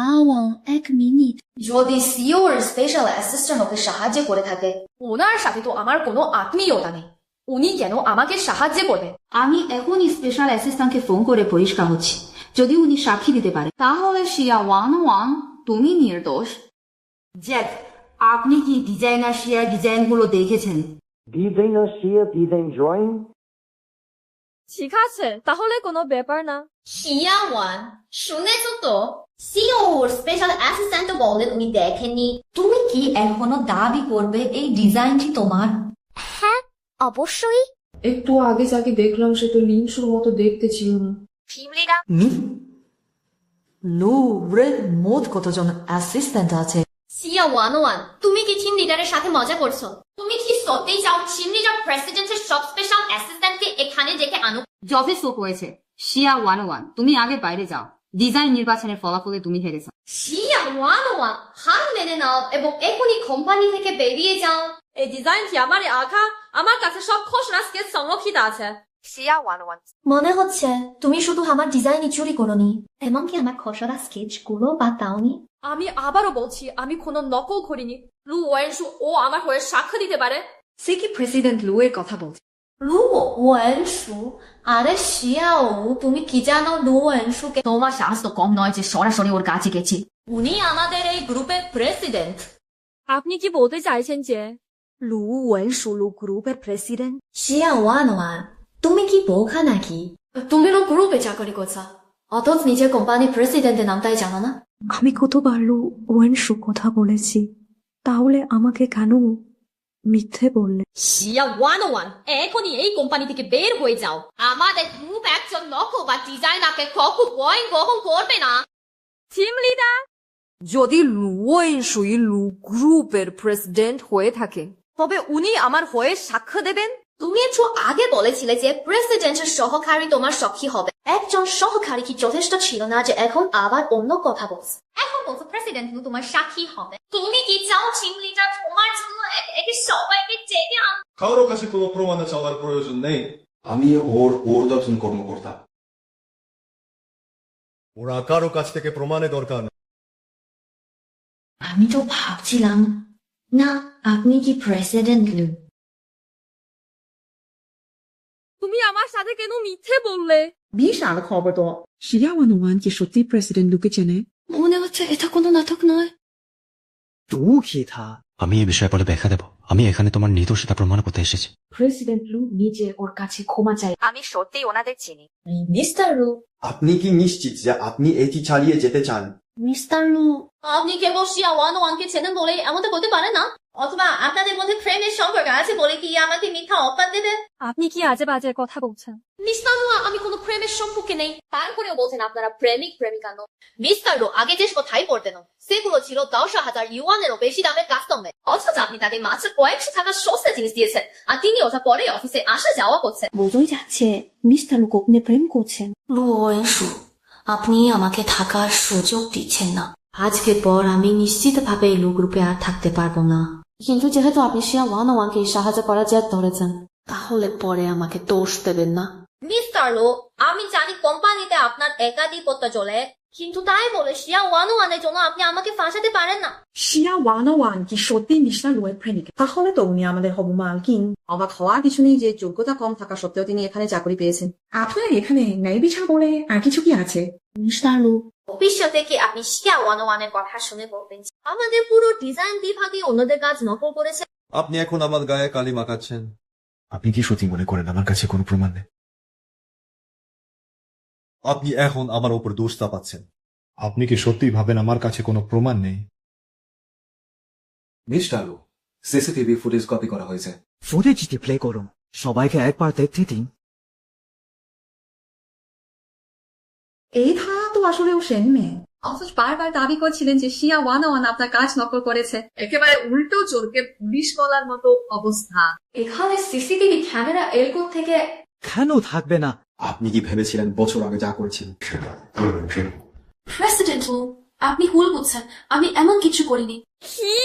আওয়াং 1 মিনিট। যদি সিওর স্পেশাল অ্যাসিস্ট্যান্ট ওকে সাহায্য করে থাকে, ওনার সাথে তো আমার কোনো আত্মীয়তা নেই, উনি কেন আমাকে সাহায্য করবে? আমি এখনই স্পেশাল অ্যাসিস্ট্যান্টকে ফোন করে পরিষ্কার হচ্ছি। যদি উনি সাক্ষী দিতে পারে তাহলে শিয়া ওয়ান তুমি নির্দোষ। জ্যাক, আপনি কি ডিজাইনার শিয়ার ডিজাইনগুলো দেখেছেন? ডিজাইনার শিয়া ডিজাইন ড্রয়িং? ঠিক আছে, তাহলে কোনো ব্যাপার না। শিয়াওয়ান শুনেছো তো, সিওর স্পেশাল অ্যাসিস্ট্যান্ট বলেন উনি দেখেননি। তুমি কি এখনো দাবি করবে এই ডিজাইনটি তোমার? হ্যাঁ, অবশ্যই। একটু আগে যাকে দেখলাম সে তো লিনসুর মতো দেখতে ছিল না। লুরের মোট কতজন অ্যাসিস্ট্যান্ট আছে? শিয়াওয়ান, তুমি কি টিম লিডারের সাথে মজা করছো? তুমি কি সত্যিই চাও টিম লিডার প্রেসিডেন্টের সব স্পেশাল অ্যাসিস্ট্যান্টকে এখানে ডেকে আনো? যথেষ্ট হয়েছে। শিয়া ওয়ান, তুমি আগে বাইরে যাও। ডিজাইন নির্বাচনের ফলাফলে তুমি হেরেছো। শিয়াওয়ান, হার মেনে নাও এবং এখনই কোম্পানি থেকে বেরিয়ে যাও। এই ডিজাইনটি আমার আঁকা, আমার কাছে সব খসড়া স্কেচ সংরক্ষিত আছে। মনে হচ্ছে তুমি শুধু আমার ডিজাইনই চুরি করোনি, এমনকি আমার খসড়া স্কেচ গুলো বাতাওনি। আমি আবারও বলছি, আমি কোনো নকল করিনি। লু ওয়েনশু ও আমার হয়ে সাক্ষ্য দিতে পারে। সে কি প্রেসিডেন্ট লু এর কথা বলছে? লু ওয়েনশু? আরে শিয়াও, তুমি কি জানো লু ওয়েনশুকে? তোমার সাহস তো কম নয় যে সরাসরি ওর কাছে গেছি। উনি আমাদের এই গ্রুপের প্রেসিডেন্ট। আপনি কি বলতে চাইছেন যে লু ওয়েনশু লু গ্রুপের প্রেসিডেন্ট? শিয়াওয়ান, তুমি কি বোকা নাকি? তুমি তো গ্রুপে চাকরি করছো, অথচ নিজের কোম্পানির প্রেসিডেন্টের নামটাই জানো না? আমি কতবার লু ওয়েনশু কথা বলেছি, তাহলে আমাকে কেন মিথ্যে বললে? শিয়াওয়ান, এখনই এই কোম্পানি থেকে বের হয়ে যাও। আমাদের গ্রুপ একজন নকল বা ডিজাইনারকে কখনোই গ্রহণ করবে না। টিম লিডার, যদি লু ওয়েনশুই লু গ্রুপের প্রেসিডেন্ট হয়ে থাকে তবে উনি আমার হয়ে সাক্ষ্য দেবেন। তুমি একটু আগে বলেছিলে যে প্রেসিডেন্টের সহকারী তোমার সখী হবে। একজন সহকারী কি যথেষ্ট ছিল না যে এখন আবার অন্য কথা বলছে? এখন বলছো প্রেসিডেন্ট তোমার সাক্ষী হবে। তুমি কি চাও টিম লিডার তোমার জন্য একে সবাইকে ডেকে আন? কারো কাছে কোনো প্রমাণে চাওয়ার প্রয়োজন নেই। আমি ওর ঊর্ধ্বতন কর্মকর্তা। ওরা কারো কাছ থেকে প্রমাণের দরকার নেই। আমি তো ভাবছিলাম না আপনি কি প্রেসিডেন্ট লু। তুমি আমার সাথে কেন মিথ্যে বললে? বিশাল খবর তো। শিয়া ওয়ান কি সত্যি প্রেসিডেন্ট লুকে চেনে? মনে হচ্ছে এটা কোনো নাটক নয়। আমি এই বিষয়ে পরে ব্যাখ্যা দেব। আমি এখানে তোমার নির্দোষিতা প্রমাণ করতে এসেছি। প্রেসিডেন্ট লু নিজে ওর কাছে ক্ষমা চাই। আমি সত্যি ওনাদের চিনি। মিস্টার লু, আপনি কি নিশ্চিত যে আপনি এটি চালিয়ে যেতে চান? মিস্টার লু, আপনি কেবল শিয়াওয়ানকে চেনেন বলে এমনটা করতে পারেন না? অথবা আপনাদের মধ্যে প্রেমের সম্পর্ক আছে বলে কি আমাকে মিথ্যা অপবাদ দেবেন? আপনি কি আজে বাজে কথা বলছেন? মিস্টার লু, আমি কোনো প্রেমের সম্পর্কে নেই। তারপরেও বলছেন আপনারা প্রেমিক প্রেমিকা নন। মিস্টার লু আগে যে কথাই পড়তেন সেগুলো ছিল 10,000 ইউয়ানেরও বেশি দামের কাস্টমে, অথচ আপনি তাদের মাত্র কয়েকশো টাকা সস্তা জিনিস দিয়েছেন আর তিনি ওটা পরে অফিসে আসা যাওয়া করছেন। বোঝাই যাচ্ছে মিস্টার লু গোপনে প্রেম করছেন। লু ওয়েনশু, আপনি আমাকে থাকার সুযোগ দিচ্ছেন না। আজকের পর আমি নিশ্চিতভাবে এই লু গ্রুপে আর থাকতে পারবো না। কিন্তু যেহেতু আপনি শিয়াওয়ানকে সাহায্য করার জেদ ধরেছেন, তাহলে পরে আমাকে দোষ দেবেন না। মিস্টার লু, আমি জানি কোম্পানিতে আপনার একাধিপত্য চলে, কিন্তু তাই বলে শিয়াওয়ানের জন্য আপনি আমাকে ফাঁসাতে পারেন না। শিয়া ওয়ান কি সত্যি মিস্টার লু এর প্রেমিক? তাহলে তো উনি আমাদের হবু মালকিন। অবাক হওয়ার কিছু নেই যে যোগ্যতা কম থাকা সত্ত্বেও তিনি এখানে চাকরি পেয়েছেন। আপনার এখানে ন্যায় বিচার বলে আর কিছু কি আছে? মিস্টার লু, ভবিষ্যতে কি আপনি শিয়াওয়ানের কথা শুনে বলবেন আমাদের পুরো ডিজাইন বিভাগে অন্যদের কাজ নকল করেছে? আপনি এখন আমার গায়ে কালি মাখাচ্ছেন। আপনি কি সত্যি মনে করেন আমার কাছে কোনো প্রমাণ নেই? আপনি এখন আমার উপর দোষ চাপাচ্ছেন। আপনি কি সত্যি ভাবেন আমার কাছে কোনো প্রমাণ নেই? মিস্টার লু, সিসিটিভি ফুটেজ কপি করা হয়েছে। ফুটেজটি প্লে করুন, সবাইকে একবার দেখতে দিন। এই ধারা তো আসলে ও সেন মেয়ে। অথচ বারবার দাবি করছিলেন যে শিয়াওয়ান আপনার কাজ নকল করেছে। একেবারে উল্টো চোরকে পুলিশ বলার মতো অবস্থা। এখানে সিসিটিভি ক্যামেরা এরকম থেকে কেন থাকবে না? আপনি কি ভেবেছিলেন বছর আগে যা করেছিলেন? প্রেসিডেন্ট লু, আপনি ভুল বুঝছেন। আমি এমন কিছু করিনি। কি?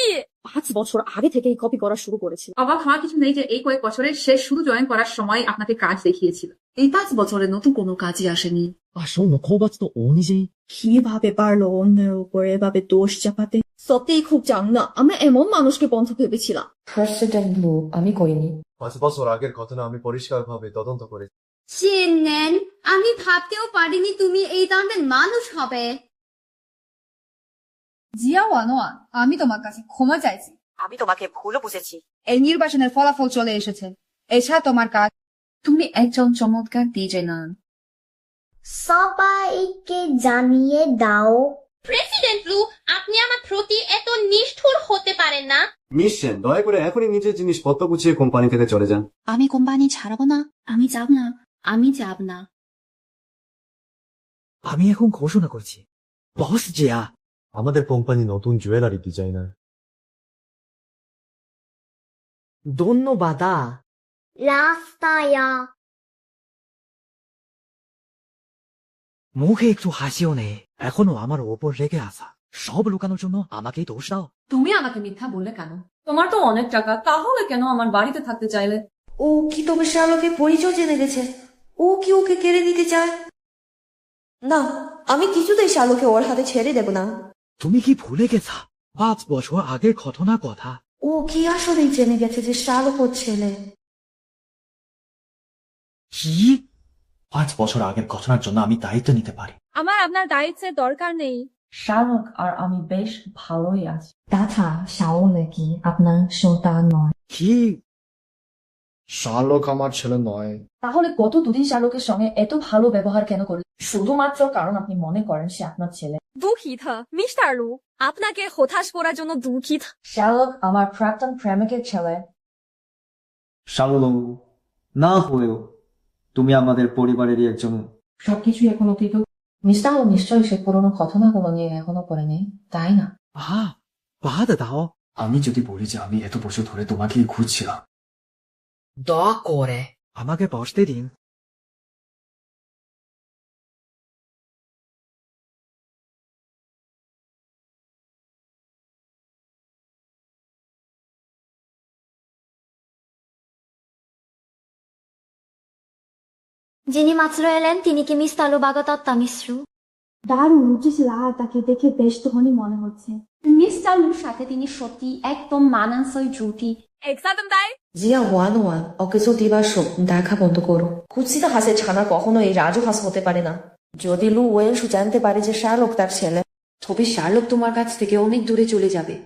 5 বছর আগে থেকেই কপি করা শুরু করেছিল। অবাক হওয়ার কিছু নেই যে এই কয়েক বছরে সে শুধু জয়েন করার সময় আপনাকে কাজ দেখিয়েছিল। এই 5 বছরে নতুন কোনো কাজই আসেনি। আসল খবর তো ও নিজেই। কিভাবে পারলো অন্যের উপর এভাবে দোষ চাপাতে? সত্যিই খুব জানা, আমরা এমন মানুষকে বন্ধু ভেবেছিলাম। প্রেসিডেন্ট লু আমি করিনি। 5 বছর আগের ঘটনা আমি পরিষ্কারভাবে তদন্ত করেছি। চিনেন, আমি ভাবতেও পারিনি তুমি এই ধরনের মানুষ হবে। জিয়া ওয়ানোয়া, আমি তোমার কাছে ক্ষমা চাইছি। আমি তোমাকে ভুলও বুঝেছি। এই নির্বাচনের ফলাফল চলে এসেছে, এছাড়া তোমার কাজ। তুমি একজন চমৎকার ডিজে নন। সবাইকে জানিয়ে দাও। প্রেসিডেন্ট লু, আপনি আমার প্রতি এত নিষ্ঠুর হতে পারেন না। মিস সেন, দয়া করে এখনই নিজের জিনিসপত্র গুছিয়ে কোম্পানি থেকে চলে যান। আমি কোম্পানি ছাড়বো না। আমি যাব না, আমি যাব না। আমি এখন ঘোষণা করছি, বস জিয়া আমাদের কোম্পানি নতুন জুয়েলারি ডিজাইনার। ধন্যবাদ। রাস্তায়া মুখে একটু হাসিও নেই, এখনো আমার ওপর রেগে আসা। সব লুকানোর জন্য আমাকেই দোষ দাও। তুমি আমাকে মিথ্যা বললে কেন? তোমার তো অনেক টাকা, তাহলে কেন আমার বাড়িতে থাকতে চাইলে? ও কি তবে শার্লকের পরিচয় জেনে গেছে? ও কি ওকে কেড়ে নিতে চায়? না, আমি কিছুতেই শার্লকে ওর হাতে ছেড়ে দেব না। তুমি কি ভুলে গেছা 5 বছর আগের ঘটনার কথা? ও কি আসলেই জেনে গেছে যে শার্লক ওর ছেলে? কি? 5 বছর আগের ঘটনার জন্য আমি দায়িত্ব নিতে পারি। আমার আপনার দায়িত্বের দরকার নেই। শার্লক আর আমি বেশ ভালোই আছি। তাছা শাওলে কি আপনার সন্তান নয়? কি? শার্লক আমার ছেলে নয়। তাহলে গত দুদিন শার্লকের সঙ্গে এত ভালো ব্যবহার কেন করলেন? শুধুমাত্র কারণ আপনি মনে করেন সে আপনার ছেলে? দুঃখিত মিস্টার লু, আপনাকে হতাশ করার জন্য দুঃখিত। শার্লক আমার প্রাক্তন প্রেমিকের ছেলে। শার্লক না হয়েও তুমি আমাদের পরিবারেরই একজন। সবকিছু এখন অতীত। মিস্টার ও নিশ্চয়ই সে পুরোনো ঘটনাগুলো নিয়ে এখনো পড়েনি, তাই না? বাদ দাও। আমি যদি বলি যে আমি এত বছর ধরে তোমাকেই খুঁজছিলাম। দয়া করে আমাকে বসতে দিন। যিনি মাত্র এলেন তিনি কি মিস তালুবাগতত্তা মিশ্রু? দারুণ রুচিশীল, আর তাকে দেখে বেশ ধনী মনে হচ্ছে। মিস্টার লুর সাথে তিনি সত্যি একদম মানানসই জুটি। একদম তাই। জিয়া ওয়ান ওকে যদি দেখা বন্ধ করো। কুৎসিত হাসের ছানা কখনো এই রাজহাঁস হতে পারে না। যদি লু ওয়েলসু জানতে পারে যে শার্লক তার ছেলে, তবে শার্লক তোমার কাছ থেকে অনেক দূরে চলে যাবে।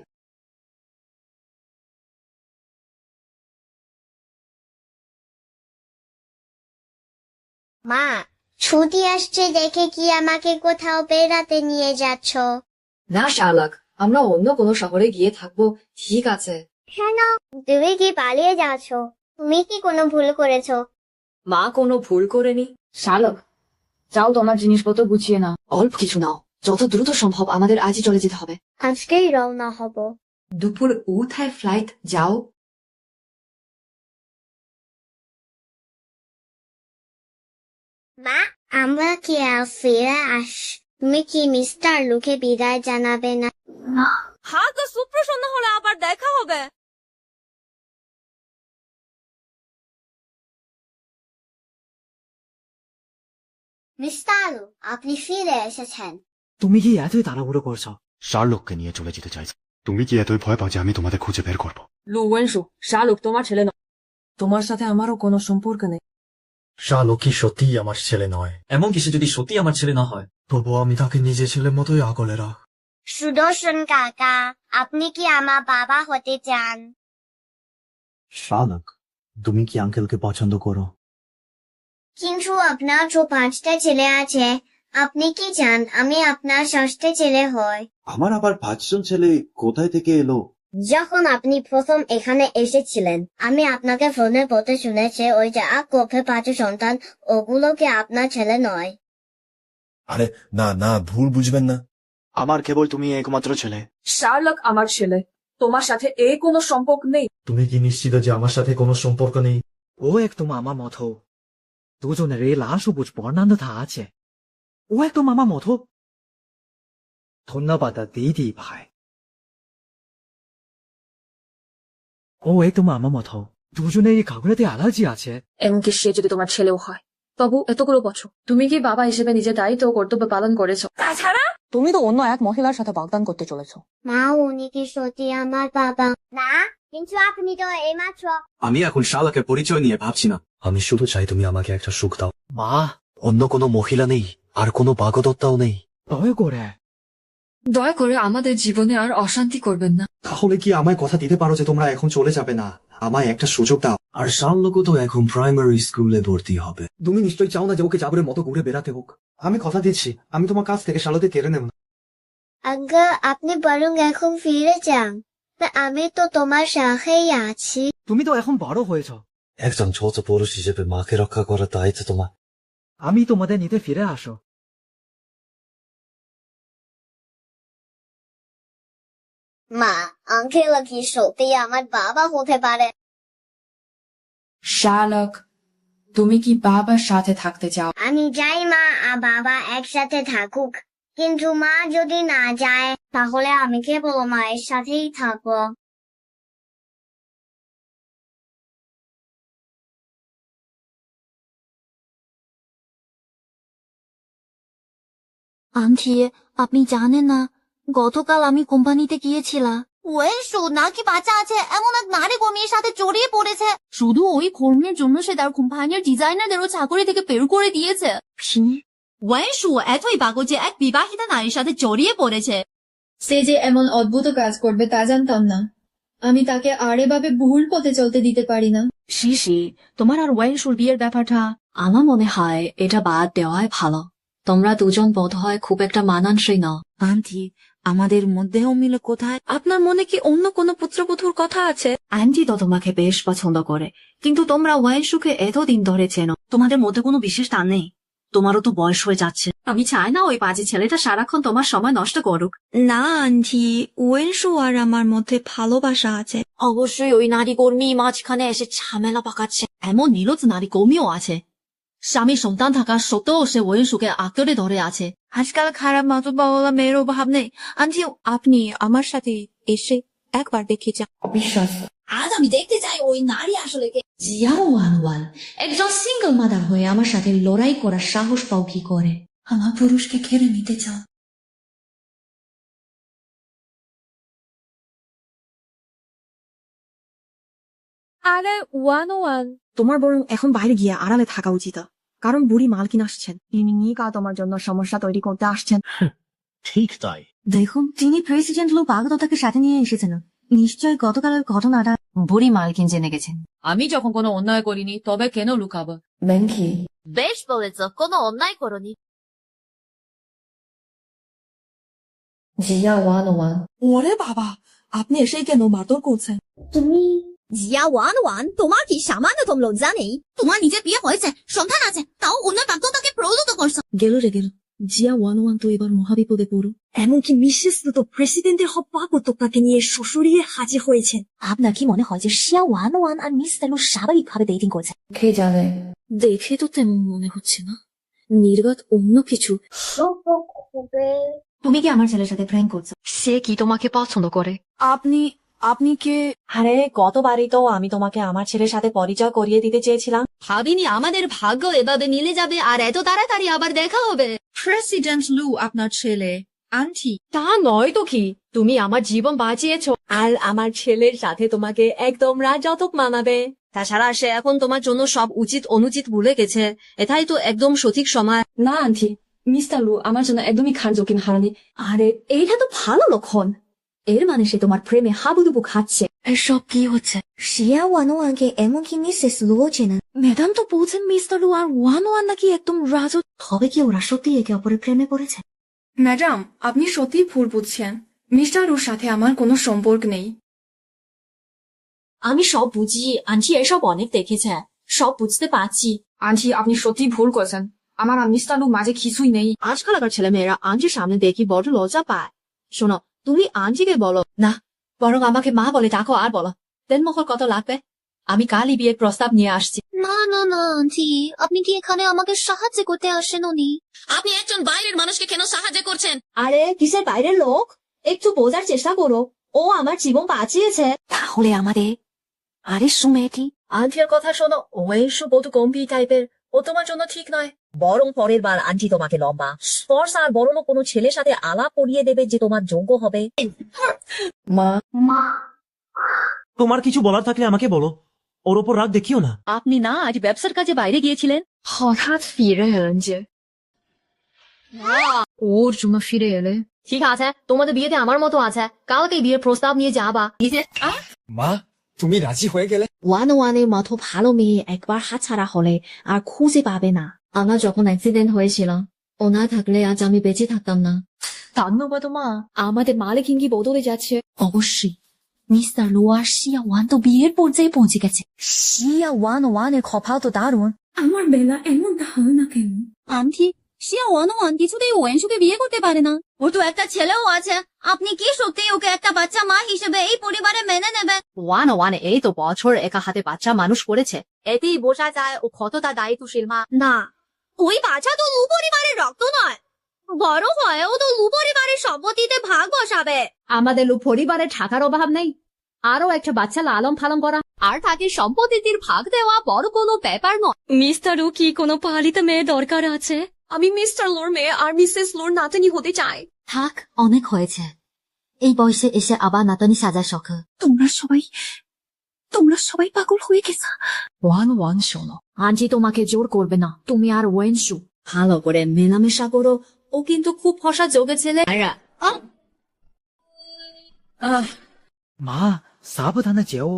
মা, ছুটি আসছে দেখে কি আমাকে কোথাও বেড়াতে নিয়ে যাচ্ছ? না শার্লক, আমরা অন্য কোনো শহরে গিয়ে থাকবো। ঠিক আছে। কেন? তুমি কি পালিয়ে যাচ্ছ? তুমি কি কোনো ভুল করেছো? মা কোনো ভুল করেনি। শার্লক, যাও তোমার জিনিসপত্র গুছিয়ে নাও। অল্প কিছু নাও, যত দ্রুত সম্ভব আমাদের আজই চলে যেতে হবে। আজকেই রওনা হব। দুপুর উঠায় ফ্লাইট, যাও। মা, আমরা কি আর ফিরে তুমি কি মিস্টার লুকে বিদায় জানাবে না? হ্যাঁ, তো সুপ্রসন্ন হলে আবার দেখা হবে। মিস্টার লু, আপনি ফিরে এসেছেন। তুমি কি এতই তাড়াহুড়ো করছো? শার্লককে নিয়ে চলে যেতে চাইছি। তুমি কি এতই ভয় পাও যে আমি তোমাদের খুঁজে বের করবো? লু ওয়েনসু, শার্লক তোমার ছেলে নয়। তোমার সাথে আমারও কোনো সম্পর্ক নেই। শার্লক কি সত্যিই আমার ছেলে নয়? এমন কিছু যদি সত্যি আমার ছেলে না হয়, তবু আমি তাকে নিজের ছেলের মতোই আগলে রাখ। সুদর্শন কাকা, আপনি কি আমার বাবা হতে চান? শার্লক, তুমি কি আঙ্কেলকে পছন্দ করো? কিন্তু আপনার তো 5টা ছেলে আছে। আপনি কি চান আমি আপনার 6টে ছেলে হই? আমার আবার 5 জন ছেলে কোথায় থেকে এলো? যখন আপনি প্রথম এখানে এসেছিলেন, আমি আপনাকে ফোনে বলতে শুনেছি ওই যে কোপে 5 সন্তান, ওগুলো কি আপনার ছেলে নয়? আরে না না, ভুল বুঝবেন না। আমার কেবল তুমি একমাত্র ছেলে। শার্লক আমার ছেলে, তোমার সাথে এ কোনো সম্পর্ক নেই। তুমি কি নিশ্চিত যে আমার সাথে কোনো সম্পর্ক নেই? ও একদম আমার মতো। দুজনের এই লাল সবুজ বর্ণান্ধ 다 আছে। ও একদম আমার মতো। ধন্যবাদ দিদি ভাই। ও একদম আমার মতো দুজনেরই খাবারেতে অ্যালার্জি আছে। এমনকি সে যদি তোমার ছেলেও হয়। তবু এতগুলো বছর তুমি কি বাবা হিসেবে নিজের দায়িত্ব ও কর্তব্য পালন করেছো? তাছাড়া তুমি তো অন্য এক মহিলার সাথে বাগদান করতে চলেছো। মা উনি কি সত্যি আমার বাবা? না, কিন্তু আপনি তো এইমাত্র। আমি এখন শালাকে পরিচয় নিয়ে ভাবছি না। আমি শুধু চাই তুমি আমাকে একটা সুখ দাও। মা, অন্য কোনো মহিলা নেই, আর কোনো বাগদত্তাও নেই। দয়া করে আমাদের জীবনে আর অশান্তি করবেন না। তাহলে কি আমায় কথা দিতে পারো যে তোমরা এখন চলে যাবে না? আমায় একটা সুযোগ দাও। আর শালকও তো এখন প্রাইমারি স্কুলে ভর্তি হবে। তুমি নিশ্চয়ই চাও না যে ওকে জাবরের মতো ঘুরে বেড়াতে হোক। আমি কথা দিচ্ছি, আমি তোমার কাছ থেকে শালতে কেড়ে নেব না। আজ্ঞা, আপনি বরং এখন ফিরে যান। আমি তো তোমার সাথেই আছি। তুমি তো এখন বড় হয়েছ। একজন ছোট পুরুষ হিসেবে মাকে রক্ষা করার দায়িত্ব তোমার। আমি তোমাদের নিতে ফিরে আসো। মা, আঙ্কেল কি সত্যি আমার বাবা হতে পারে? শালক, তুমি কি বাবার সাথে থাকতে চাও? আমি চাই মা আর বাবা একসাথে থাকুক, কিন্তু মা যদি না যায় তাহলে আমি কেবল মায়ের সাথেই থাকবো। আন্টি, আপনি জানেন না গতকাল আমি কোম্পানিতে গিয়েছিলাম। ওয়েনশু নাকি বাচ্চা আছে এমন এক নারী কর্মীর সাথে জড়িয়ে পড়েছে। শুধু ওই কর্মীর জন্য সে তার কোম্পানির ডিজাইনারদেরও চাকরি থেকে বের করে দিয়েছে। ওয়েনশু এতই পাগল যে এক বিবাহিতা নারীর সাথে জড়িয়ে পড়েছে। সে যে এমন অদ্ভুত কাজ করবে তা জানতাম না। আমি তাকে আর এভাবে ভুল পথে চলতে দিতে পারি না। শিশি, তোমার আর ওয়েনশুর বিয়ের ব্যাপারটা আমার মনে হয় এটা বাদ দেওয়াই ভালো। তোমরা দুজন বোধ হয় খুব একটা মানানসই নাও। আন্টি, আমাদের মধ্যেও মিল কোথায়? আপনার মনে কি অন্য কোনো পুত্রবধূর কথা আছে? আন্টি তো তোমাকে বেশ পছন্দ করে, কিন্তু তোমরা ওয়েনশুকে এতদিন ধরে চেনো, তোমাদের মধ্যে কোনো বিশেষ টান নেই। তোমারও তো বয়স হয়ে যাচ্ছে। আমি চাই না ওই বাজে ছেলেটা সারাক্ষণ তোমার সময় নষ্ট করুক। না আন্টি, ওয়েনশু আর আমার মধ্যে ভালোবাসা আছে। অবশ্যই ওই নারী কর্মী মাঝখানে এসে ঝামেলা পাকাচ্ছে। এমন নিরজ নারী কর্মীও আছে। স্বামী সন্তান থাকা সত্ত্বেও সে ওয়েনশুকে আঁকড়ে ধরে আছে। আজকাল খারাপ মাতুর বাবা মেয়ের অভাব নেই। আন্টি, আপনি আমার সাথে এসে একবার দেখে যান। অবিশ্বাস। আজ আমি দেখতে চাই ওই নারী আসলে কে। জিয়া ওয়ানওয়ান একজন সিঙ্গল মাদার হয়ে আমার সাথে লড়াই করার সাহস পাও কি করে? আমার পুরুষকে ঘিরে নিতে চাও? আরে ওয়ান, তোমার বরং এখন বাইরে গিয়ে আড়ালে থাকা উচিত, কারণ বুড়ি মালকিন আসছেন। তিনি নিকা তোমার জন্য সমস্যা তৈরি করতে আসছেন। ঠিক তাই। দেখুন, তিনি প্রেসিডেন্ট লোক বাগদত্তাকে সাথে নিয়ে এসেছেন। নিশ্চয় গতকালের ঘটনাটা বুড়ি মালকিন জেনে গেছেন। আমি যখন কোনো অন্যায় করিনি তবে কেন লুকাবো? ব্যাংকি, বেশ বলেছ, কোনো অন্যায় করনি। জিয়া 101। ওরে বাবা, আপনি এসেই কেন মারধর করছেন? তুমি জিয়া ওয়ান, তোমার কি সামান্যতম লজ্জা নেই? তোমার নিজের বিয়ে হয়েছে, সন্তান আছে, তাও অন্য বাগদত্তাকে প্ররোচিত করছো। গেল রে গেল। জিয়া 101 তো এবার মহাবিপদে পড়ো। এমনকি মিসেস তো প্রেসিডেন্টের বাগদত্তাকে নিয়ে শ্বশুরিয়ে হাজির হয়েছেন। আপনার কি মনে হয় যে জিয়া 101 আর মিস তেলু স্বাভাবিকভাবে ডেটিং করছে? কে জানে? দেখে তো তেমন মনে হচ্ছে না, নির্গত অন্য কিছু। তুমি কি আমার ছেলের সাথে প্রেম করছো? সে কি তোমাকে পছন্দ করে? আপনি কে? আরে গতবারই তো আমি তোমাকে আমার ছেলের সাথে পরিচয় করিয়ে দিতে চেয়েছিলাম। ভাবিনি আমাদের ভাগ্য এভাবে মিলে যাবে আর এত তাড়াতাড়ি আবার দেখা হবে। প্রেসিডেন্ট লু আপনার ছেলে। আন্টি, তা নয় তো কি, তুমি আমার জীবন বাঁচিয়েছো আর আমার ছেলের সাথে তোমাকে একদম রাজতক মানাবে। তাছাড়া সে এখন তোমার জন্য সব উচিত অনুচিত ভুলে গেছে। এটাই তো একদম সঠিক সময়। না আন্টি, মিস্টার লু আমার জন্য একদমই খান জকিন হারানি। আরে এইটা তো ভালো লক্ষণ। এর মানে সে তোমার প্রেমে হাবুডুবু খাচ্ছে। এসব কি হচ্ছে? শিয়া 101কে এমনকি মিসেস লুও চেনেন। ম্যাডাম তো বলছেন মিস্টার লু আর 101 নাকি একদম রাজত। তবে কি ওরা সত্যি একে অপরের প্রেমে পড়েছে? ম্যাডাম, আপনি সত্যিই ভুল বুঝছেন। মিস্টার লুর সাথে আমার কোনো সম্পর্ক নেই। আমি সব বুঝি আন্টি, এসব অনেক দেখেছে, সব বুঝতে পারছি। আন্টি, আপনি সত্যি ভুল করছেন। আমার আর মিস্টার লু মাঝে কিছুই নেই। আজকালকার ছেলে মেয়েরা আন্টির সামনে দেখি বড় লজ্জা পায়। শোনো, তুমি আন্টিকে বলো না, বরং আমাকে মা বলে ডাকো আর বলো দেনমোহর কত লাগবে। আমি কালই বিয়ের প্রস্তাব নিয়ে আসছি। না না না আন্টি, আপনি কি এখানে আমাকে সাহায্য করতে আসেন? আপনি একজন বাইরের মানুষকে কেন সাহায্য করছেন? আরে কিসের বাইরের লোক? একটু বোঝার চেষ্টা করো, ও আমার জীবন বাঁচিয়েছে। তাহলে আমাদের আরে সুমেটি, আন্টির কথা শোনো, ওয়েসু বধু গম্ভীর টাইপের, ও তোমার জন্য ঠিক নয়। বরং পরের বার আন্টি তোমাকে লম্বা স্পর্শ আর বড়লোক কোনো ছেলের সাথে আলাপ করিয়ে দেবে যে তোমার যোগ্য হবে। মা, তোমার কিছু বলার থাকলে আমাকে বলো, ওর ওপর রাগ দেখিও না। আপনি না আজ ব্যবসার কাজে বাইরে গিয়েছিলেন? হঠাৎ ফিরে এলেন যে। ওর জন্য ফিরে এলে ঠিক আছে, তোমাদের বিয়েতে আমার মতো আছে, কালকে বিয়ের প্রস্তাব নিয়ে যাবা। মা, তুমি রাজি হয়ে গেলে? ওয়ান ওয়ানের মতো ভালো মেয়ে একবার হাতছাড়া হলে আর খুঁজে পাবে না। আমার যখন অ্যাক্সিডেন্ট হয়েছিল, ও না থাকলে আজ আমি বেঁচে থাকতাম না। ধন্যবাদ মা। আমাদের মালিক কি বদলে যাচ্ছে? অবশ্যই। মিস্টার লো আর শিয়া ওয়ান তো বিয়ের পর্যায়ে পৌঁছে গেছে। শিয়া ওয়ানের কপাল তো দারুণ। আমার বেলা এমন হয় না কেন? আন্টি, শিয়া ওয়ান কিছুতেই ওয়েনসুকে বিয়ে করতে পারে না। ওর তো একটা ছেলেও আছে। আপনি কি সত্যি ওকে একটা বাচ্চা মা হিসেবে এই পরিবারে মেনে নেবেন? ওয়ান এই তো বছর একা হাতে বাচ্চা মানুষ করেছে, এতেই বোঝা যায় ও কতটা দায়িত্বশীল মা। না, ওই বাচ্চা তো লু পরিবারের রক্ত নয়। বড় হয় ও তো লু পরিবারের সম্পত্তিতে ভাগ বসাবে। আমাদের লু পরিবারে টাকার অভাব নেই, আরো একটা বাচ্চা লালন পালন করা আর তাকে সম্পত্তির ভাগ দেওয়া বড় কোনো ব্যাপার নয়। মিস্টার ও কি কোনো পালিত মেয়ে দরকার আছে? আমি মিস্টার লোর মেয়ে আর মিসেস লোর নাতনি হতে চাই। থাক, অনেক হয়েছে। এই বয়সে এসে আবার নাতনি সাজার শখ। তোমরা সবাই পাগল হয়ে গেছো। ওয়ান শোনো, আন্টি তোমাকে জোর করবে না, তুমি আর ওয়েনসু ভালো করে মেলামেশা করো। ও কিন্তু খুব ফসা যোগে ছেলে। মা, সাবধানে যেও।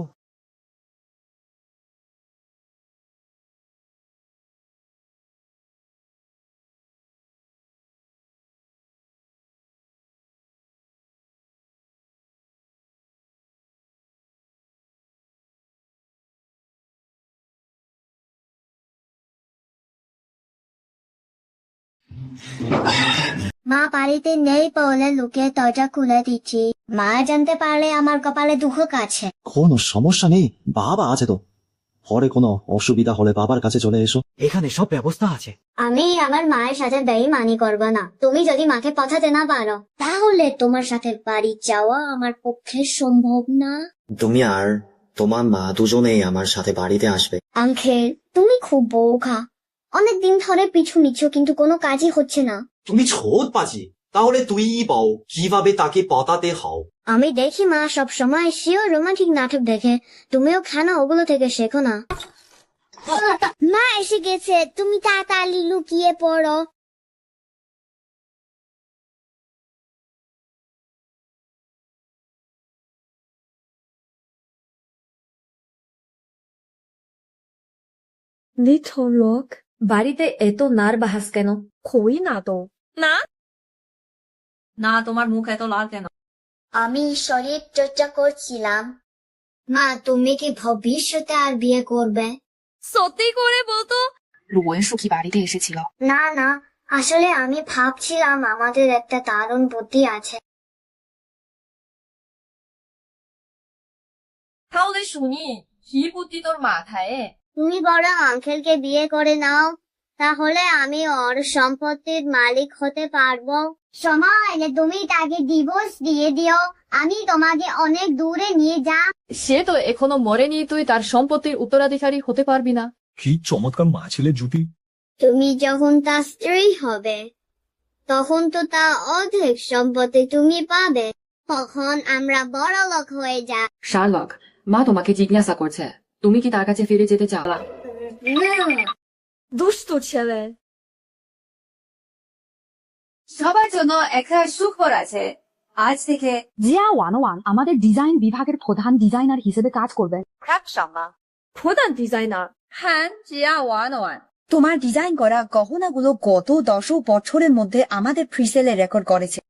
মা বাড়িতে নেই বলে লুকিয়ে দরজা খুলে দিচ্ছি। মা জানতে পারলে আমার কপালে দুঃখ কাছে। কোনো সমস্যা নেই, বাবা আছে তো। পরে কোনো অসুবিধা হলে বাবার কাছে চলে এসো। এখানে সব ব্যবস্থা আছে। আমি আমার মায়ের সাথে বেইমানি করবো না। তুমি যদি মাকে পথাতে না পারো, তাহলে তোমার সাথে বাড়ি যাওয়া আমার পক্ষে সম্ভব না। তুমি আর তোমার মা দুজনেই আমার সাথে বাড়িতে আসবে। আঙ্কেল, তুমি খুব বোকা। অনেকদিন ধরে পিছু নিচ্ছ কিন্তু কোনো কাজই হচ্ছে না। তুমি ছোট পাজি, তাহলে তুই বল কিভাবে তাকে পটাতে হও। আমি দেখি মা সব সময় শিও রোমান্টিক নাটক দেখে, তুমিও কেন ওগুলো থেকে শেখো না? মা এসে গেছে, তুমি তাড়াতাড়ি লুকিয়ে পড়ো। লোক বাড়িতে এত নার্ভাস কেন? কই না তো। না না, তোমার মুখ এত লাল কেন? আমি শরীর চর্চা করছিলাম। মা, তুমি কি ভবিষ্যতে আর বিয়ে করবে? সত্যি করে বলতো? ওয়েনসু কি বাড়িতে এসেছিল? না না, আসলে আমি ভাবছিলাম আমাদের একটা দারুণ বুদ্ধি আছে। তাহলে শুনি, কি বুদ্ধি তোর মাথায়? তুমি বরং আঙ্কেলকে বিয়ে করে নাও, তাহলে আমি ওর সম্পত্তির মালিক হতে পারবো। সময় এলে তুমি তাকে ডিভোর্স দিয়ে দিও, আমি তোমাকে অনেক দূরে নিয়ে যা। সে তো এখনো মরেনি, তুই তার সম্পত্তির উত্তরাধিকারী হতে পারবি না। কি চমৎকার মা ছেলে জুটি। তুমি যখন তার স্ত্রী হবে, তখন তো তা অর্ধেক সম্পত্তি তুমি পাবে। তখন আমরা বড় লোক হয়ে যা। শার্লক, মা তোমাকে জিজ্ঞাসা করছে, তুমি কি তার কাছে ফিরে যেতে চাও? দুষ্ট ছেলে। সবার জন্য একটা সুখবর আছে। আজ থেকে জিয়া ওয়ান আমাদের ডিজাইন বিভাগের প্রধান ডিজাইনার হিসেবে কাজ করবেন। প্রধান ডিজাইনার? হ্যাঁ, জিয়া ওয়ান। তোমার ডিজাইন করা গহনাগুলো গত 10 বছরের মধ্যে আমাদের প্রিসেলে রেকর্ড করেছে।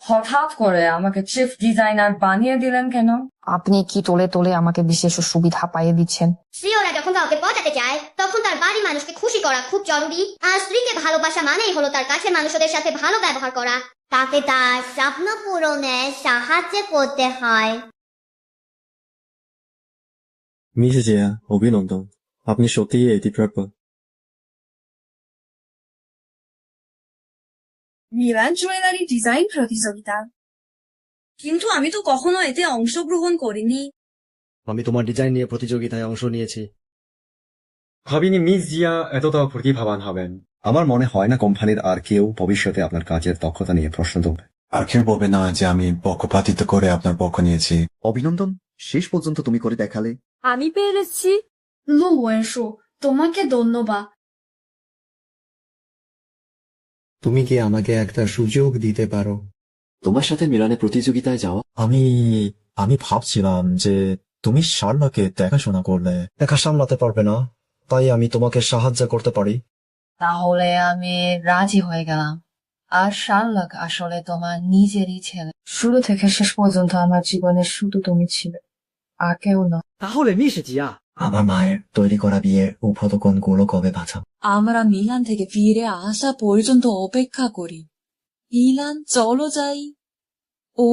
হঠাৎ করে আমাকে চিফ ডিজাইনার বানিয়ে দিলেন কেন? আপনি কি তোলে তোলে আমাকে বিশেষ সুবিধা পাইয়ে দিচ্ছেন? স্ত্রীরা যখন কাউকে পটাতে চায়, তখন তার বাড়ির মানুষকে খুশি করা খুব জরুরি। আর স্ত্রীকে ভালোবাসা মানেই হলো তার কাছের মানুষদের সাথে ভালো ব্যবহার করা। তাকে তার স্বপ্ন পূরণে সাহায্য করতে হয়। মিসেস জিয়া, অভিনন্দন। আপনি সত্যিই এটি প্রাপ্য। মিলান জুয়েলারি ডিজাইন প্রতিযোগিতা, কিন্তু আমি তো কখনো এতে অংশগ্রহণ করিনি। আমি তোমার ডিজাইন নিয়ে প্রতিযোগিতায় অংশ নিয়েছি। ভাবিনি মিস জিয়া এতটাও প্রতিভাবান হবেন। আমার মনে হয় না কোম্পানির আর কেউ ভবিষ্যতে আপনার কাজের দক্ষতা নিয়ে প্রশ্ন তুলবে। আর কেউ বলবে না যে আমি পক্ষপাতিত্ব করে আপনার পক্ষ নিয়েছি। অভিনন্দন, শেষ পর্যন্ত তুমি করে দেখালে। আমি পেরেছি। লুয়েনশু, তোমাকে ধন্যবাদ। তুমি কি আমাকে একটা সুযোগ দিতে পারো? তোমার সাথে মিলানে প্রতিযোগিতায় যাওয়া? আমি ভাবছিলাম যে তুমি শার্লকে দেখাশোনা করলে একা সামলাতে পারবে না, তাই আমি তোমাকে সাহায্য করতে পারি। তাহলে আমি রাজি হয়ে গেলাম। আর শার্লক আসলে তোমার নিজেরই ছেলে। শুরু থেকে শেষ পর্যন্ত আমার জীবনে শুধু তুমি ছিলে, আর কেউ না। তাহলে মিশে জিয়া, আমার মায়ের তৈরি করা বিয়ের উপকরণগুলো কবে পাঠাও? আমরা মিলান থেকে ফিরে আসা পর্যন্ত অপেক্ষা করি। মিলান, চলো যাই। ও